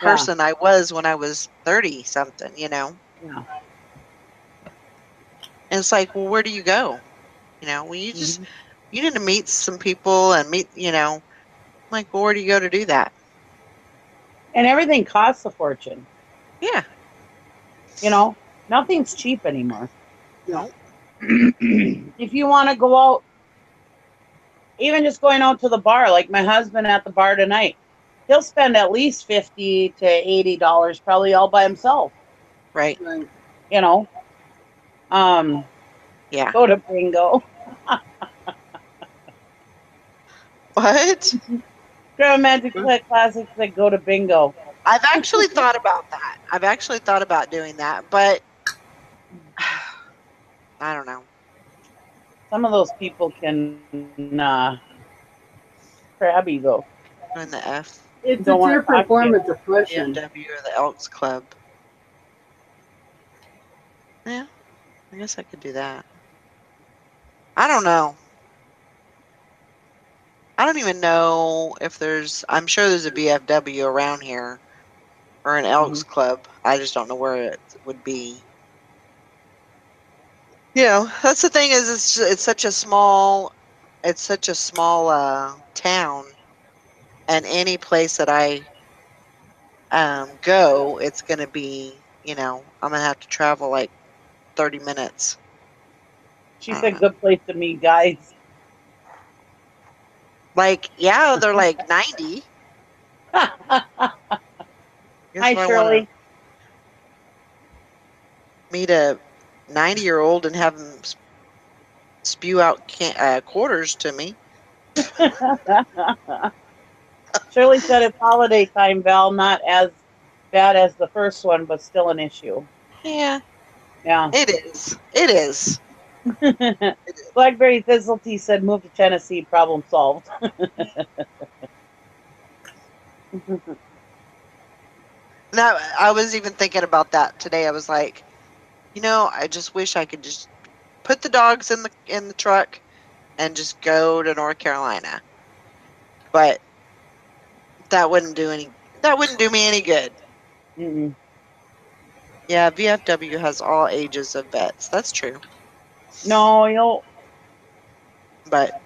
Yeah. person I was when I was 30 something, you know?" Yeah. And it's like, "Well, where do you go? Well, Hmm. you need to meet some people and meet, I'm like, well, where do you go to do that?" And everything costs a fortune. Yeah. You know, nothing's cheap anymore. Yeah. No. If you want to go out, even just going out to the bar, like my husband at the bar tonight, he'll spend at least $50 to $80 probably all by himself. Right. Right. You know, um, Yeah. go to bingo. What? Grandma Magic Classics that go to bingo. I've actually thought about that. I've actually thought about doing that, but I don't know. Some of those people can crabby though. Doing the It's a Don't want to different talk to you. form of depression. FW or the Elks Club. Yeah, I guess I could do that. I don't know. I don't even know if I'm sure there's a BFW around here, or an Hmm. Elks Club. I just don't know where it would be. That's the thing is it's such a small town, and any place that I go, it's gonna be, I'm gonna have to travel like 30 minutes. She I don't said, know. good place to meet guys. Like, yeah, they're like 90. Guess Hi, if I want to Shirley. meet a 90-year-old and have him spew out quarters to me. Shirley said it's holiday time, Val. Not as bad as the first one, but still an issue. Yeah, Yeah. it is. It is. It is. Blackberry Thistle Tea said, move to Tennessee, problem solved. Now, I was even thinking about that today. I was like, I just wish I could just put the dogs in the truck and just go to North Carolina. But that wouldn't do me any good. Mm-mm. Yeah, VFW has all ages of vets. That's true. No, you'll. But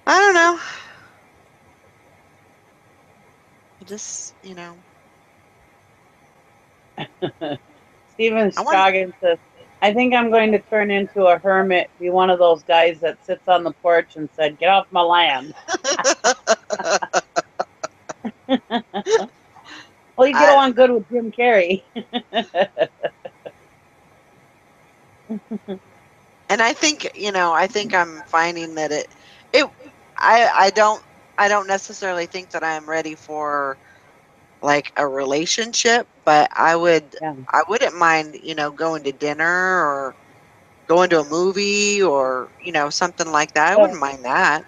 I don't know. I just, Steven I want Scoggins says, I think I'm going to turn into a hermit, be one of those guys that sits on the porch and said, get off my land. Well, you get I along good with Jim Carrey. and I think I'm finding that it I don't necessarily think that I'm ready for like a relationship, but Yeah. I wouldn't mind, going to dinner or going to a movie or, something like that. I So, wouldn't mind that,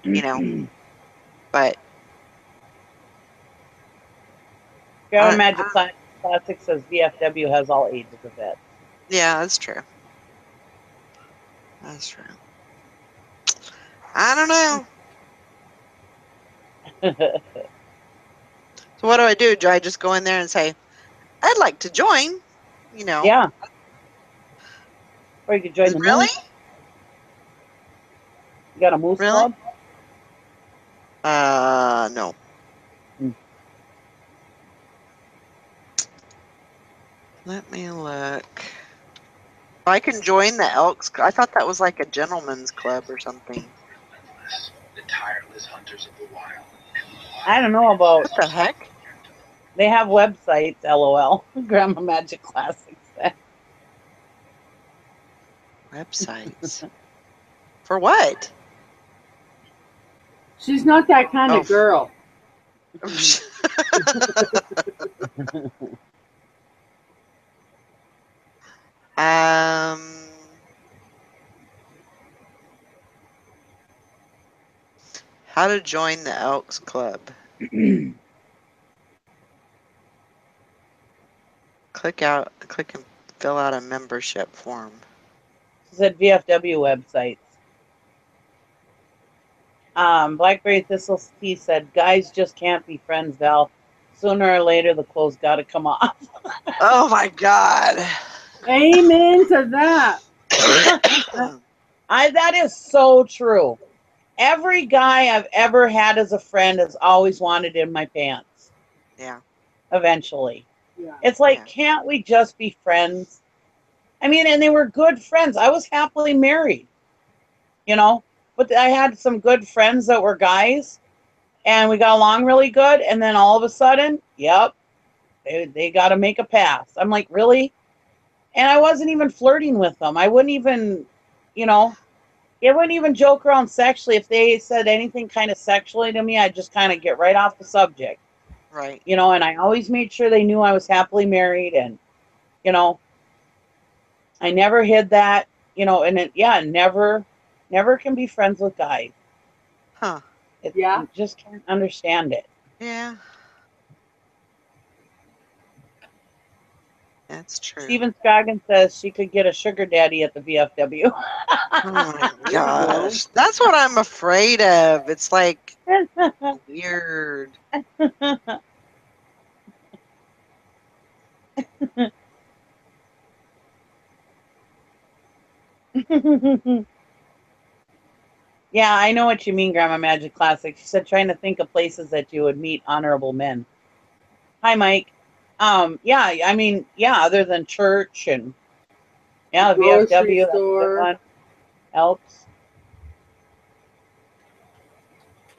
you know, but Grandma Magic Classic says VFW has all ages of it. yeah, that's true. That's true. I don't know. So what do I do? Do I just go in there and say, I'd like to join, you know? Yeah. Or you could join the Really? moose. You got a moose Really? club? No. Mm. Let me look. I can join the Elks. I thought that was like a gentleman's club or something. The tireless hunters of the wild. I don't know about. What the heck? They have websites, lol. Grandma Magic Classic said. Websites. For what? She's not that kind Oh. of girl. um, how to join the Elks Club. Click and fill out a membership form. She said VFW websites. Blackberry Thistle Tea said, guys just can't be friends, Val. Sooner or later, the clothes got to come off. Oh my God. Amen to that. That is so true. Every guy I've ever had as a friend has always wanted in my pants. Yeah. Eventually. Yeah. It's like, Yeah. can't we just be friends? I mean, and they were good friends. I was happily married, but I had some good friends that were guys and we got along really good. And then all of a sudden, yep, they got to make a pass. I'm like, really? And I wasn't even flirting with them. I wouldn't even, you know, it wouldn't even joke around sexually. If they said anything kind of sexually to me, I'd just kind of get right off the subject, Right. and I always made sure they knew I was happily married. And, you know, I never hid that, and never can be friends with guys. Huh. Yeah. I just can't understand it. Yeah. That's true. Steven Scoggins says she could get a sugar daddy at the VFW. Oh my There you go. gosh. That's what I'm afraid of. It's like weird. Yeah, I know what you mean, Grandma Magic Classic. She said trying to think of places that you would meet honorable men. Hi, Mike. Yeah, I mean, yeah, other than church and Yeah, grocery VFW, that's a good store. one. Helps.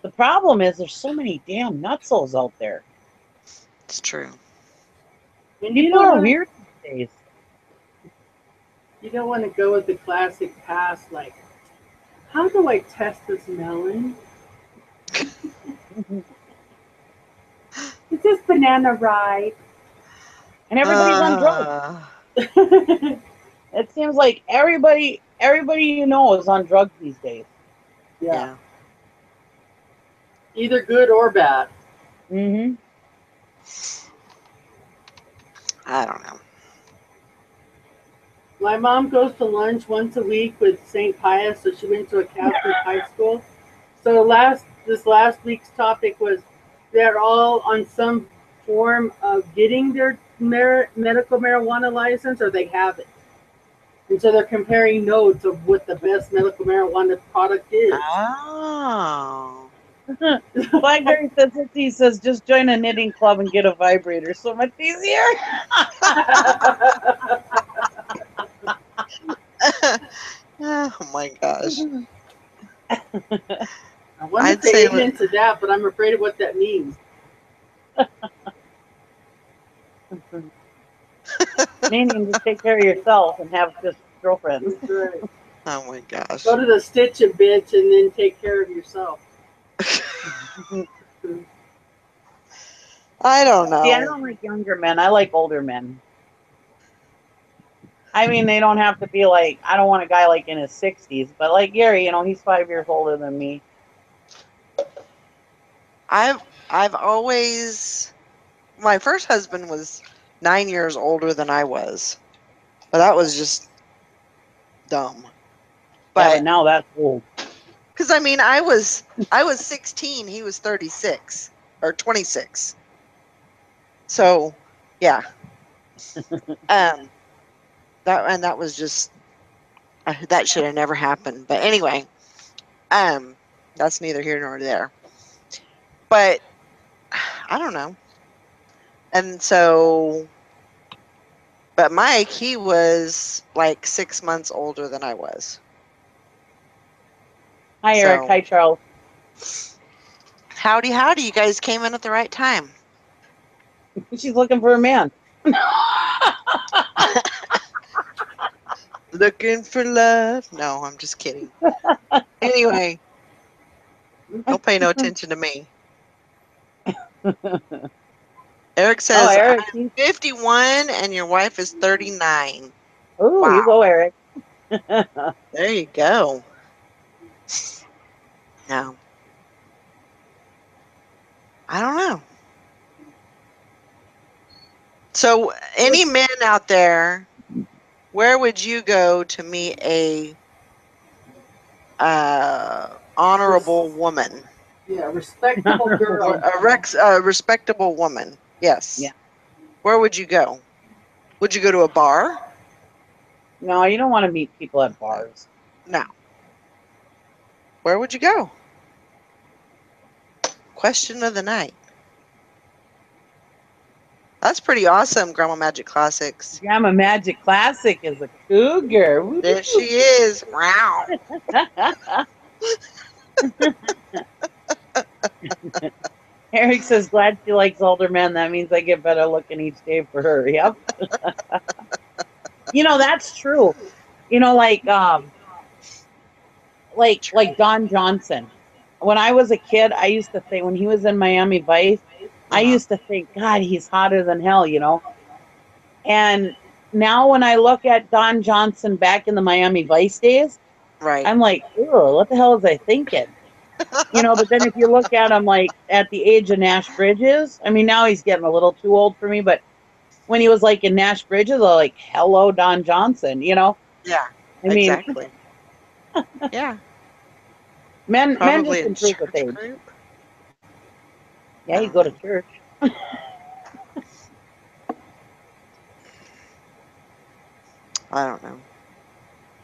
The problem is there's so many damn nutsos out there. It's true. And People are weird these days. you don't want to go with the classic pass like, how do I test this melon? Is this banana ripe? And everybody's on drugs. Uh, It seems like everybody you know is on drugs these days. Yeah, yeah. either good or bad. Hmm. I don't know. My mom goes to lunch once a week with St. Pius, so she went to a Catholic high school. So this last week's topic was they're all on some form of getting their medical marijuana license, or they have it. And so they're comparing notes of what the best medical marijuana product is. Oh. Blackberry says he says just join a knitting club and get a vibrator. So much easier. Oh my gosh. I wonder if I'd they say ate into that, but I'm afraid of what that means. Meaning just take care of yourself and have just girlfriends. That's right. oh my Go gosh. to the Stitch a bitch and then take care of yourself. I don't See, I know. don't like younger men. I like older men. I mean, they don't have to be like, I don't want a guy like in his 60s, but like Gary, he's 5 years older than me. I've always my first husband was 9 years older than I was. But that was just dumb. Yeah, but But now that's old. because I was 16, he was 36 or 26. So yeah. Um that was just that should have never happened. But anyway, that's neither here nor there. But I don't know. And so but Mike, he was like 6 months older than I was. Hi, Eric. So Hi, Charles. howdy, howdy. You guys came in at the right time. She's looking for a man. Looking for love. No, I'm just kidding. Anyway, don't pay no attention to me. Eric Oh, says, Eric. I'm 51 and your wife is 39. Oh, you Wow. go, Eric. There you go. No, I don't know. So, any men out there, where would you go to meet a honorable woman? Yeah, respectable Or girl. a respectable woman? Yeah. Yes. Where would you go? Would you go to a bar? No, you don't want to meet people at bars. No. Where would you go? Question of the night. That's pretty awesome, Grandma Magic Classics. Grandma Magic Classic is a cougar. Woo. There she is. Wow. Eric says, glad she likes older men. That means I get better looking each day for her. Yep. That's true. Like Don Johnson. When I was a kid, I used to think when he was in Miami Vice, I Uh-huh. used to think, God, he's hotter than hell. And now when I look at Don Johnson back in the Miami Vice days, Right. I'm like, oh, what the hell was I thinking? But then if you look at him like at the age of Nash Bridges, I mean, now he's getting a little too old for me, but when he was like in Nash Bridges, I was like, hello, Don Johnson. Yeah, I mean, exactly. Yeah. men Probably just a improve with church age. group. Yeah, I you don't go to know. church. I don't know.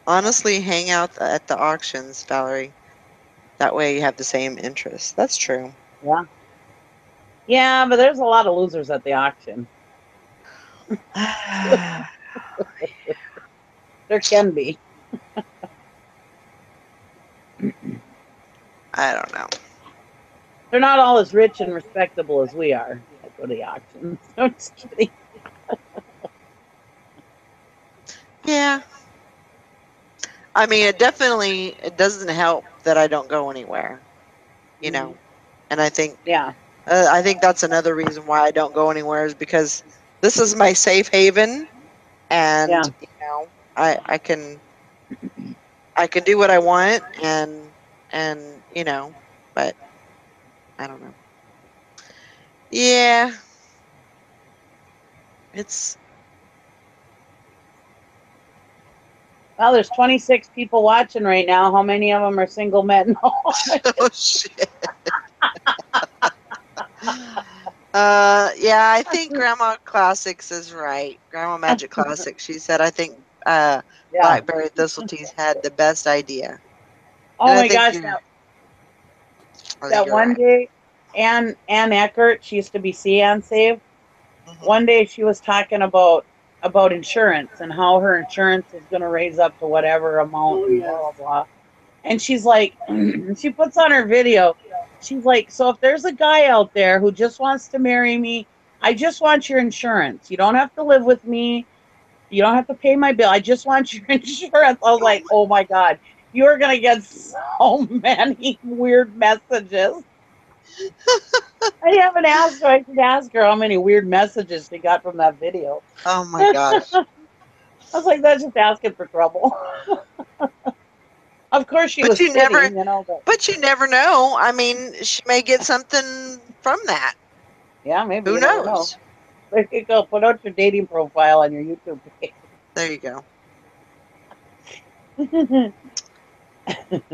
Honestly, hang out at the auctions, Valerie. That way you have the same interests. That's true. Yeah. Yeah, but there's a lot of losers at the auction. Yeah. There can be. I don't know. They're not all as rich and respectable as we are that go to the auctions. I'm just kidding. Yeah. I mean, it doesn't help that I don't go anywhere, you know. And Yeah, I think that's another reason why I don't go anywhere is because this is my safe haven, and yeah. I can do what I want, and but I don't know. Yeah, it's Well, there's 26 people watching right now. How many of them are single men? oh shit. Yeah, I think Grandma Classics is right. Grandma Magic Classics. She said I think Yeah. Blackberry Thistleteas had the best idea, and Oh my gosh, that I think that you're one right. day, Ann Eckert, she used to be CN Save. Hmm. One day she was talking about insurance and how her insurance is going to raise up to whatever amount Oh and blah yes. blah blah. And she's like, she puts on her video. She's like, so if there's a guy out there who just wants to marry me, I just want your insurance. You don't have to live with me. You don't have to pay my bill. I just want your insurance. I was Oh like, oh my God, you're going to get so many weird messages. I haven't asked her. I should ask her how many weird messages she got from that video. oh my gosh. I was like, that's just asking for trouble. Of course, she But was you never kidding, you know, but but you never know. I mean, she may get something from that. yeah, maybe Who you never know. knows? There you go. Put out your dating profile on your YouTube page. There you go.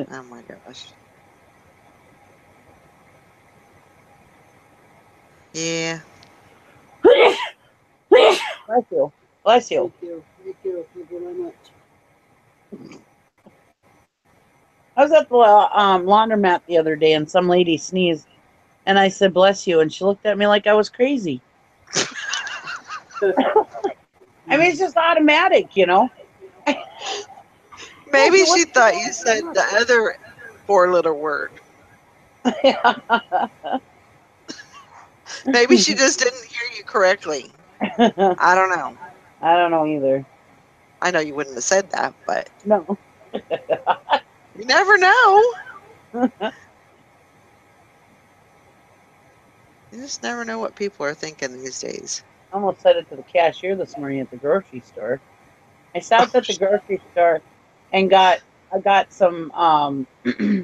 Oh my gosh. Yeah. Bless you. Bless you. Thank you. Thank you. Thank you very much. I was at the laundromat the other day and some lady sneezed. And I said, bless you. And she looked at me like I was crazy. I mean, it's just automatic, you know? Maybe What's she thought you said the other four-letter word. Maybe she just didn't hear you correctly. I I don't know. don't know either. I know you wouldn't have said that, but No. you never know. You just never know what people are thinking these days. I almost said it to the cashier this morning at the grocery store. I stopped Oh, at the grocery store and I got some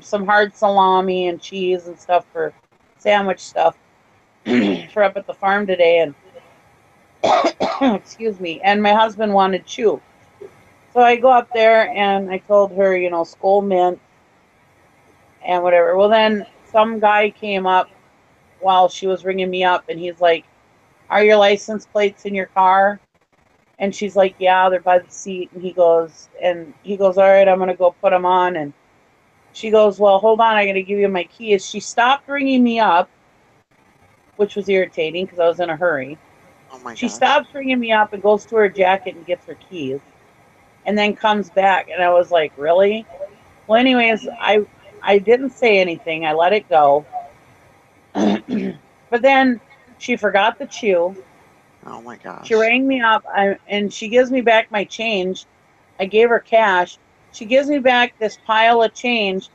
some hard salami and cheese and stuff for sandwich stuff for up at the farm today and excuse me, and my husband wanted chew. So I go up there and I told her, you know, Skull Mint and whatever. Well, then some guy came up while she was ringing me up and he's like, are your license plates in your car? And she's like, yeah, they're by the seat. And he goes, all right, I'm going to go put them on. And she goes, well, hold on, I got to give you my keys. She stopped ringing me up, which was irritating because I was in a hurry. oh my She gosh. stops ringing me up and goes to her jacket and gets her keys and then comes back. And I was like, really? Well, anyways, I didn't say anything. I let it go. But then she forgot the chew. Oh my She gosh. rang me up and she gives me back my change. I gave her cash. She gives me back this pile of change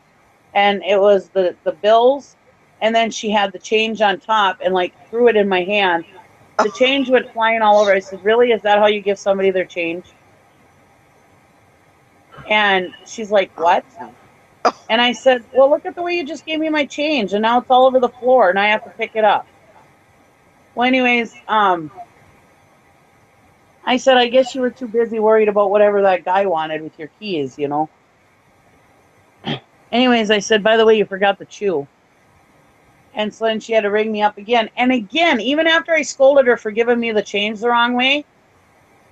and it was the bills and then she had the change on top and like threw it in my hand. The change went flying all over. I said, really? Is that how you give somebody their change? And she's like, Oh what? no. Oh, And I said, well, look at the way you just gave me my change and now it's all over the floor and I have to pick it up. Well, anyways, I said, I guess you were too busy worried about whatever that guy wanted with your keys, you know? Anyways, I said, by the way, you forgot the chew. And so then she had to ring me up again. And again, even after I scolded her for giving me the change the wrong way,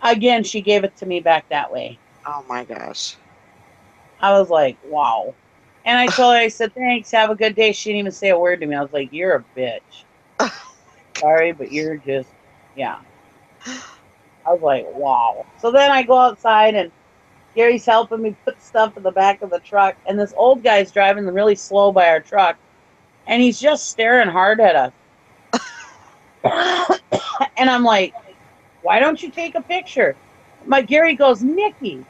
again, she gave it to me back that way. oh my gosh. I was like, wow. And I told her, I said, thanks, have a good day. She didn't even say a word to me. I was like, you're a bitch. Sorry, but you're just, yeah. I was like, wow. So then I go outside and Gary's helping me put stuff in the back of the truck, and this old guy's driving really slow by our truck, and he's just staring hard at us. And I'm like, why don't you take a picture? My Gary goes, Nikki,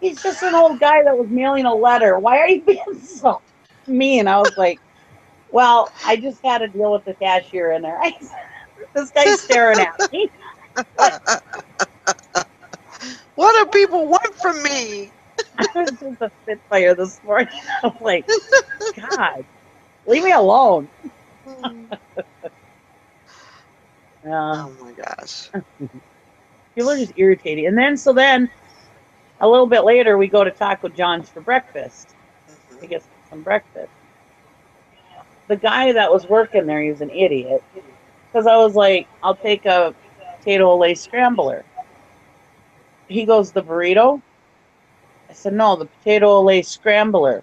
he's just an old guy that was mailing a letter. Why are you being so mean? I was like, well, I just had to deal with the cashier in there. This guy's staring at me. What? What do people want from me? I was just a spitfire this morning. I'm like, God, leave me alone. Oh my gosh. People are just irritating. And then, a little bit later, we go to Taco John's for breakfast. I guess some breakfast. The guy that was working there, he was an idiot. Because I was like, I'll take a potato Olay scrambler. He goes, the burrito? I said, no, the potato Olay scrambler.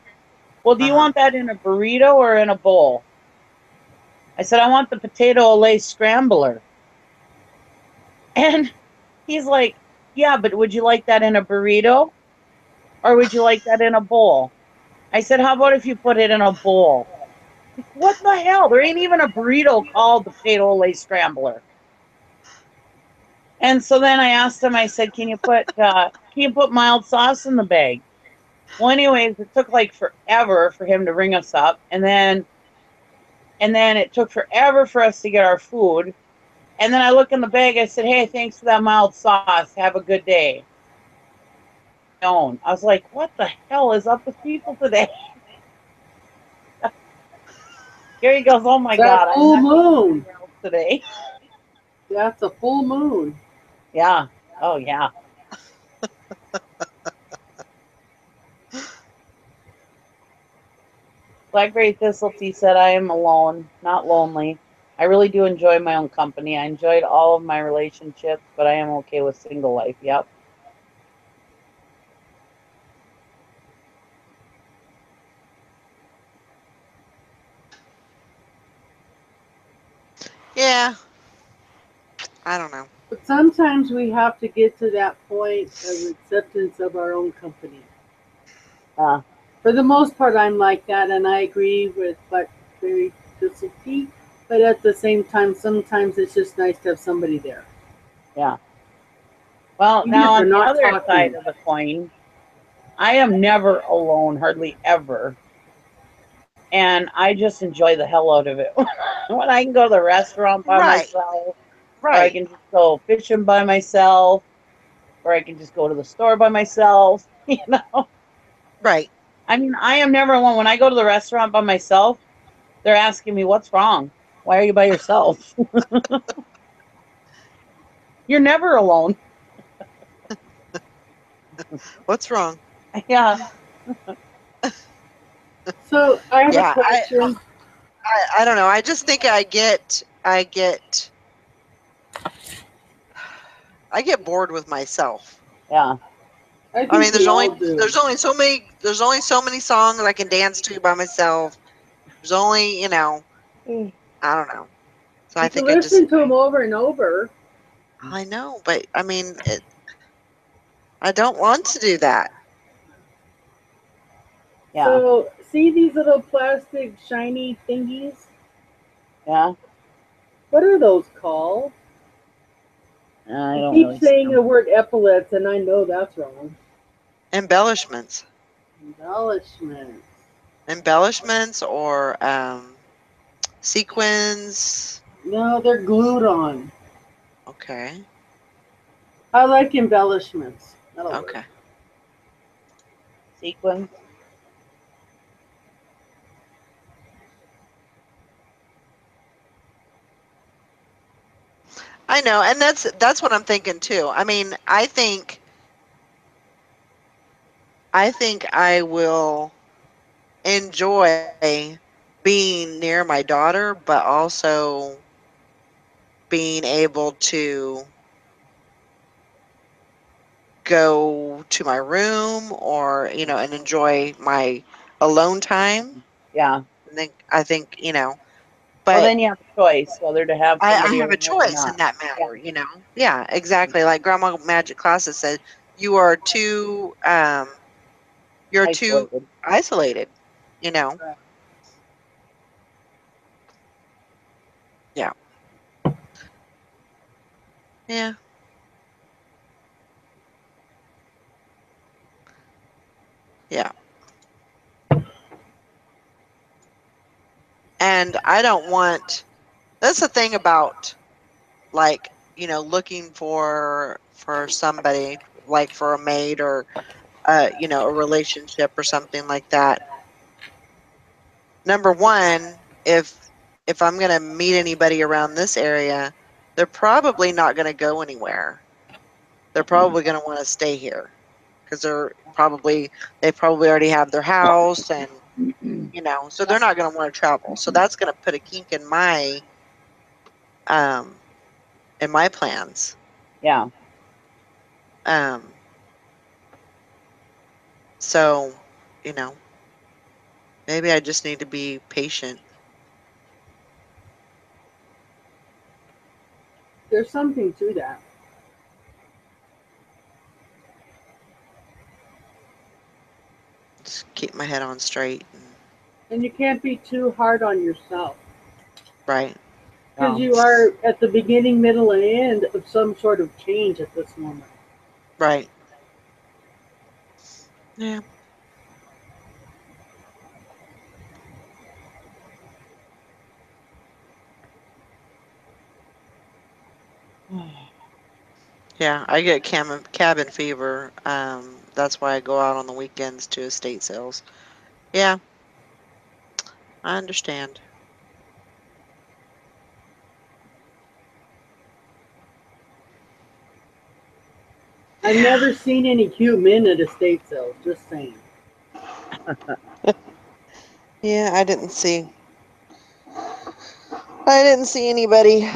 Well, do you want that in a burrito or in a bowl? I said, I want the potato Olay scrambler. And he's like, yeah, but would you like that in a burrito? Or would you like that in a bowl? I said, how about if you put it in a bowl? What the hell? There ain't even a burrito called the potato Olay scrambler. And so then I asked him, I said, can you put mild sauce in the bag? Well, anyways, it took like forever for him to ring us up. And then it took forever for us to get our food. And then I look in the bag, I said, hey, thanks for that mild sauce. Have a good day. I was like, what the hell is up with people today? Gary goes, oh my God, full I'm not moon today. That's a full moon. Yeah. Oh, yeah. Blackberry Thistletea said, I am alone, not lonely. I really do enjoy my own company. I enjoyed all of my relationships, but I am okay with single life. Yep. Yeah. I don't know. But sometimes we have to get to that point of acceptance of our own company. For the most part, I'm like that, and I agree with Blackberry Thistletea. But at the same time, sometimes it's just nice to have somebody there. Yeah. Well, Even now if on they're the not other side talking. of the coin, I am never alone, hardly ever. And I just enjoy the hell out of it. When I can go to the restaurant by Right. myself, or I Right. can just go fishing by myself, or I can just go to the store by myself, Right. I mean, I am never alone. When I go to the restaurant by myself, they're asking me, what's wrong? Why are you by yourself? You're never alone. What's wrong? Yeah. So I have a Yeah. question. I don't know. I just think I get bored with myself. Yeah. I I mean, think we all do. there's only so many songs I can dance to by myself. There's only, I don't know. So I You can think I just listen to them over and over. I know, but I mean, I don't want to do that. Yeah. So see these little plastic shiny thingies? Yeah. What are those called? I I don't keep really saying know. the word epaulets, and I know that's wrong. Embellishments. Embellishments. Embellishments or sequins. No, they're glued on. Okay. I like embellishments. That'll work. Okay. Sequins. I know, and that's what I'm thinking too. I mean, I think I will enjoy being near my daughter, but also being able to go to my room or, and enjoy my alone time. Yeah. I think, Well, but then you have a choice whether to have I somebody have a around or choice not. in that Yeah. matter. Yeah, exactly. Like Grandma Magic Classes said, you are too you're too Isolated. isolated, you know. Right. Yeah. Yeah. Yeah. And I don't want that's the thing about like, looking for somebody like for a mate or a relationship or something like that. Number one, if I'm going to meet anybody around this area, they're probably not going to go anywhere. They're probably going to want to stay here because they probably already have their house and so they're not going to want to travel. So that's going to put a kink um in my plans. Yeah. Um so, you know, maybe I just need to be patient. There's something to that. Just keep my head on straight and And you can't be too hard on yourself right. because Yeah. you are at the beginning, middle, and end of some sort of change at this moment. Right. Yeah. Yeah, I get cabin fever. That's why I go out on the weekends to estate sales. Yeah, I understand. I've Yeah. never seen any cute men at estate sales. Just saying. Yeah, I didn't see anybody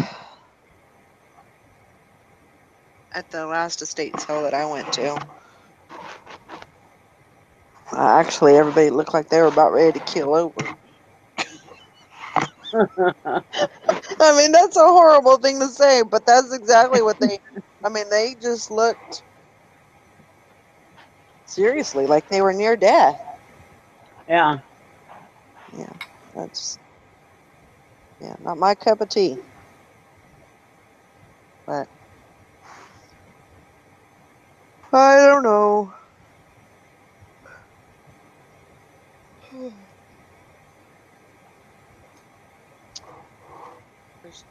at the last estate sale that I went to. Actually, everybody looked like they were about ready to keel over. I mean, that's a horrible thing to say, but that's exactly what they just looked seriously like they were near death. Yeah. Yeah, that's, yeah, not my cup of tea, but I don't know. First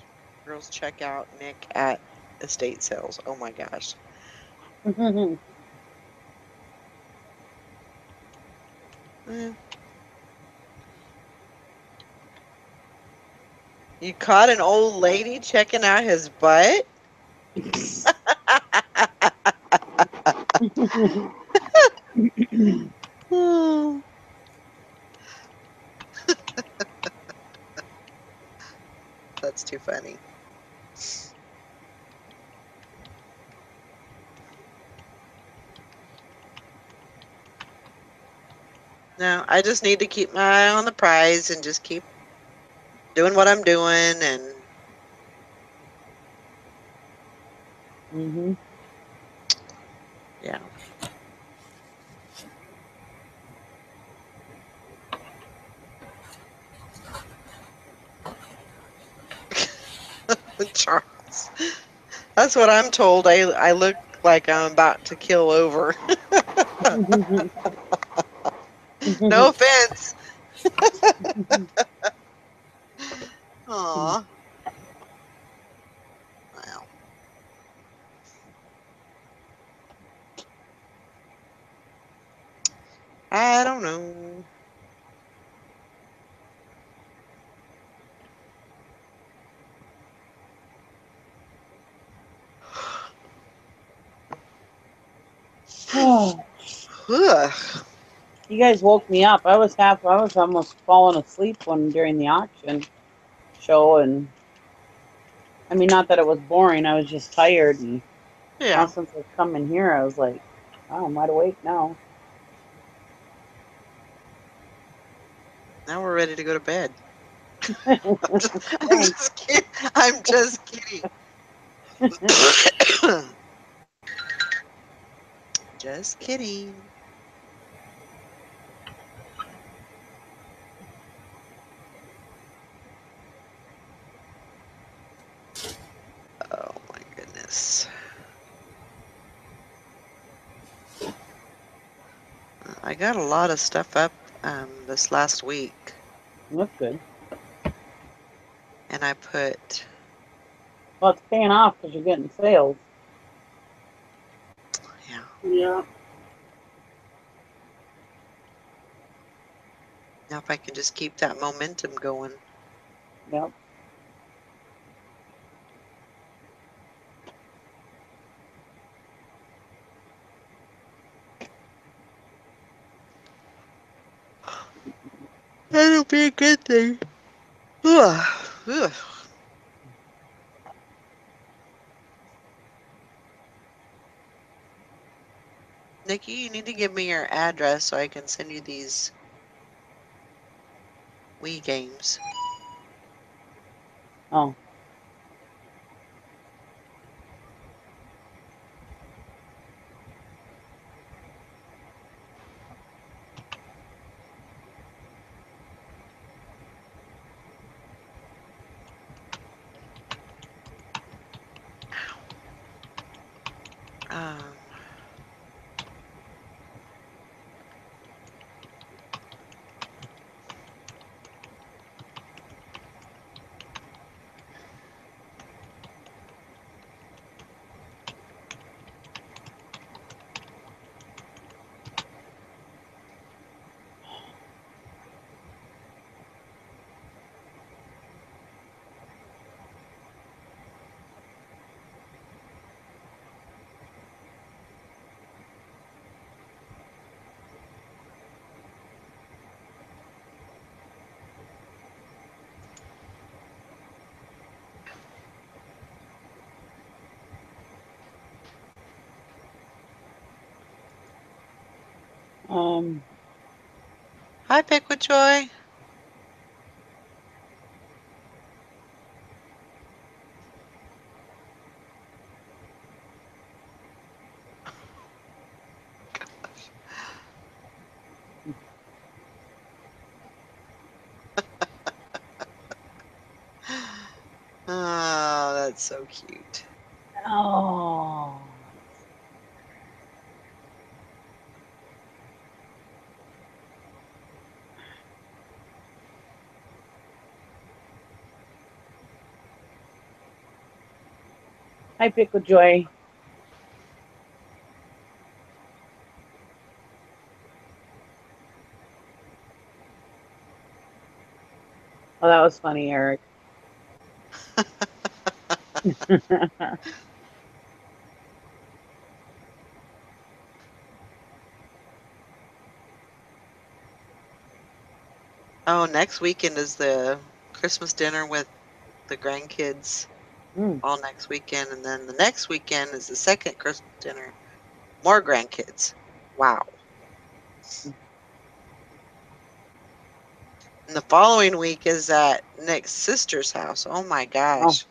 girls check out Nick at estate sales. Oh my gosh. Eh, you caught an old lady checking out his butt? Oh, that's too funny. No, I just need to keep my eye on the prize and just keep doing what I'm doing and Hmm. yeah. Charles. That's what I'm told. I look like I'm about to kill over. No offense. Aw. Well, I don't know. Ugh. You guys woke me up. I was almost falling asleep during the auction show, and I mean, not that it was boring. I was just tired, and now Yeah. since I've come in here, I was like, oh, I'm wide awake now. Now we're ready to go to bed. I'm Thanks. just kidding. I'm just kidding. Just kidding. Oh my goodness. I got a lot of stuff up this last week, That's good. and I put, Well, it's paying off because you're getting sales. yeah, Yeah. now if I can just keep that momentum going. Yep. That'll be a good thing. Ugh, ugh. Nikki, you need to give me your address so I can send you these Wii games. Oh. Um, Um. Hi, Pick with Joy. Oh, that's so cute. Oh. Hi, Pickle Joy. Oh, that was funny, Eric. Oh, next weekend is the Christmas dinner with the grandkids. Mm. All next weekend, and then the next weekend is the second Christmas dinner. More grandkids. Wow. And the following week is at Nick's sister's house. Oh my Oh, gosh.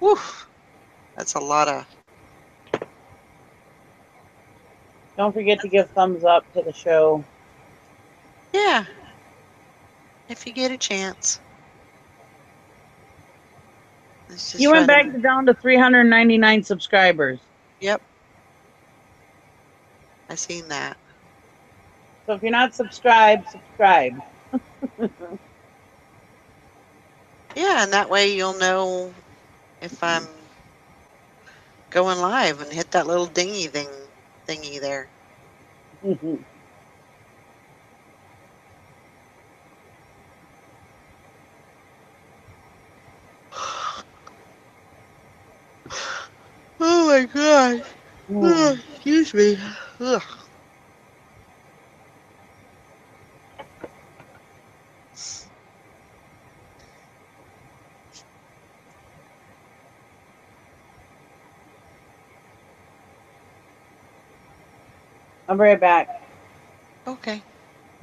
Whew. That's a lot of. don't forget to give thumbs up to the show. Yeah, if you get a chance. It's You just went back running. down to 399 subscribers. Yep, I seen that. So if you're not subscribed, subscribe. Yeah, and that way you'll know if I'm going live and hit that little dingy thingy there. Oh my gosh. Mm. Excuse me. Ugh. I'll be right back. Okay.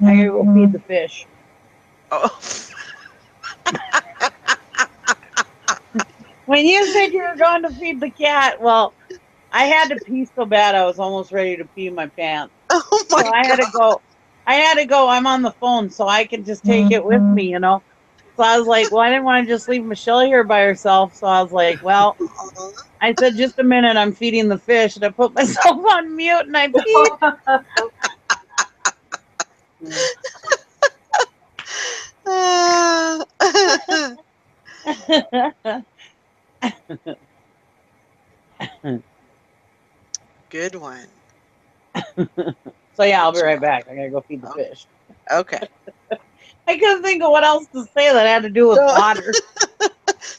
I gotta go feed the fish. Oh. When you said you were going to feed the cat, well, I had to pee so bad I was almost ready to pee my pants. Oh So my I had to God. go. I had to go. I'm on the phone, so I can just take it with me, you know. So I was like, well, I didn't want to just leave Michelle here by herself. So I was like, well, I said, just a minute, I'm feeding the fish, and I put myself on mute and I peed. Good one. So yeah, I'll Good be right job. back. I gotta go feed the Oh, fish. okay. I couldn't think of what else to say that had to do with Don't, water.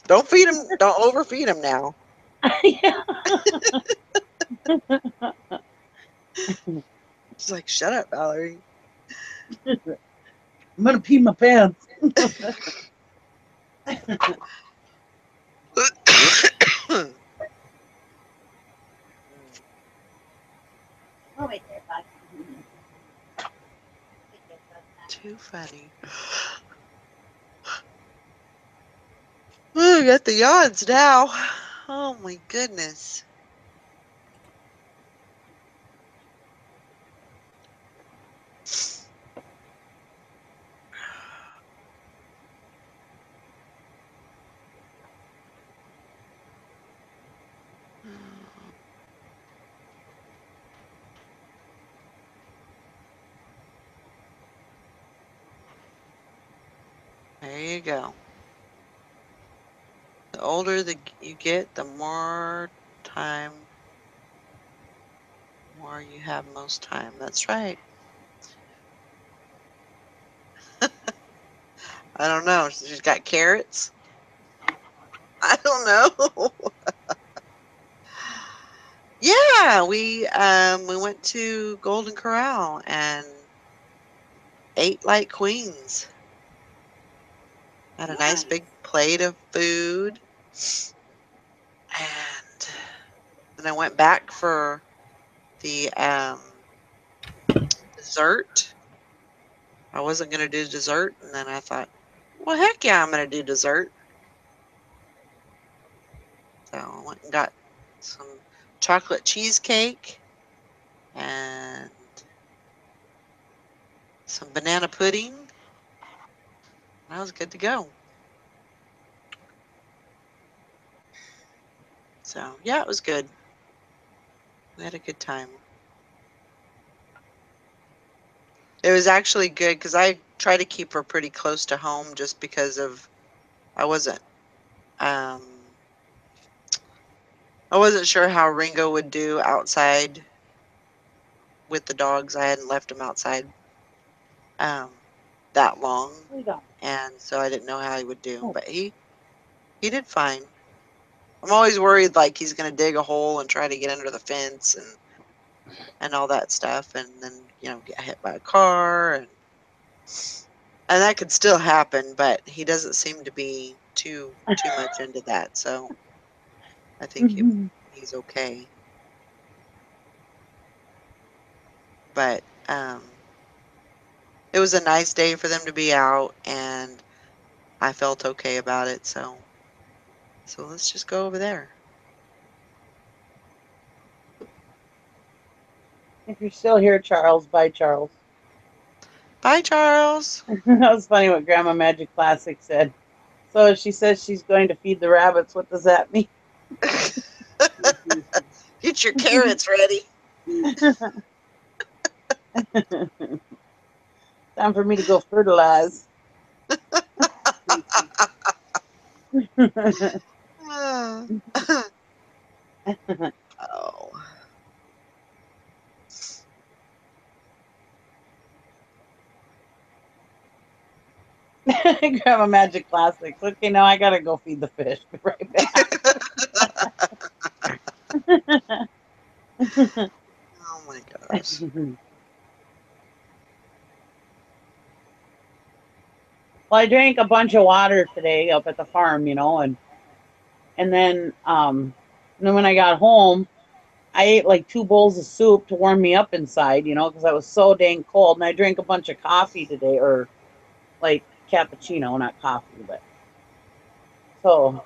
don't feed him. Don't overfeed him now. Yeah. She's like, shut up, Valerie. I'm gonna pee my pants. Oh, wait there, bud. Too funny. Ooh, got the yawns now. Oh my goodness. There you go. The older you get, the more you have most time. That's right. I don't know. She's got carrots. I don't know. Yeah, we went to Golden Corral and ate like queens. Had a nice Nice. big plate of food, and then I went back for the dessert. I wasn't gonna do dessert, and then I thought, well, heck yeah, I'm gonna do dessert. So I went and got some chocolate cheesecake and some banana pudding. And I was good to go. So yeah, it was good. We had a good time. It was actually good because I try to keep her pretty close to home just because of I wasn't um I wasn't sure how Ringo would do outside with the dogs. I hadn't left him outside um that long, What you got? and so I didn't know how he would do, Oh. but he did fine. I'm always worried like he's gonna dig a hole and try to get under the fence and all that stuff, and then get hit by a car, and that could still happen, but he doesn't seem to be too much into that, so I think he's okay. But it was a nice day for them to be out, and I felt okay about it, so let's just go over there. If you're still here, Charles, bye, Charles. Bye, Charles. That was funny what Grandma Magic Classic said. So she says she's going to feed the rabbits. What does that mean? Get your carrots ready. Time for me to go fertilize. Oh. Grandma Magic Classics. Okay, now I gotta go feed the fish. Be right back. Oh my gosh. Well, I drank a bunch of water today up at the farm, and then when I got home, I ate like 2 bowls of soup to warm me up inside, because I was so dang cold. And I drank a bunch of coffee today, or like cappuccino, not coffee, but so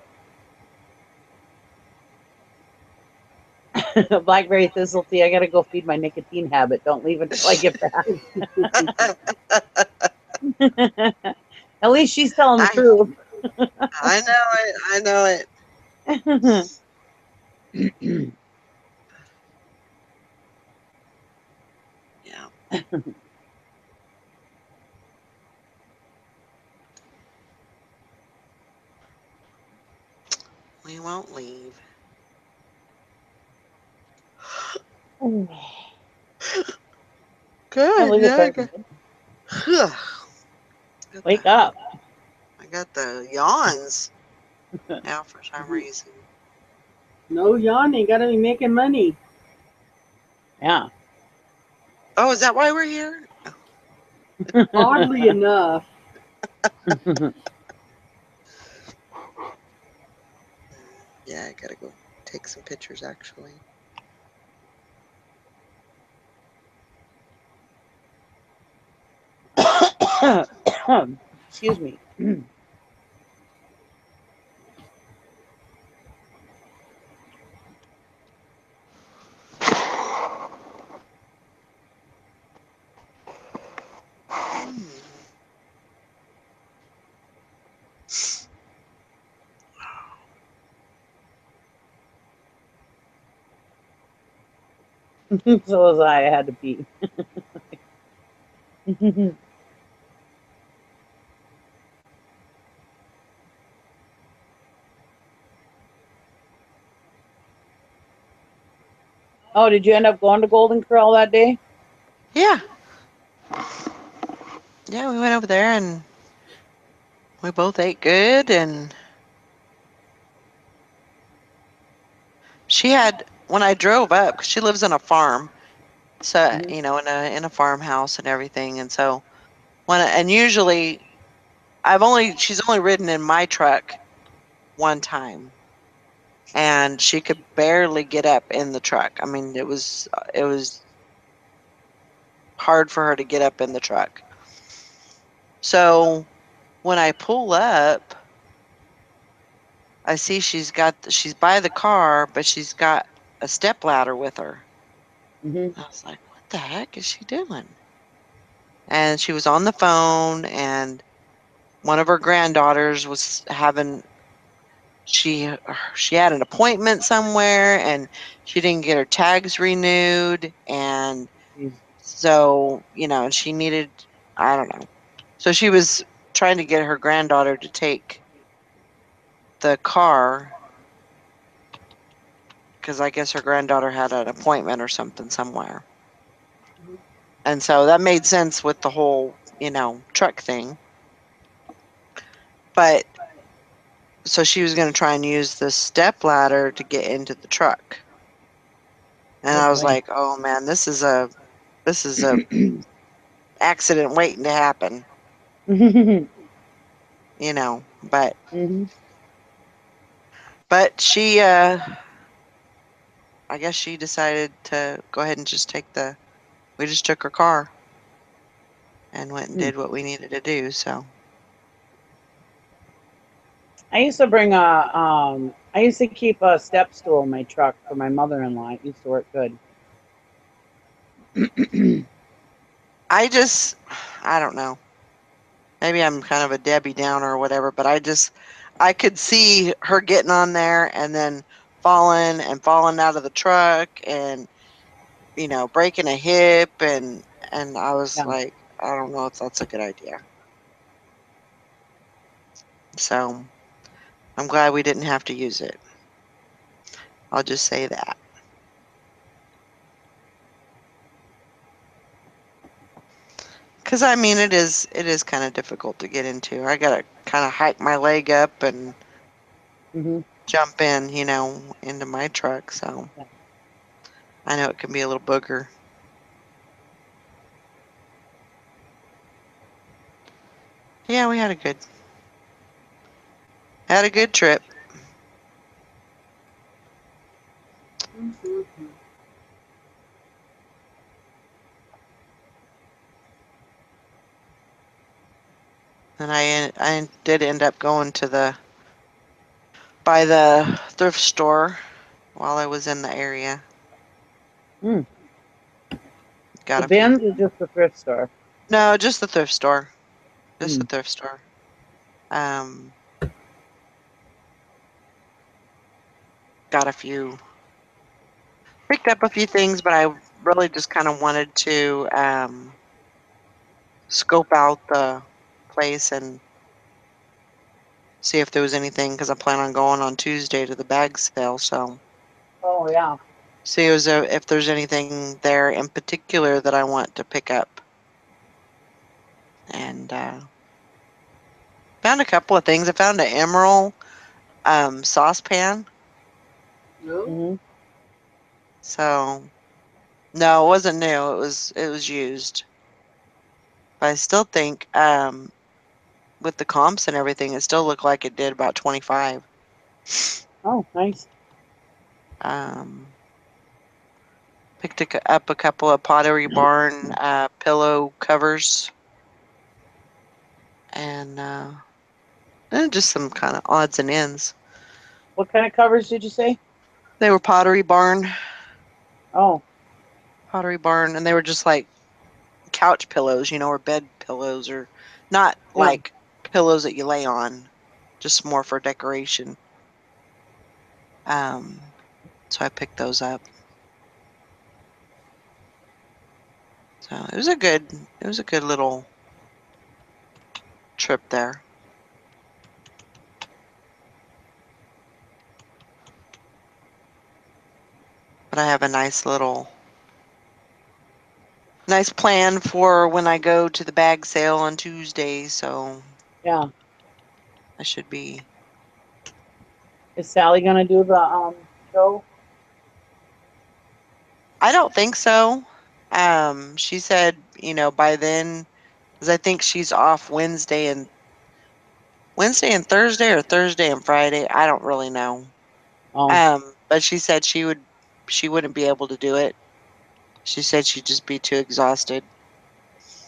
Blackberry thistle tea. I gotta go feed my nicotine habit. Don't leave until I get back. At least she's telling the I truth. I know it. I know it. Yeah, we won't leave. Can't Good. believe it's Yeah, already midnight. got the Wake up. I got the yawns now for some reason. No yawning. Gotta be making money. Yeah. Oh, is that why we're here? Oddly enough. Yeah, I gotta go take some pictures actually. Excuse me. So was I. I had to pee. Oh, did you end up going to Golden Corral that day? Yeah, yeah, we went over there and we both ate good. And she had when I drove up, 'cause she lives on a farm, so Hmm. in a farmhouse and everything. And so and usually she's only ridden in my truck one time, and she could barely get up in the truck. I mean, it was hard for her to get up in the truck. So when I pull up, I see she's by the car, but she's got a step ladder with her. Hmm. I was like, "What the heck is she doing?" And she was on the phone, and one of her granddaughters was having she had an appointment somewhere, and she didn't get her tags renewed, and so, and she needed, I don't know. So she was trying to get her granddaughter to take the car because I guess her granddaughter had an appointment or something somewhere. And so that made sense with the whole, truck thing. But so she was going to try and use the step ladder to get into the truck. And Oh I was boy. like, "Oh man, this is a accident waiting to happen." Hmm. But she I guess she decided to go ahead and just we just took her car and went and did what we needed to do. So I used to I used to keep a step stool in my truck for my mother-in-law. It used to work good. I don't know. Maybe I'm kind of a Debbie Downer or whatever, but I could see her getting on there and then falling out of the truck and breaking a hip, and I was Yeah. like, I don't know if that's a good idea. So I'm glad we didn't have to use it. I'll just say that. Because I mean, it is kind of difficult to get into. I gotta kind of hike my leg up and Hmm. jump in, into my truck. So Yeah. I know it can be a little booger. Yeah, we had a good trip. Mhm. And I did end up going to by the thrift store while I was in the area. Mm. Got The a few. bins or just the thrift store? No, just the thrift store. Just the Mm. thrift store. Um, got a few. Picked up a few things, but I really just kind of wanted to scope out the place and see if there was anything because I plan on going on Tuesday to the bag sale. So Oh yeah. see if there's anything there in particular that I want to pick up. And found a couple of things. I found an emerald saucepan. No? Hmm. So no, it wasn't new. It was used. But I still think with the comps and everything, it still looked like it did about 25. Oh, nice. Um, picked up a couple of Pottery Barn pillow covers and just some kind of odds and ends. What kind of covers did you say? They were Oh, Pottery Barn, and they were just like couch pillows, or bed pillows, or not yeah. like pillows that you lay on, just more for decoration. Um, so I picked those up. So it was a good little trip there. But I have a nice plan for when I go to the bag sale on Tuesday, so Yeah. I should be. Is Sally gonna do the show? I don't think so. She said, by then, because I think she's off Wednesday and Thursday, or Thursday and Friday. I don't really know. Oh, But she said she wouldn't be able to do it. She said she'd just be too exhausted.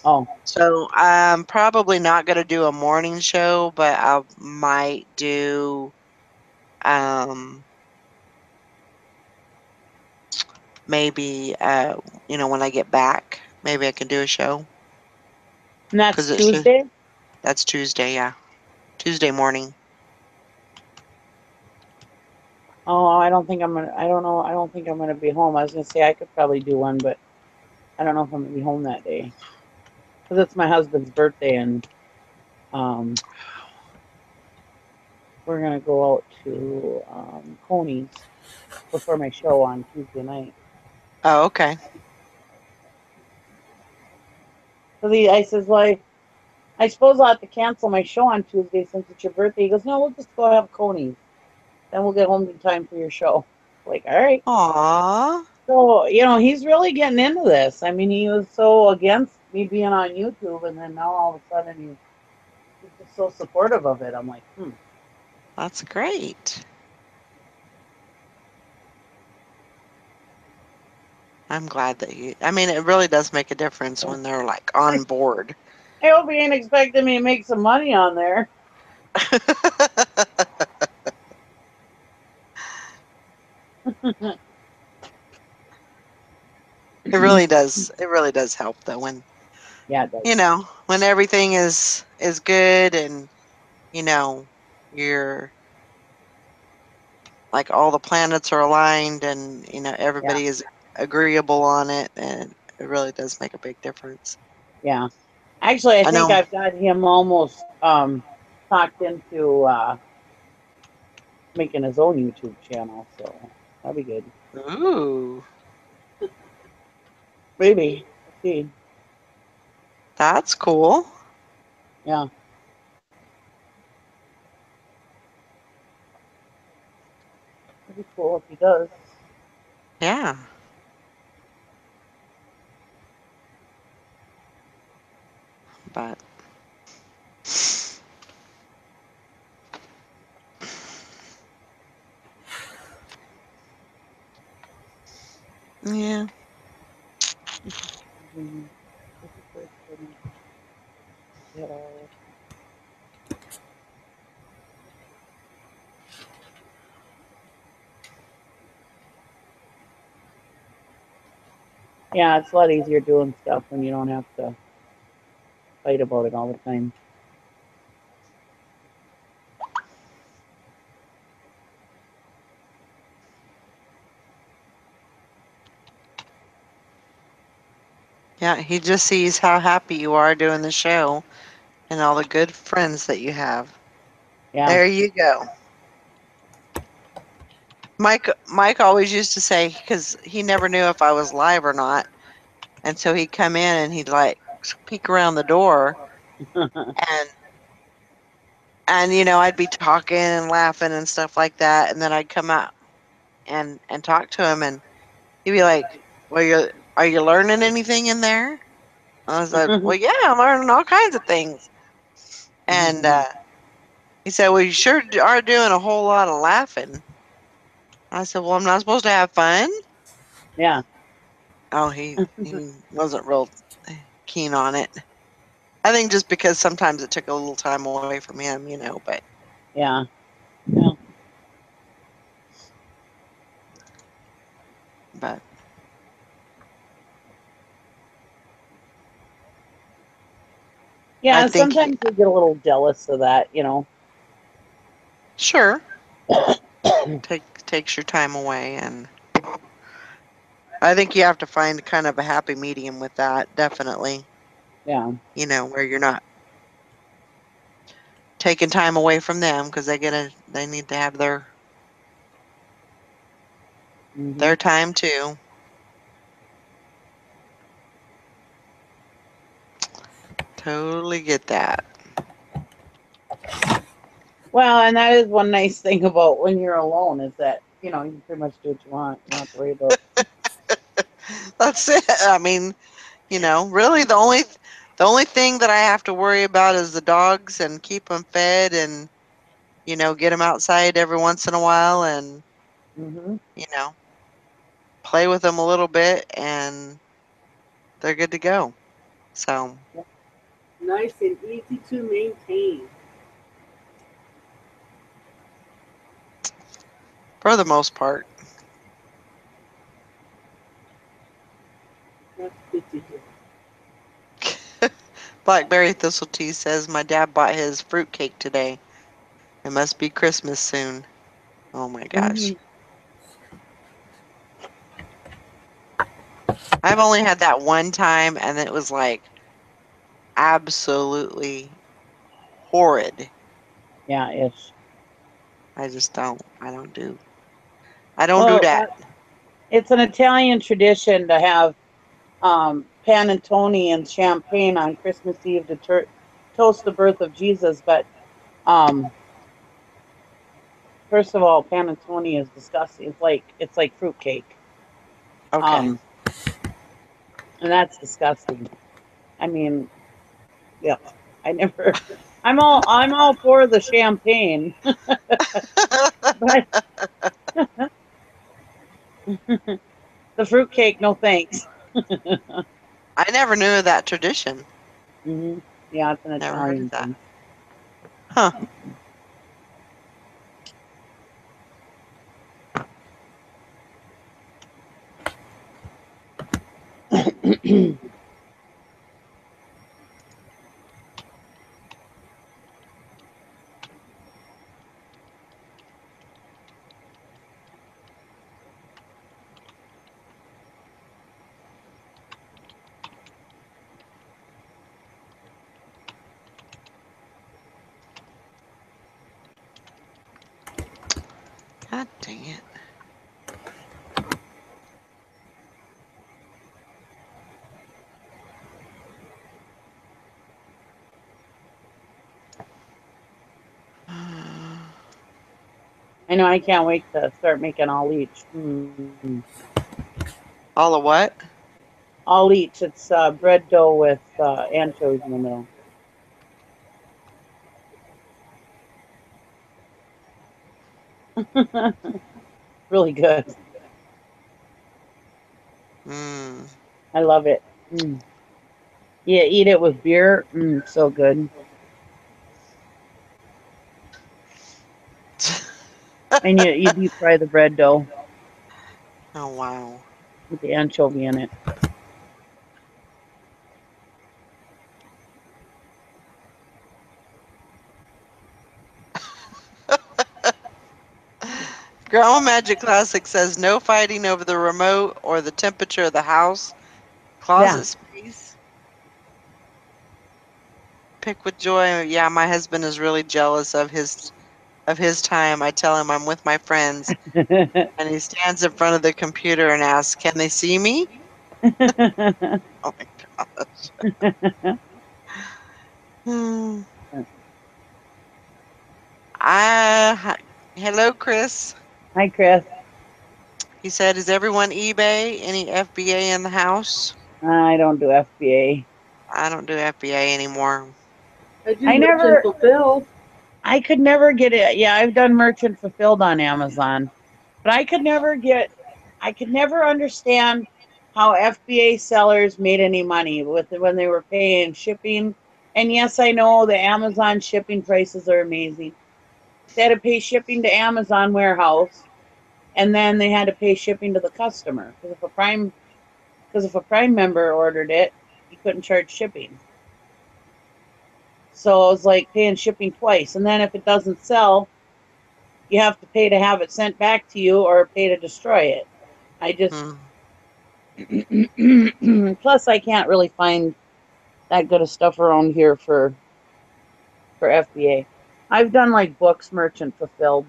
oh, So I'm probably not gonna do a morning show, but I might do um maybe when I get back, maybe I can do a show and that's because it should. Tuesday. That's Tuesday, yeah, Tuesday morning. Oh, I don't think I'm gonna. I don't know. I don't think I'm gonna be home. I was gonna say I could probably do one, but I don't know if I'm gonna be home that day because it's my husband's birthday, and um, we're gonna go out to Coney's before my show on Tuesday night. Oh, okay. So I says, well, I suppose I'll have to cancel my show on Tuesday since it's your birthday. He goes, no, we'll just go have Coney's. Then we'll get home in time for your show. Like, all right. Aw, So, he's really getting into this. I mean, he was so against me being on YouTube, and then now all of a sudden he's just so supportive of it. I'm like, that's great. I'm glad that I mean, it really does make a difference yeah. when they're like on board. I hope he ain't expecting me to make some money on there. It really does. It really does help though Yeah, it does. when everything is good, and you know you're like all the planets are aligned, and Yeah, everybody is agreeable on it, and it really does make a big difference. yeah. Actually, I I think know. I've got him almost talked into making his own YouTube channel, so that'll be good. Ooh, Maybe. We'll see. that's cool. Yeah, it'd be cool if he does. Yeah, but yeah. Mhm. Yeah. Yeah, it's a lot easier doing stuff when you don't have to fight about it all the time. Yeah, he just sees how happy you are doing the show and all the good friends that you have. Yeah. There you go. Mike always used to say because he never knew if I was live or not, and so he'd come in and he'd like peek around the door, and I'd be talking and laughing and stuff like that, and then I'd come out and talk to him, and he'd be like, "Well, are you learning anything in there?" I was like, "Well, yeah, I'm learning all kinds of things." And he said, "Well, you sure are doing a whole lot of laughing." I said, "Well, I'm not supposed to have fun." Yeah. Oh, he wasn't real keen on it. I think just because sometimes it took a little time away from him, but Yeah. Yeah. but I Yeah, think sometimes we get a little jealous of that. sure takes your time away, and I think you have to find kind of a happy medium with that, definitely. Yeah. Where you're not taking time away from them because they need to have their Hmm. time too. Totally get that. Well, and that is one nice thing about when you're alone is that you can pretty much do what you want. You don't have to worry about. That's it. I mean, really the only thing that I have to worry about is the dogs and keep them fed and get them outside every once in a while and Hmm. you know play with them a little bit and they're good to go. So Nice and easy to maintain. for the most part. That's good to hear. Blackberry Thistle Tea says my dad bought his fruitcake today. It must be Christmas soon. Oh my Hmm. gosh. I've only had that one time and it was like absolutely horrid. Yeah, ish. I don't do Well, that. it's an Italian tradition to have panettone and champagne on Christmas Eve to toast the birth of Jesus. But um, first of all, panettone is disgusting. It's like fruitcake, Okay. um, and that's disgusting. I mean, yeah, I never. I'm all for the champagne, but the fruitcake, no thanks. I never knew of that tradition. Hmm. Yeah, it's an Never heard of Italian that. thing. Huh. God dang it. I know. I can't wait to start making all leech. Mm. All of what? All leech. It's bread dough with anchovies in the middle. Really good. Mm. I love it. Mm. Yeah, eat it with beer. So good. And you deep fry the bread dough Oh wow. with the anchovy in it. Grandma Magic Classic says no fighting over the remote or the temperature of the house. Yeah. Closet space. Pick with joy. Yeah, my husband is really jealous of his time. I tell him I'm with my friends, and he stands in front of the computer and asks, "Can they see me?" Oh my gosh. Hmm. Hello, Chris. Hi, Chris. He said, "Is everyone eBay? Any FBA in the house?" I don't do FBA. I don't do FBA anymore. I do I merchant never, fulfilled. I could never get it. Yeah, I've done merchant fulfilled on Amazon, but I could never understand how FBA sellers made any money with when they were paying shipping. And yes, I know the Amazon shipping prices are amazing. They had to pay shipping to Amazon warehouse, and then they had to pay shipping to the customer because if a Prime member ordered it, you couldn't charge shipping. So it was like paying shipping twice. And then if it doesn't sell, you have to pay to have it sent back to you or pay to destroy it. I just Hmm. plus I can't really find that good of stuff around here for FBA. I've done like books merchant fulfilled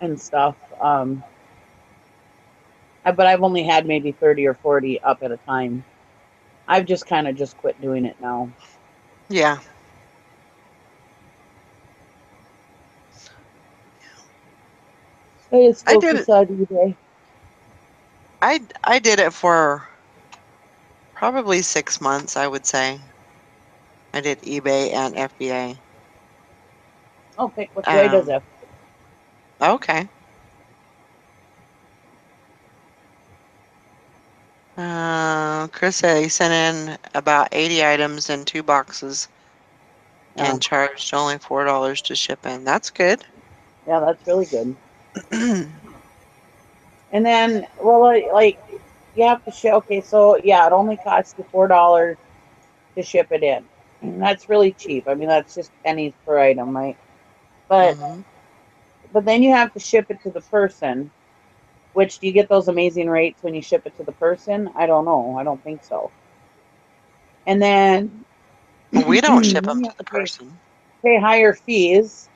and stuff. But I've only had maybe 30 or 40 up at a time. I've just kind of just quit doing it now. Yeah, I just I did it. focus on eBay. I did it for probably 6 months. I would say I did eBay and FBA. Oh, Pick with Joy does Um, it. okay. Chris said he sent in about 80 items in 2 boxes Yeah, and charged only $4 to ship in. That's good. yeah, that's really good. And then, well, like you have to ship. Okay, so yeah, it only costs you $4 to ship it in. And that's really cheap. I mean, that's just pennies per item, right? But Hmm. but then you have to ship it to the person. Which do you get those amazing rates when you ship it to the person? I don't know. I don't think so. And then We don't ship then them you to have the to person. pay higher fees.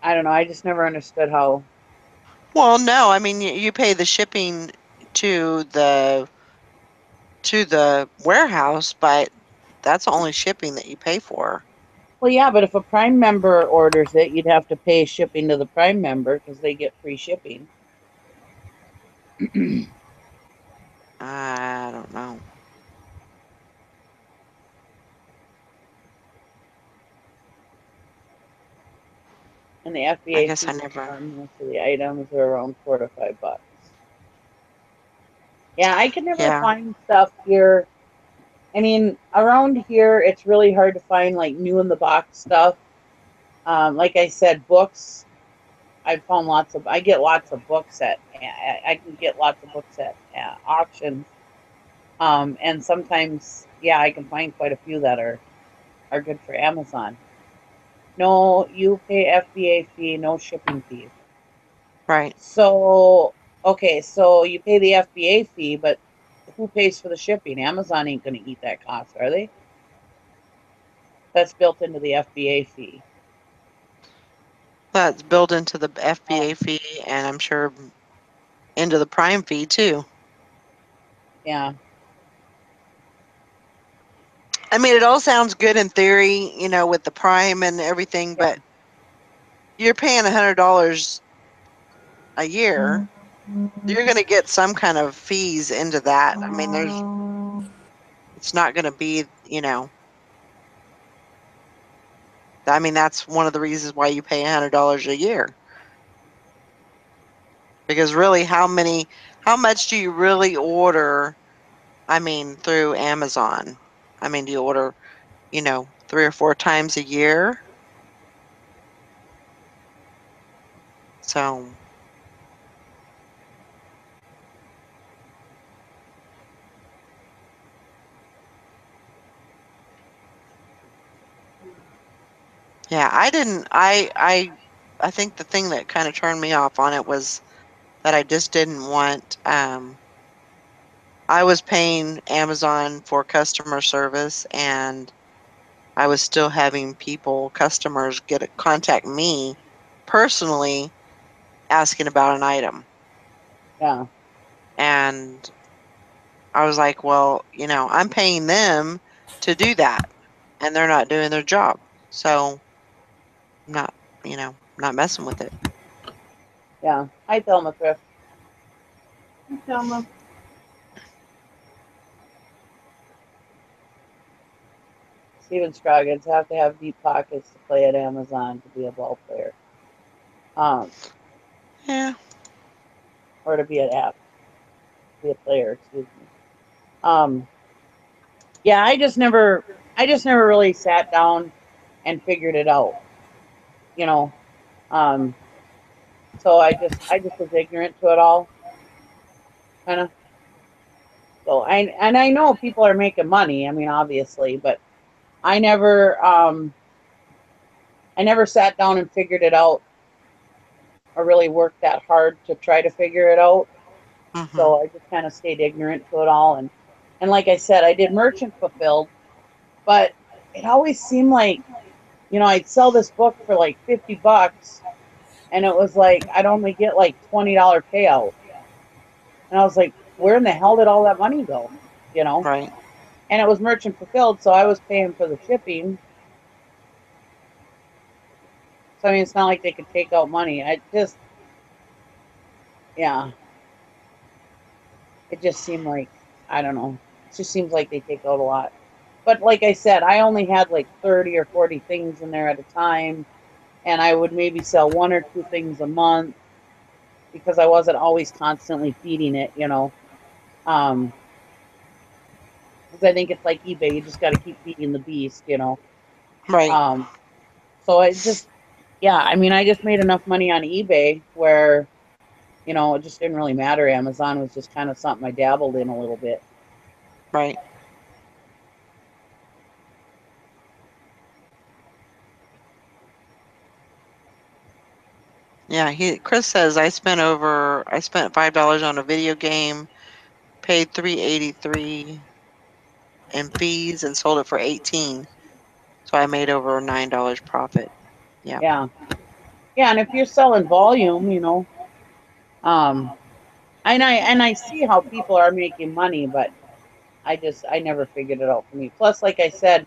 I don't know. I just never understood how. Well, no, I mean you pay the shipping to the warehouse, but that's only shipping that you pay for. Well, yeah, but if a Prime member orders it, you'd have to pay shipping to the Prime member because they get free shipping. I don't know. And the I FBA guess I fees never. on most of the items are around $4 to $5. Yeah, I can never Yeah. find stuff here. I mean, around here, it's really hard to find like new in the box stuff. Like I said, books. I found lots of. I get lots of books at. I can get lots of books at auctions. And sometimes, yeah, I can find quite a few that are good for Amazon. No, you pay FBA fee, no shipping fees. Right. So, okay, so you pay the FBA fee, but who pays for the shipping? Amazon ain't going to eat that cost, are they? That's built into the FBA fee. That's built into the FBA Oh, fee, and I'm sure into the Prime fee too. yeah, I mean, it all sounds good in theory, with the Prime and everything, yeah. but you're paying $100 a year. You're going to get some kind of fees into that. I mean, it's not going to be, I mean, that's one of the reasons why you pay $100 a year. Because really, how much do you really order? I mean, through Amazon? I mean, do you order, 3 or 4 times a year? So, Yeah, I didn't. I think the thing that kind of turned me off on it was that I just didn't want. I was paying Amazon for customer service, and I was still having customers, contact me personally asking about an item, Yeah. and I was like, well, I'm paying them to do that, and they're not doing their job, so I'm not messing with it. Yeah. Hi, Thelma Thrift. Thelma. Steven Scroggins have to have deep pockets to play at Amazon to be a ball player. Yeah. Or to be an app, be a player, excuse me. Yeah, I just never really sat down and figured it out, you know. Um, so I just was ignorant to it all, kind of. So I know people are making money. I mean, obviously, but I never I never sat down and figured it out or really worked that hard to try to figure it out. Mhm. So I just kind of stayed ignorant to it all, and like I said, I did merchant fulfilled, but it always seemed like, I'd sell this book for like $50, and it was like I'd only get like $20 payout, and I was like, where in the hell did all that money go? You know, Right. and it was merchant fulfilled, so I was paying for the shipping. So I mean, it's not like they could take out money. Yeah, it just seemed like, I don't know. It just seems like they take out a lot. But like I said, I only had like 30 or 40 things in there at a time, and I would maybe sell one or two things a month because I wasn't always constantly feeding it, Um, because I think it's like eBay, you just got to keep feeding the beast. Right. Um, so yeah, I mean, I just made enough money on eBay where, it just didn't really matter. Amazon was just kind of something I dabbled in a little bit. Right. Yeah, Chris says I spent $5 on a video game, paid $3.83 in fees, and sold it for 18. So I made over $9 profit. Yeah. Yeah. Yeah, and if you're selling volume, and I see how people are making money, but I never figured it out for me. Plus, like I said,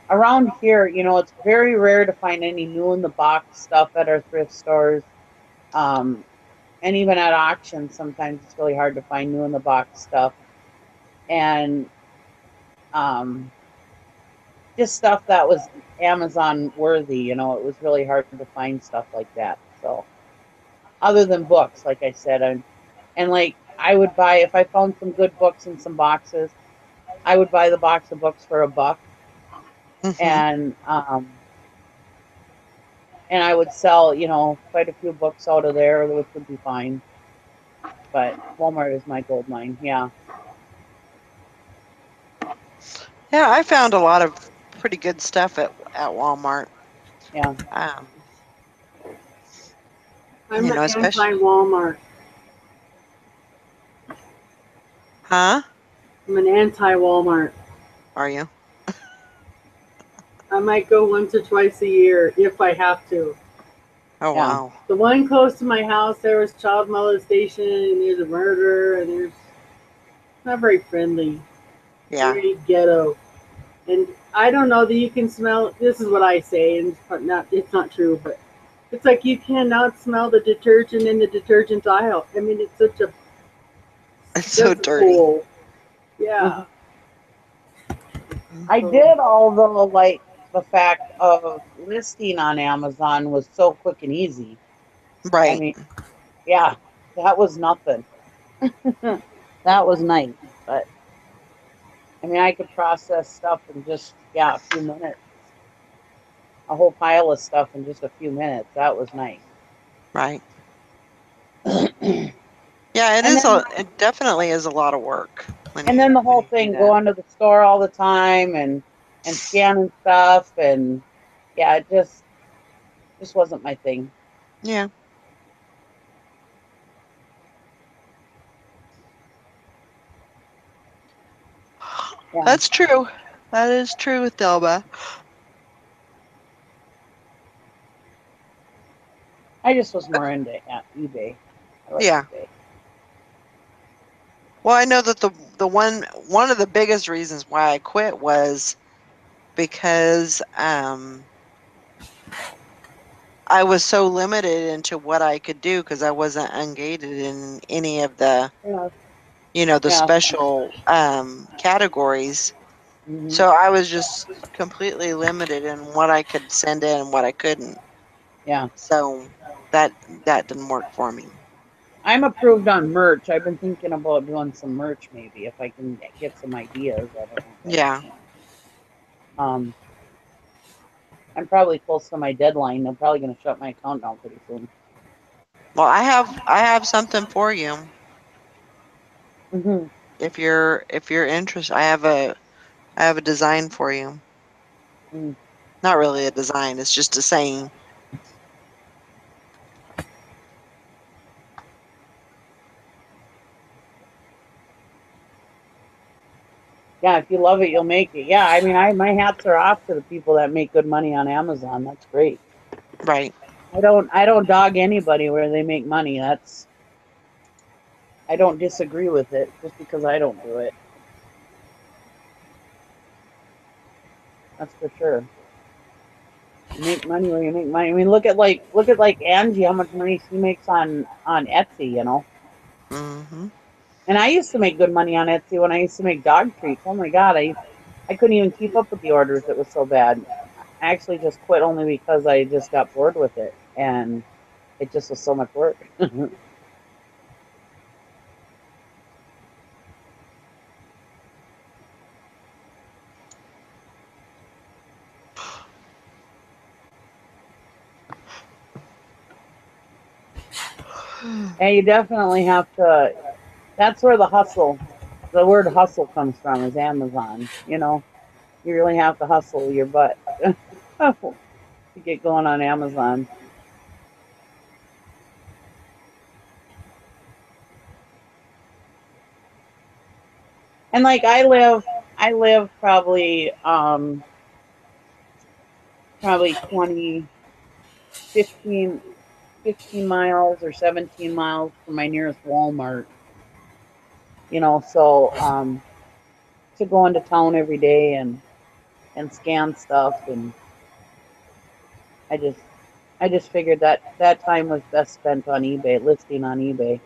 around here, it's very rare to find any new in the box stuff at our thrift stores. And even at auctions, sometimes it's really hard to find new in the box stuff. And just stuff that was Amazon worthy, it was really hard to find stuff like that. So, other than books, like I said, and like I would buy, if I found some good books in some boxes, I would buy the box of books for $1, Mhm. and I would sell, quite a few books out of there, which would be fine. But Walmart is my gold mine. Yeah. Yeah, I found a lot of pretty good stuff at Walmart. Yeah. Um, I'm especially. anti-Walmart. Huh? I'm an anti-Walmart. Are you? I might go once or twice a year if I have to. Oh, Yeah. wow. The one close to my house, there was child molestation, and there's a murder, and there's not very friendly, Yeah. very ghetto. And I don't know that you can smell. This is what I say, and it's not true, but it's like you cannot smell the detergent in the detergent aisle. I mean, it's such a It's so dirty. cesspool. Yeah. I So did, although, like, the fact of listing on Amazon was so quick and easy. I Right. mean, yeah, that was nothing. That was nice. But I mean, I could process stuff in just, yeah, a few minutes. A whole pile of stuff in just a few minutes. That was nice. Right. and Yeah, then it definitely is a lot of work when and then the whole you do thing, that. going to the store all the time and scanning stuff, and yeah, it just, Just wasn't my thing. Yeah, Yeah, that's true. That is true with Delma. I just was more into eBay. I like Yeah. eBay. Well, I know that the one of the biggest reasons why I quit was because I was so limited into what I could do because I wasn't ungated in any of the, Yeah, the yeah. special categories. Hmm. So I was just completely limited in what I could send in and what I couldn't. Yeah. So that that didn't work for me. I'm approved on merch. I've been thinking about doing some merch maybe if I can get some ideas. I don't know if I Yeah. can. I'm probably close to my deadline. I'm probably going to shut my account down pretty soon. Well, I have something for you Hmm. if you're interested. I have a design for you. Mm. Not really a design, it's just a saying. Yeah, if you love it, you'll make it. Yeah, I mean, my hats are off to the people that make good money on Amazon. That's great. Right. I don't dog anybody where they make money. I don't disagree with it just because I don't do it. That's for sure. You make money where you make money. I mean, look at Angie, how much money she makes on Etsy, you know. Mhm. And I used to make good money on Etsy when I used to make dog treats. Oh my God, I couldn't even keep up with the orders. It was so bad. I actually just quit only because I just got bored with it, and it just was so much work. And you definitely have to. That's where the word hustle comes from, is Amazon. You know, you really have to hustle your butt to get going on Amazon. And like I live probably 20, 15, 15 miles or 17 miles from my nearest Walmart. You know, so to go into town every day and scan stuff, and I just I just figured that time was best spent on eBay, listing on eBay.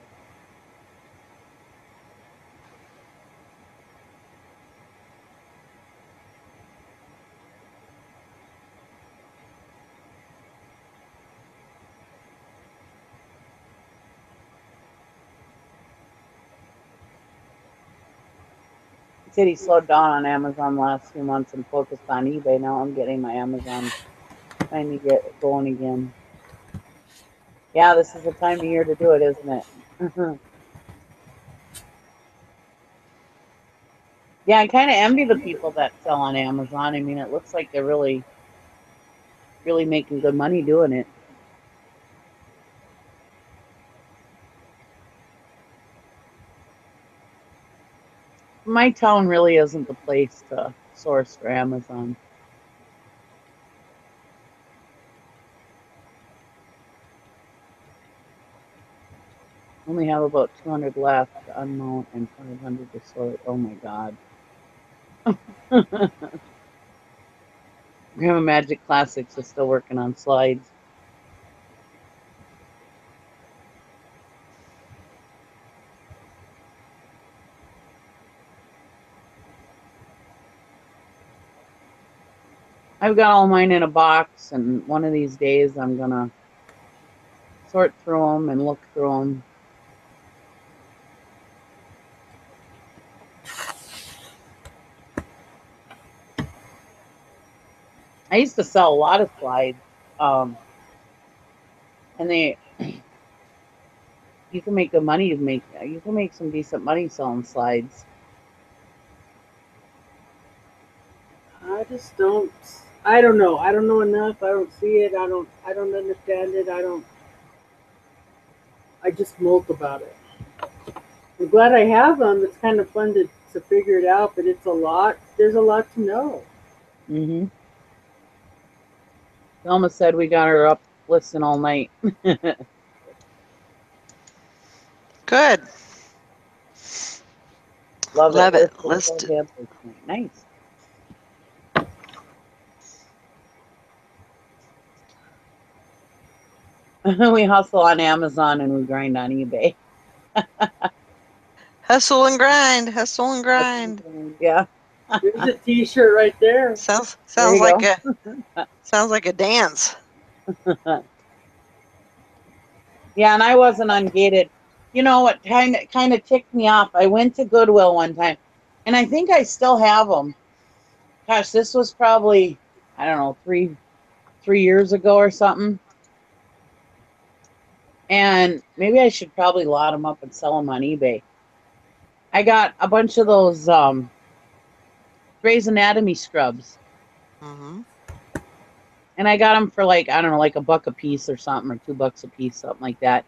He said he slowed down on Amazon the last few months and focused on eBay. Now I'm getting my Amazon trying to get it going again. Yeah, this is the time of year to do it, isn't it? Yeah, I kind of envy the people that sell on Amazon. I mean, it looks like they're really, really making good money doing it. My town really isn't the place to source for Amazon. Only have about 200 left to unmount and 500 to sort. Oh my God. Grandma Magic Classics is still working on slides. I've got all mine in a box, and one of these days I'm gonna sort through them and look through them. I used to sell a lot of slides, um, and you can make good money. You can make some decent money selling slides. I just don't. I don't know. I don't know enough. I don't see it. I don't understand it. I just mope about it. I'm glad I have them. It's kind of fun to figure it out, but it's a lot. There's a lot to know. Mm-hmm. Thelma said we got her up listening all night. Good. Love it. Love it. Listed full List. samples tonight. Nice. We hustle on Amazon and we grind on eBay. Hustle and grind. Hustle and That's what I'm grind. saying. Yeah. There's a T-shirt right there. Sounds There sounds you like go. a dance. Yeah, and I wasn't ungated. You know what kind of ticked me off? I went to Goodwill one time, and I think I still have them. Gosh, this was probably, I don't know, three years ago or something. And maybe I should probably lot them up and sell them on eBay. I got a bunch of those Grey's Anatomy scrubs, Mm-hmm. and I got them for like, I don't know, like $1 a piece or something, or $2 a piece, something like that.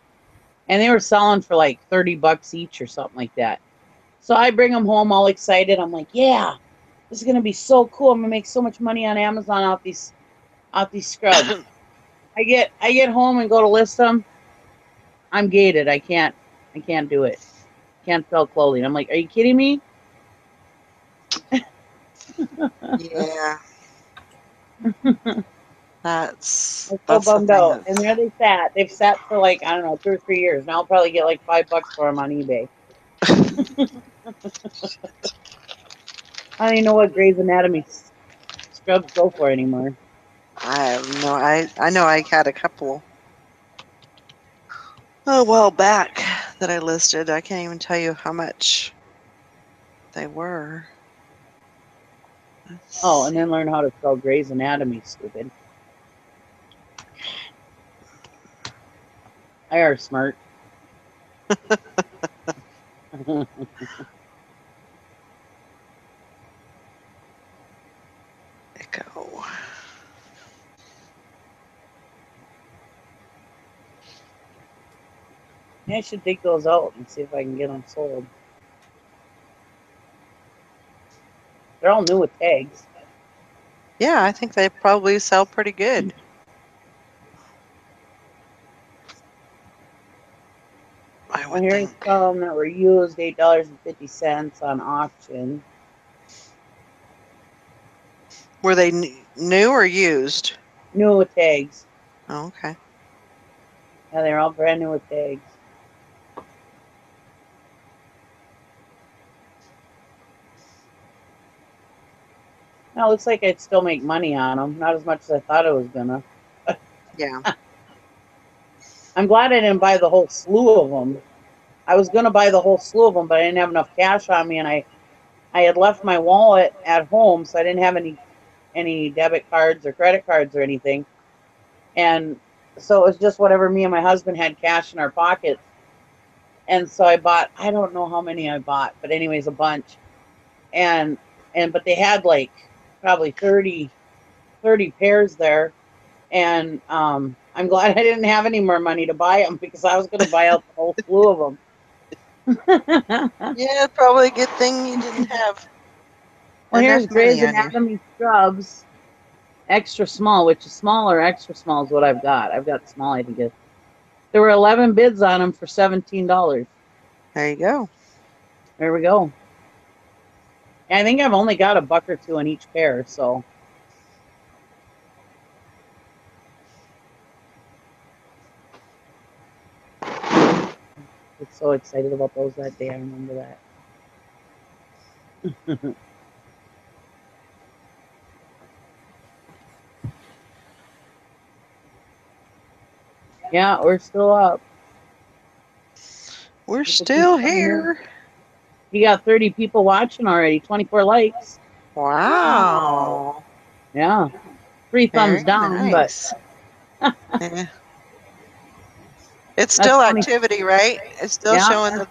And they were selling for like $30 each or something like that. So I bring them home all excited. I'm like, yeah, this is gonna be so cool. I'm gonna make so much money on Amazon off these scrubs. I get home and go to list them. I'm gated. I can't do it. Can't sell clothing. I'm like, are you kidding me? Yeah, I'm so that's the bummed thing out. And that's there they sat. They've sat for like, I don't know, 2 or 3 years. Now I'll probably get like $5 for them on eBay. I don't even know what Grey's Anatomy scrubs go for anymore. I have no I know I had a couple a while back that I listed. I can't even tell you how much they were. Let's Oh, and then see. learn how to spell Grey's Anatomy, stupid. I are smart. Echo. Yeah, I should dig those out and see if I can get them sold. They're all new with tags. Yeah, I think they probably sell pretty good. I Well, would here's think. some that were used, $8.50 on auction. Were they new or used? New with tags. Oh, okay. Yeah, they're all brand new with tags. Now, it looks like I'd still make money on them. Not as much as I thought I was gonna. Yeah. I'm glad I didn't buy the whole slew of them. I was gonna buy the whole slew of them, but I didn't have enough cash on me, and I had left my wallet at home, so I didn't have any debit cards or credit cards or anything. And so it was just whatever me and my husband had cash in our pockets. And so I bought, I don't know how many I bought, but anyways, a bunch. And but they had like probably 30 pairs there. And I'm glad I didn't have any more money to buy them because I was going to buy out the whole slew of them. Yeah, probably a good thing you didn't have Well, enough here's money Grey's on you. Anatomy scrubs, extra small, which is small or extra small is what I've got. I've got small, I think. There were 11 bids on them for $17. There you go. There we go. And I think I've only got $1 or $2 in each pair, so I was so excited about those that day. I remember that. Yeah, we're still up. We're People keep still coming in. here. You got 30 people watching already, 24 likes. Wow. Wow. Yeah, 3 thumbs Very down, but nice. Yeah. It's that's still funny. activity, right? It's still Yeah, showing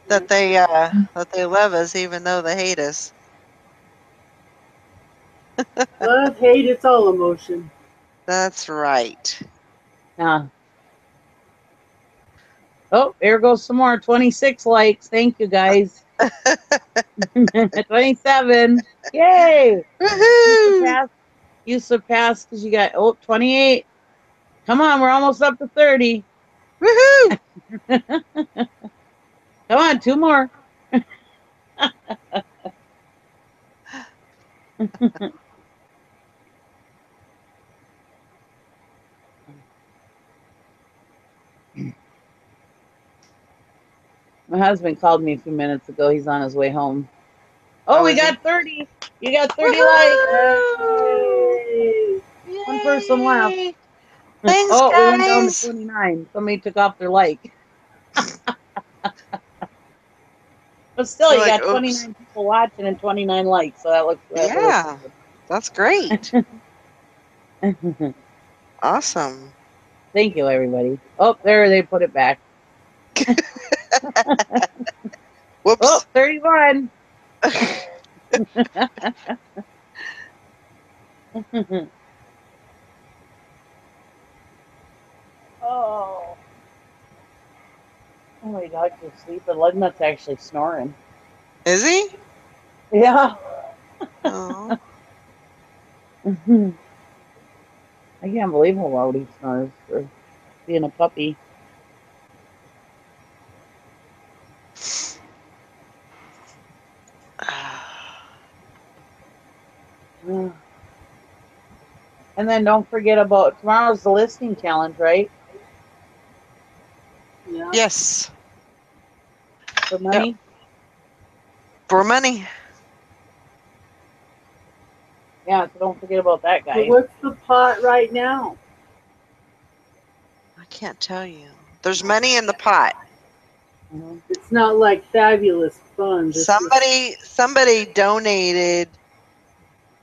that they love us even though they hate us. Love, hate, it's all emotion. That's right. Yeah. Oh, here goes some more. 26 likes. Thank you, guys. 27. Yay. You Woohoo! surpassed. You surpassed because you got 28. Come on, we're almost up to 30. Woohoo! Come on, two more. My husband called me a few minutes ago. He's on his way home. Oh, Oh, we is he? got 30. You got 30 likes. Woohoo! Yay! One person left. Yay! Thanks, Oh, we went down to guys. 29. Somebody took off their like. But still, You're you like, got oops. 29 people watching and 29 likes. So that really Yeah, that's great. good. Awesome. Thank you, everybody. Oh, there they put it back. Oh, Whoops. 31. Oh, oh my dog's asleep. And Lugnut's actually snoring. Is he? Yeah. Oh. I can't believe how loud he snores for being a puppy. Yeah. And then don't forget about tomorrow's the listing challenge, right? Yeah. Yes. For Yep. money. For money. Yeah, so don't forget about that, So guys. what's the pot right now? I can't tell you. There's money in the pot. Mhm. It's not like fabulous funds. It's just Somebody donated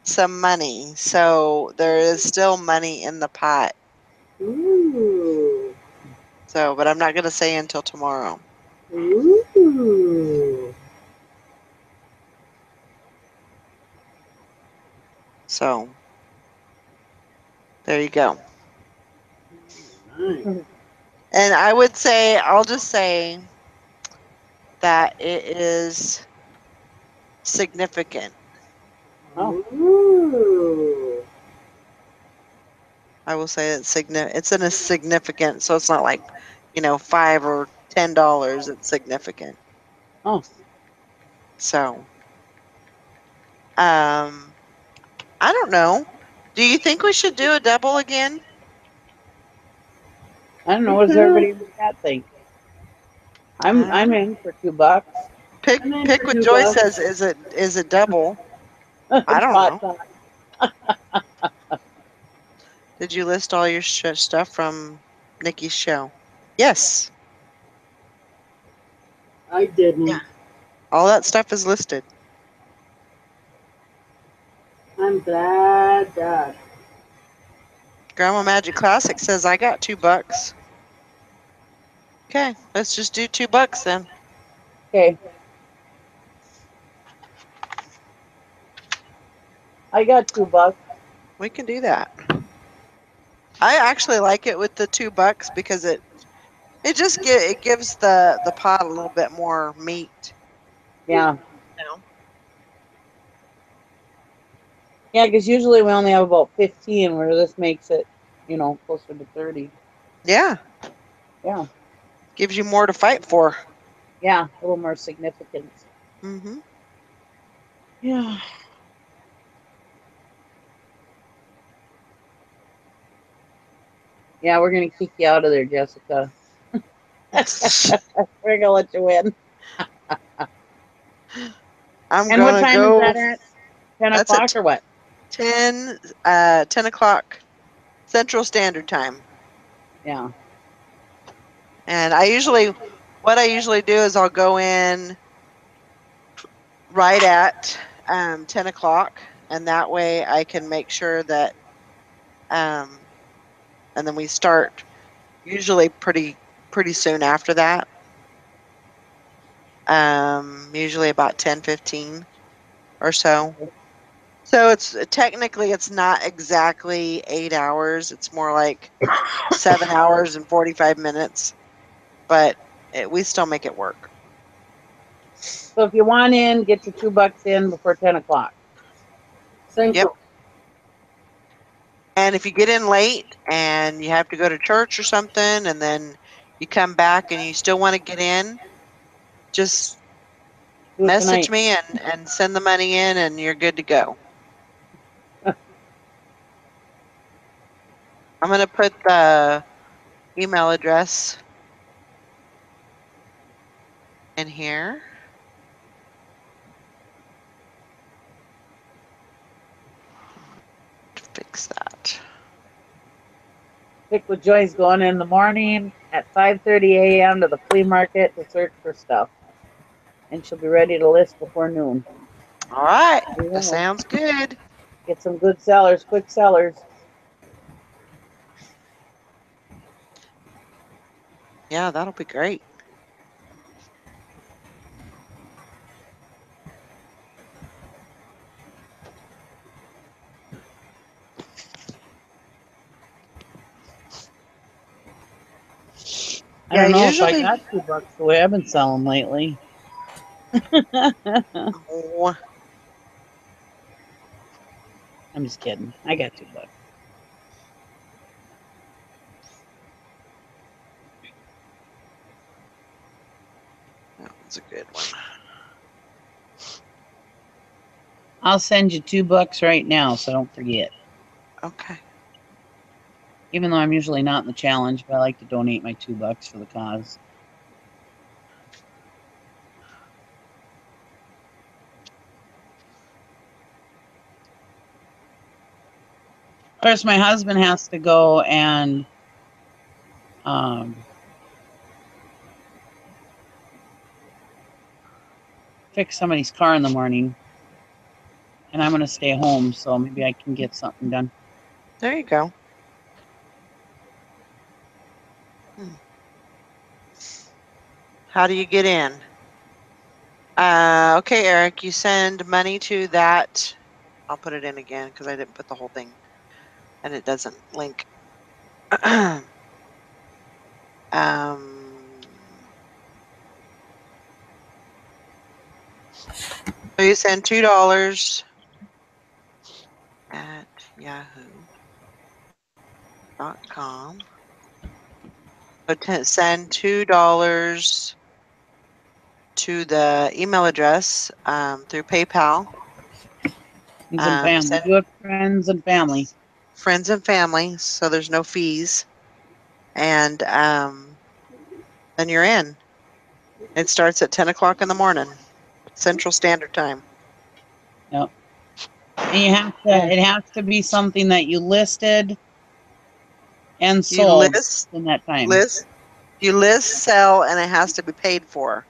some money, so there is still money in the pot. ooh, So, but I'm not going to say until tomorrow. ooh. So, there you go. Nice. And I would say, I'll just say that it is significant. Oh, Ooh. I will say it's in a significant, so it's not like, $5 or $10. It's significant. oh, So, um, I don't know. Do you think we should do a double again? I don't know. We What does could. everybody in the chat think? I don't I'm know. in for $2. Pick I'm in pick for what two Joyce bucks. says. Is it double? I It's don't pot know. time. Did you list all your stuff from Nikki's show? Yes. I didn't. Yeah. All that stuff is listed. I'm bad. Grandma Magic Classic says I got $2. Okay, let's just do $2 then. Okay. I got $2. We can do that. I actually like it with the $2 because it gives the pot a little bit more meat. Yeah. You know? Yeah, because usually we only have about 15, where this makes it, closer to 30. Yeah, Yeah. gives you more to fight for. Yeah. A little more significance. Mm-hmm. Yeah. Yeah, we're going to kick you out of there, Jessica. We're going to let you win. I'm And what gonna time is go. that at? 10 That's o'clock at or what? 10 o'clock Central Standard Time. Yeah. And what I usually do is I'll go in right at 10 o'clock, and that way I can make sure that, um, and then we start usually pretty soon after that. Usually about 10:15 or so. So it's technically it's not exactly 8 hours. It's more like 7 hours and 45 minutes, but we still make it work. So if you want in, get your $2 in before 10 o'clock. Yep. Central. And if you get in late and you have to go to church or something, and then you come back and you still want to get in, just Do it message tonight. me and send the money in, and you're good to go. I'm going to put the email address in here. Fix that. Pick with Joy's going in the morning at 5:30 a.m. to the flea market to search for stuff. And she'll be ready to list before noon. All right. That Yeah. sounds good. Get some good sellers, quick sellers. Yeah, that'll be great. I Yeah, don't know if I usually. got $2 the way I've been selling lately. Oh, I'm just kidding. I got $2. that was a good one. I'll send you $2 right now, so don't forget. Okay. Even though I'm usually not in the challenge, but I like to donate my $2 for the cause. Of course, my husband has to go and fix somebody's car in the morning, and I'm going to stay home, so maybe I can get something done. There you go. How do you get in? Okay, Eric, you send money to that. I'll put it in again because I didn't put the whole thing and it doesn't link. um, so you send $2 at yahoo.com. So send $2 to the email address through PayPal. Friends and family. Send Do it, friends and family. friends and family, so there's no fees. And then you're in. It starts at 10 o'clock in the morning, Central Standard Time. Yep. And you have to. It has to be something that you listed and You sold in that time. sell, and it has to be paid for.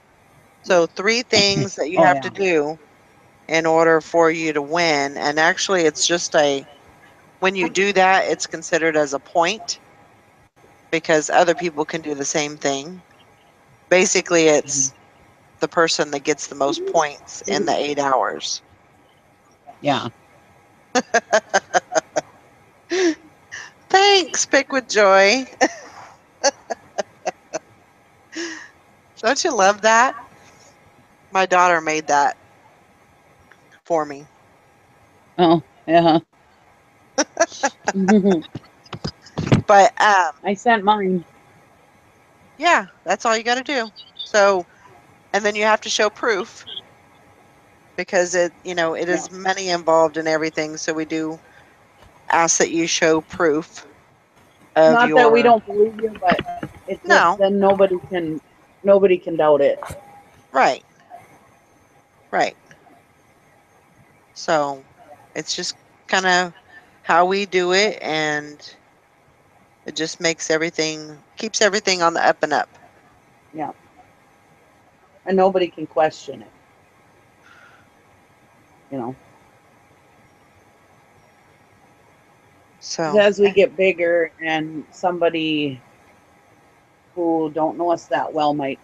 So 3 things that you Oh have yeah. to do in order for you to win. And actually, it's just when you do that, it's considered as a point because other people can do the same thing. Basically, it's the person that gets the most points in the 8 hours. Yeah. Thanks, Pick with Joy. Don't you love that? My daughter made that for me. Oh yeah. But I sent mine. yeah, that's all you got to do. So, and then you have to show proof because it Yeah. is money involved in everything. So we do ask that you show proof of Not that we your. don't believe you, but it's just No, then nobody can doubt it. right, right. So it's just kind of how we do it, and it just keeps everything on the up and up. Yeah. And nobody can question it. You know. So As we get bigger and somebody who don't know us that well might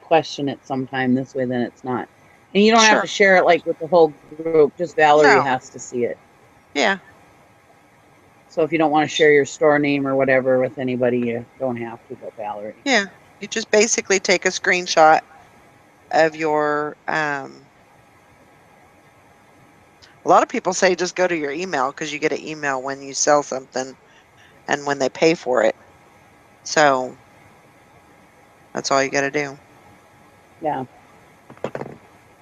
question it sometime this way, then it's not And you don't have Sure. to share it like with the whole group. Just Valerie No. has to see it. Yeah. So if you don't want to share your store name or whatever with anybody, you don't have to, but Valerie. Yeah. You just basically take a screenshot of your a lot of people say just go to your email because you get an email when you sell something and when they pay for it. So that's all you got to do. Yeah.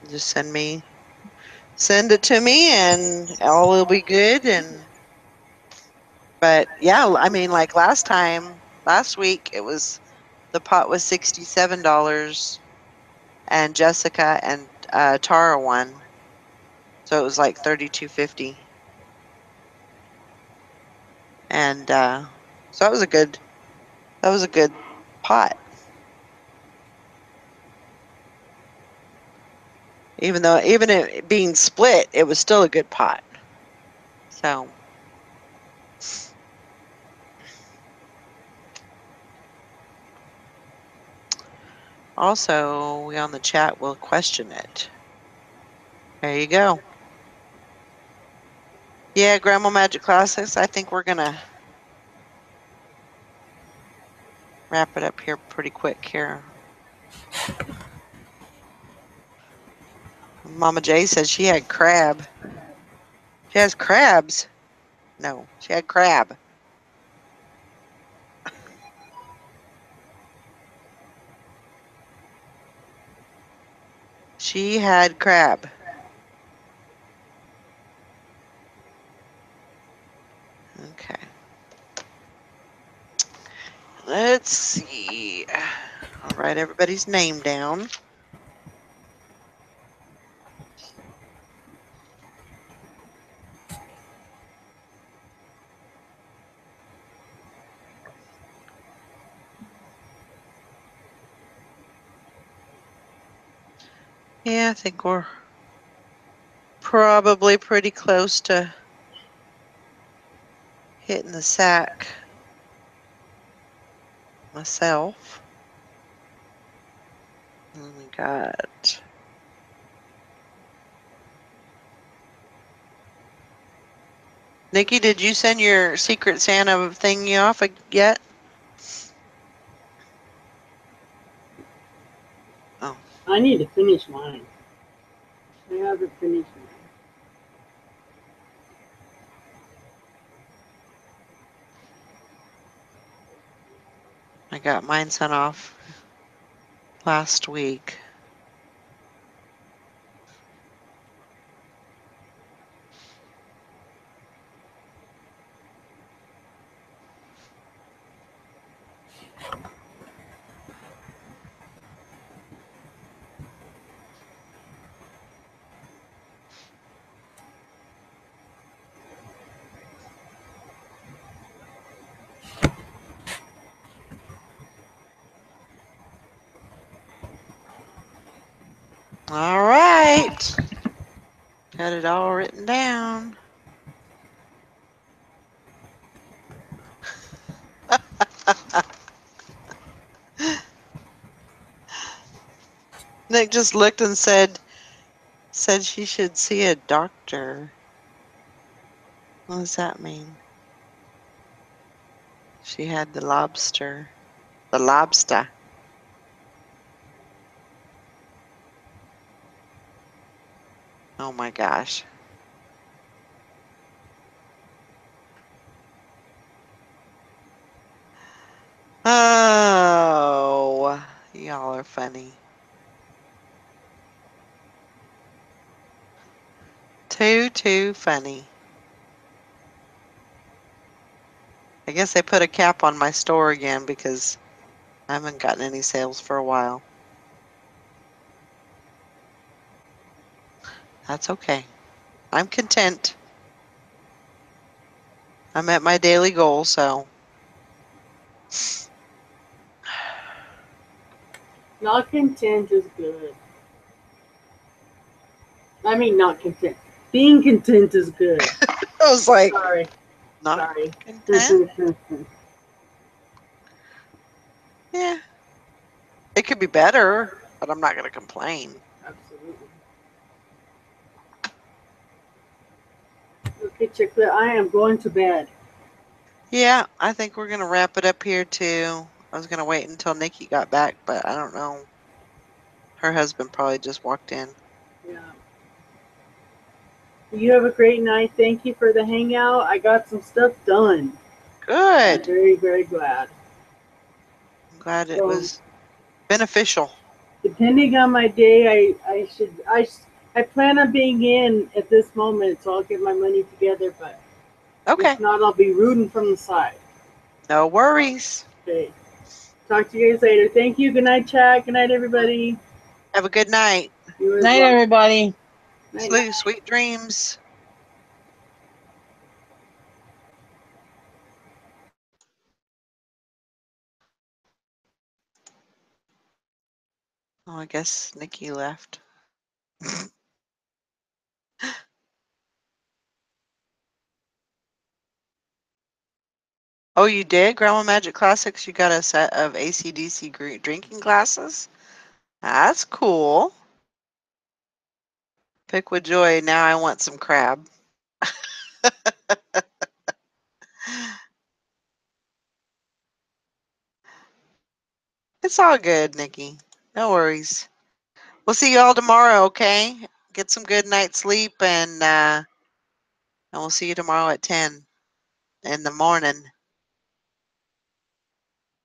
Just send it to me and all will be good. And but yeah, I mean, like last week the pot was $67 and Jessica and Tara won. So it was like 32.50. And so that was a good pot. Even it being split, it was still a good pot. So also we on the chat will question it. There you go. Yeah, Grandma Magic Classics. I think we're gonna wrap it up here pretty quick here. Mama J said she had crab. She has crabs. No, she had crab. She had crab. Okay. Let's see. I'll write everybody's name down. Yeah, I think we're probably pretty close to hitting the sack myself. Oh my God. Nikki, did you send your Secret Santa thingy off yet? Oh, I need to finish mine. I haven't finished mine. I got mine sent off last week. All right. Got it all written down. Nick just looked and said she should see a doctor. What does that mean? She had the lobster. The lobster. Oh my gosh. Oh, y'all are funny. Too funny. I guess they put a cap on my store again because I haven't gotten any sales for a while. That's okay. I'm content. I'm at my daily goal, so Not content is good. I mean, not content. Being content is good. I was like, Sorry. not Sorry. content. Yeah, it could be better, but I'm not going to complain. Absolutely. Okay, Chicklet, I am going to bed. Yeah, I think we're gonna wrap it up here too. I was gonna wait until Nikki got back, but I don't know. Her husband probably just walked in. Yeah. You have a great night. Thank you for the hangout. I got some stuff done. I'm Good. very, very glad. I'm glad it So, was beneficial. depending on my day, I plan on being in at this moment, so I'll get my money together. But if Okay. not, I'll be rooting from the side. No worries. Okay. Talk to you guys later. Thank you. Good night, chat. Good night, everybody. Have a good night. You as Night, well. everybody. Night. Sweet dreams. Oh, I guess Nikki left. Oh, you did? Grandma Magic Classics? You got a set of ACDC drinking glasses? That's cool. Pick with joy. Now I want some crab. It's all good, Nikki. No worries. We'll see you all tomorrow, okay? Get some good night's sleep and we'll see you tomorrow at 10 in the morning.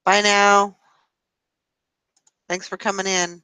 Bye now. Thanks for coming in.